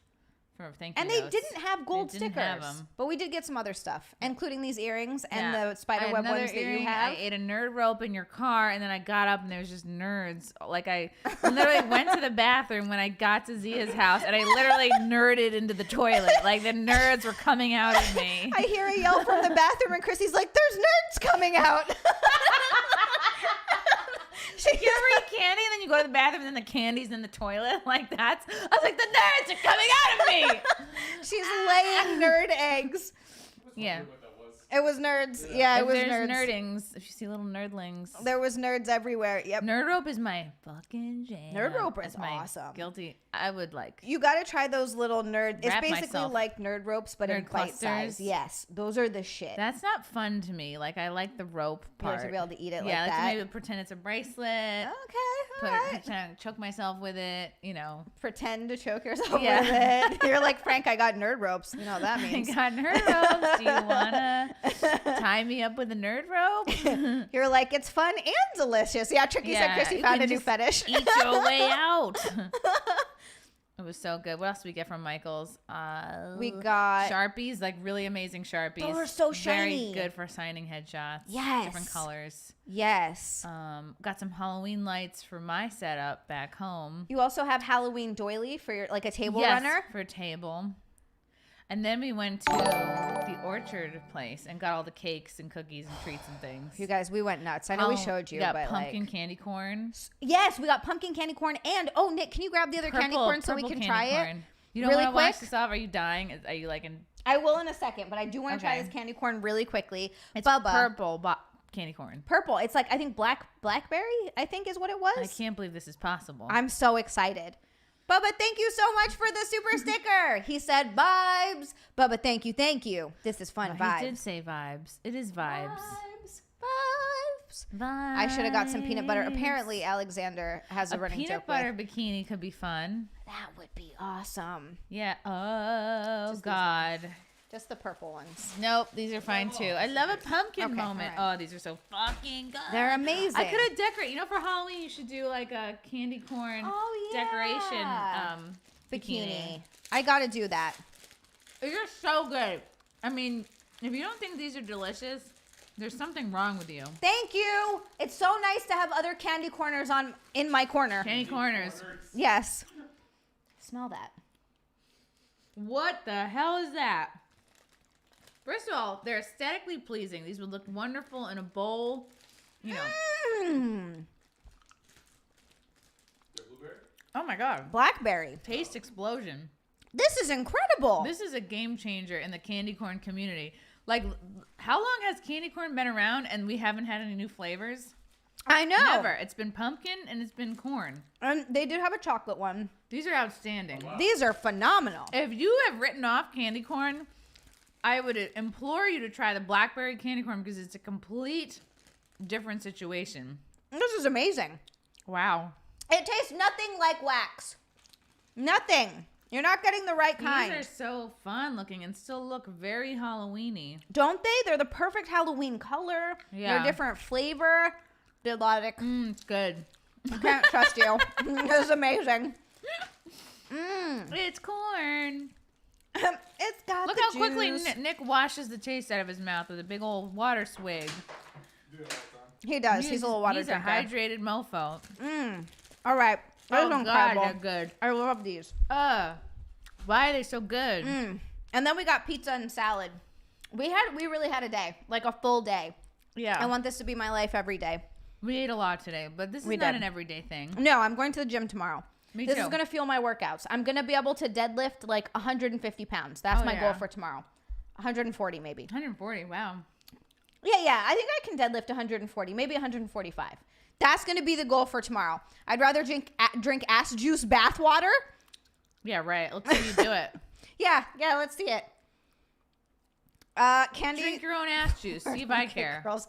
for thank you And they notes. didn't have gold They didn't stickers. have 'em. But we did get some other stuff, including these earrings and Yeah. the spider I had web another ones that you earring. have. I ate a nerd rope in your car, and then I got up, and there was just nerds. Like, I literally went to the bathroom when I got to Zia's house, and I literally nerded into the toilet. Like, the nerds were coming out of me. I hear a yell from the bathroom, and Chrissy's like, there's nerds coming out. You ever eat candy, and then you go to the bathroom, and then the candy's in the toilet? Like, I was like, the nerds are coming out of me! She's laying nerd eggs. Yeah. What that was. It was nerds. Yeah, it If was there's nerds. nerdings, if you see little nerdlings. There was nerds everywhere. Yep. Nerd rope is my fucking jam. Nerd rope is That's my awesome. Guilty. I would like. You got to try those little nerd. It's Wrap basically myself. like nerd ropes, but in Nerd bite size. clusters. Yes, those are the shit. That's not fun to me. Like, I like the rope You like part. to be able to eat it Yeah, like I that. like to maybe pretend it's a bracelet. Okay, all right. Pretend choke myself with it. You know. Pretend to choke yourself Yeah. with it. You're like, Frank, I got nerd ropes. You know what that I means. got nerd ropes. Do you wanna tie me up with a nerd rope? You're like, it's fun and delicious. Yeah, Tricky said Chrissy you found can a new just fetish. Eat your way out. It was so good. What else did we get from Michael's? We got Sharpies, like really amazing Sharpies. Those are so shiny. Very good for signing headshots. Yes. Different colors. yes. Got some Halloween lights for my setup back home. You also have Halloween doily for your like a table Yes, runner. for a table. And then we went to the orchard place and got all the cakes and cookies and treats and things. You guys, we went nuts. I know we showed you, we got but pumpkin like, candy corn. yes, we got pumpkin candy corn and oh, Nick, can you grab the other candy corn so we purple can candy try it? corn. You don't really want to watch quick? this off? Are you dying? Are you like in? I will in a second, but I do want to try Okay. this candy corn really quickly. It's Bubba. purple candy corn. Purple. It's like I think blackberry. I think is what it was. I can't believe this is possible. I'm so excited. Bubba, thank you so much for the super sticker. He said vibes. Bubba, thank you, thank you. This is fun. Oh, vibes. he did say vibes. It is vibes. Vibes. Vibes. I should have got some peanut butter. Apparently, Alexander has a running peanut joke butter with. bikini could be fun. That would be awesome. Yeah. Oh Just these God. Just the purple ones. Nope, these are fine too. I love a pumpkin Okay, moment. all Oh, these are so fucking good. They're amazing. I could have decorated. You know, for Halloween, you should do like a candy corn Oh, yeah. decoration Bikini. I gotta do that. These are so good. I mean, if you don't think these are delicious, There's something wrong with you. Thank you. It's so nice to have other candy corners in my corner. Candy corners. Yes. Smell that. What the hell is that? First of all, they're aesthetically pleasing. These would look wonderful in a bowl. You know. Oh my god. Blackberry. Taste explosion. This is incredible. This is a game changer in the candy corn community. Like, how long has candy corn been around and we haven't had any new flavors? I know. Never. It's been pumpkin and it's been corn. And they did have a chocolate one. These are outstanding. Oh, wow. These are phenomenal. If you have written off candy corn, I would implore you to try the blackberry candy corn because it's a complete different situation. This is amazing. Wow. It tastes nothing like wax. Nothing. You're not getting the right kind. These are so fun looking and still look very Halloween-y. Don't they? They're the perfect Halloween color. Yeah. They're different flavor. They're like, It's good. I can't trust you. This is amazing. It's corn. It's got Look the how quickly juice. Nick washes the taste out of his mouth with a big old water swig. Do it all the time. He does. He's a little water He's a drinker. hydrated mofo. All right. Those are Oh, God, incredible. they're good. I love these. Why are they so good? And then we got pizza and salad. We really had a day, like a full day. Yeah. I want this to be my life every day. We ate a lot today, but this is We not did. an everyday thing. No, I'm going to the gym tomorrow. Me This too. is going to fuel my workouts. I'm going to be able to deadlift like 150 pounds. That's Oh, my yeah. goal for tomorrow. 140 maybe. 140, wow. Yeah. I think I can deadlift 140, maybe 145. That's going to be the goal for tomorrow. I'd rather drink ass juice bath water. Yeah, right. Let's see you do it. Yeah, let's see it. Candy. Drink your own ass juice. See if I Okay, care. girls.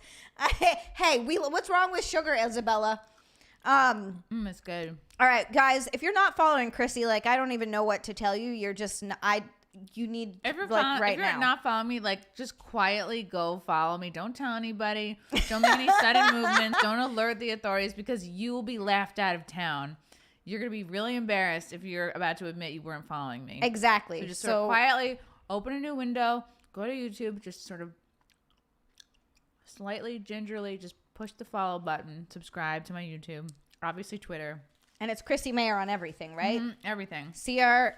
Hey, what's wrong with sugar, Isabella? It's good. All right, guys, if you're not following Chrissy, like, I don't even know what to tell you. You're just, you need, If you're, right if you're now. not following me, like, just quietly go follow me. Don't tell anybody. Don't make any sudden movements. Don't alert the authorities because you will be laughed out of town. You're going to be really embarrassed if you're about to admit you weren't following me. Exactly. So just sort of quietly open a new window, go to YouTube, just sort of slightly, gingerly, just push the follow button, subscribe to my YouTube, obviously Twitter. And it's Chrissie Mayr on everything, right? Everything. ChrissieMayr,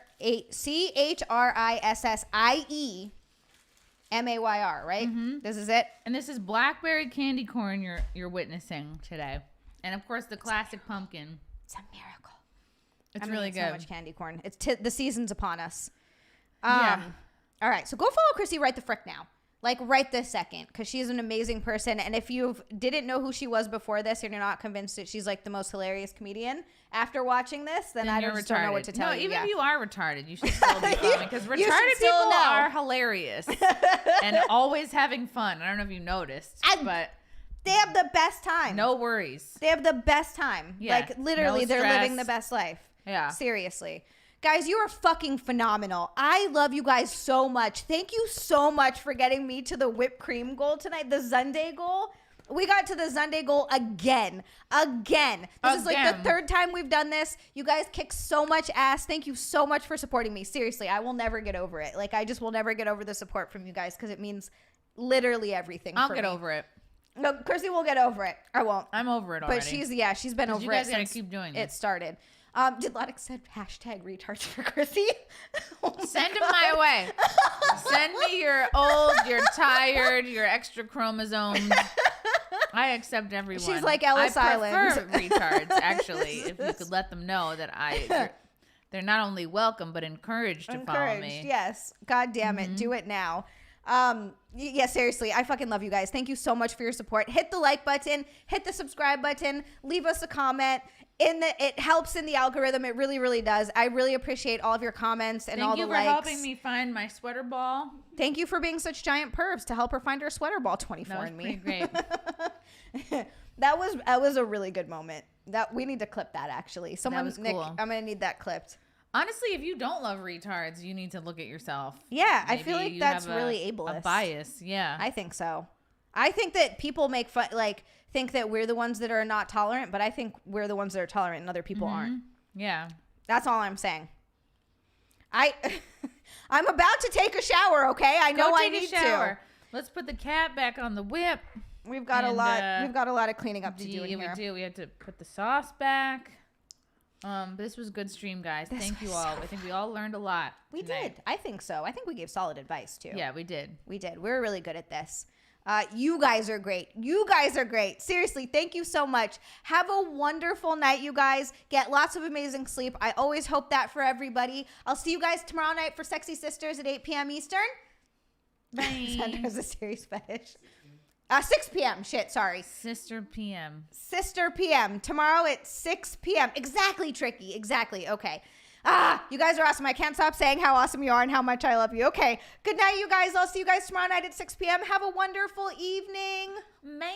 right? This is it. And this is blackberry candy corn you're witnessing today. And of course the classic pumpkin. It's a miracle. It's I'm really gonna eat good. so much candy corn. It's the season's upon us. Yeah. All right, so go follow Chrissy right the frick now. Like right this second, because she's an amazing person. And if you didn't know who she was before this and you're not convinced that she's like the most hilarious comedian after watching this, then I you're just don't know what to tell no, you. even Yeah. if you are retarded, you should still be following because You should retarded still people know. are hilarious and always having fun. I don't know if you noticed, but They have the best time. no worries. They have the best time. Yeah, Like literally, no they're living stress. the best life. Yeah. Seriously. Guys, you are fucking phenomenal. I love you guys so much. Thank you so much for getting me to the whipped cream goal tonight, the Sunday goal. We got to the Sunday goal again. This is like the Again. third time we've done this. You guys kick so much ass. Thank you so much for supporting me. Seriously, I will never get over it. Like, I just will never get over the support from you guys because it means literally everything I'll for get me. over it. No, Chrissy will get over it. I won't. I'm over it already. But she's been 'Cause over you it guys gotta since keep doing it this. started. Did Luddick said hashtag retards for Chrissy? Oh my Send them God. my way. Send me your old, you're tired, your extra chromosomes. I accept everyone. She's like Ellis I Island. prefer retards, actually, if you could let them know that they're not only welcome, but encouraged to follow me. Yes. God damn it. Do it now. Yeah, seriously, I fucking love you guys. Thank you so much for your support. Hit the like button, hit the subscribe button, leave us a comment. It helps in the algorithm. It really, really does. I really appreciate all of your comments and all Thank the you for likes. helping me find my sweater ball. Thank you for being such giant pervs to help her find her sweater ball. That 24 was and pretty me. great. That was a really good moment. That we need to clip that actually. Someone, was Nick, cool. I'm gonna need that clipped. Honestly, if you don't love retards, you need to look at yourself. Yeah, I Maybe feel like you that's have really ableist. A bias, yeah. I think so. I think that people make fun, like think that we're the ones that are not tolerant, but I think we're the ones that are tolerant and other people aren't. Yeah. That's all I'm saying. I'm about to take a shower. Okay, I know Go I take a need shower. to. Let's put the cat back on the whip. We've got a And, lot. We've got a lot of cleaning up to do in Yeah, here. we do. We had to put the sauce back. But this was a good stream, guys. Thank you all. I think we all learned a lot. We tonight. did. I think so. I think we gave solid advice too. Yeah, we did. We did. We were really good at this. You guys are great. You guys are great. Seriously, thank you so much. Have a wonderful night, you guys. Get lots of amazing sleep. I always hope that for everybody. I'll see you guys tomorrow night for Sexy Sisters at 8 p.m. Eastern. Bye. Sandra has a serious fetish. 6 p.m. Shit, sorry. Sister PM. Sister PM. Tomorrow at 6 p.m. Exactly, Tricky. Exactly. Okay. You guys are awesome. I can't stop saying how awesome you are and how much I love you. Okay. Good night, you guys. I'll see you guys tomorrow night at 6 p.m. Have a wonderful evening. Bye.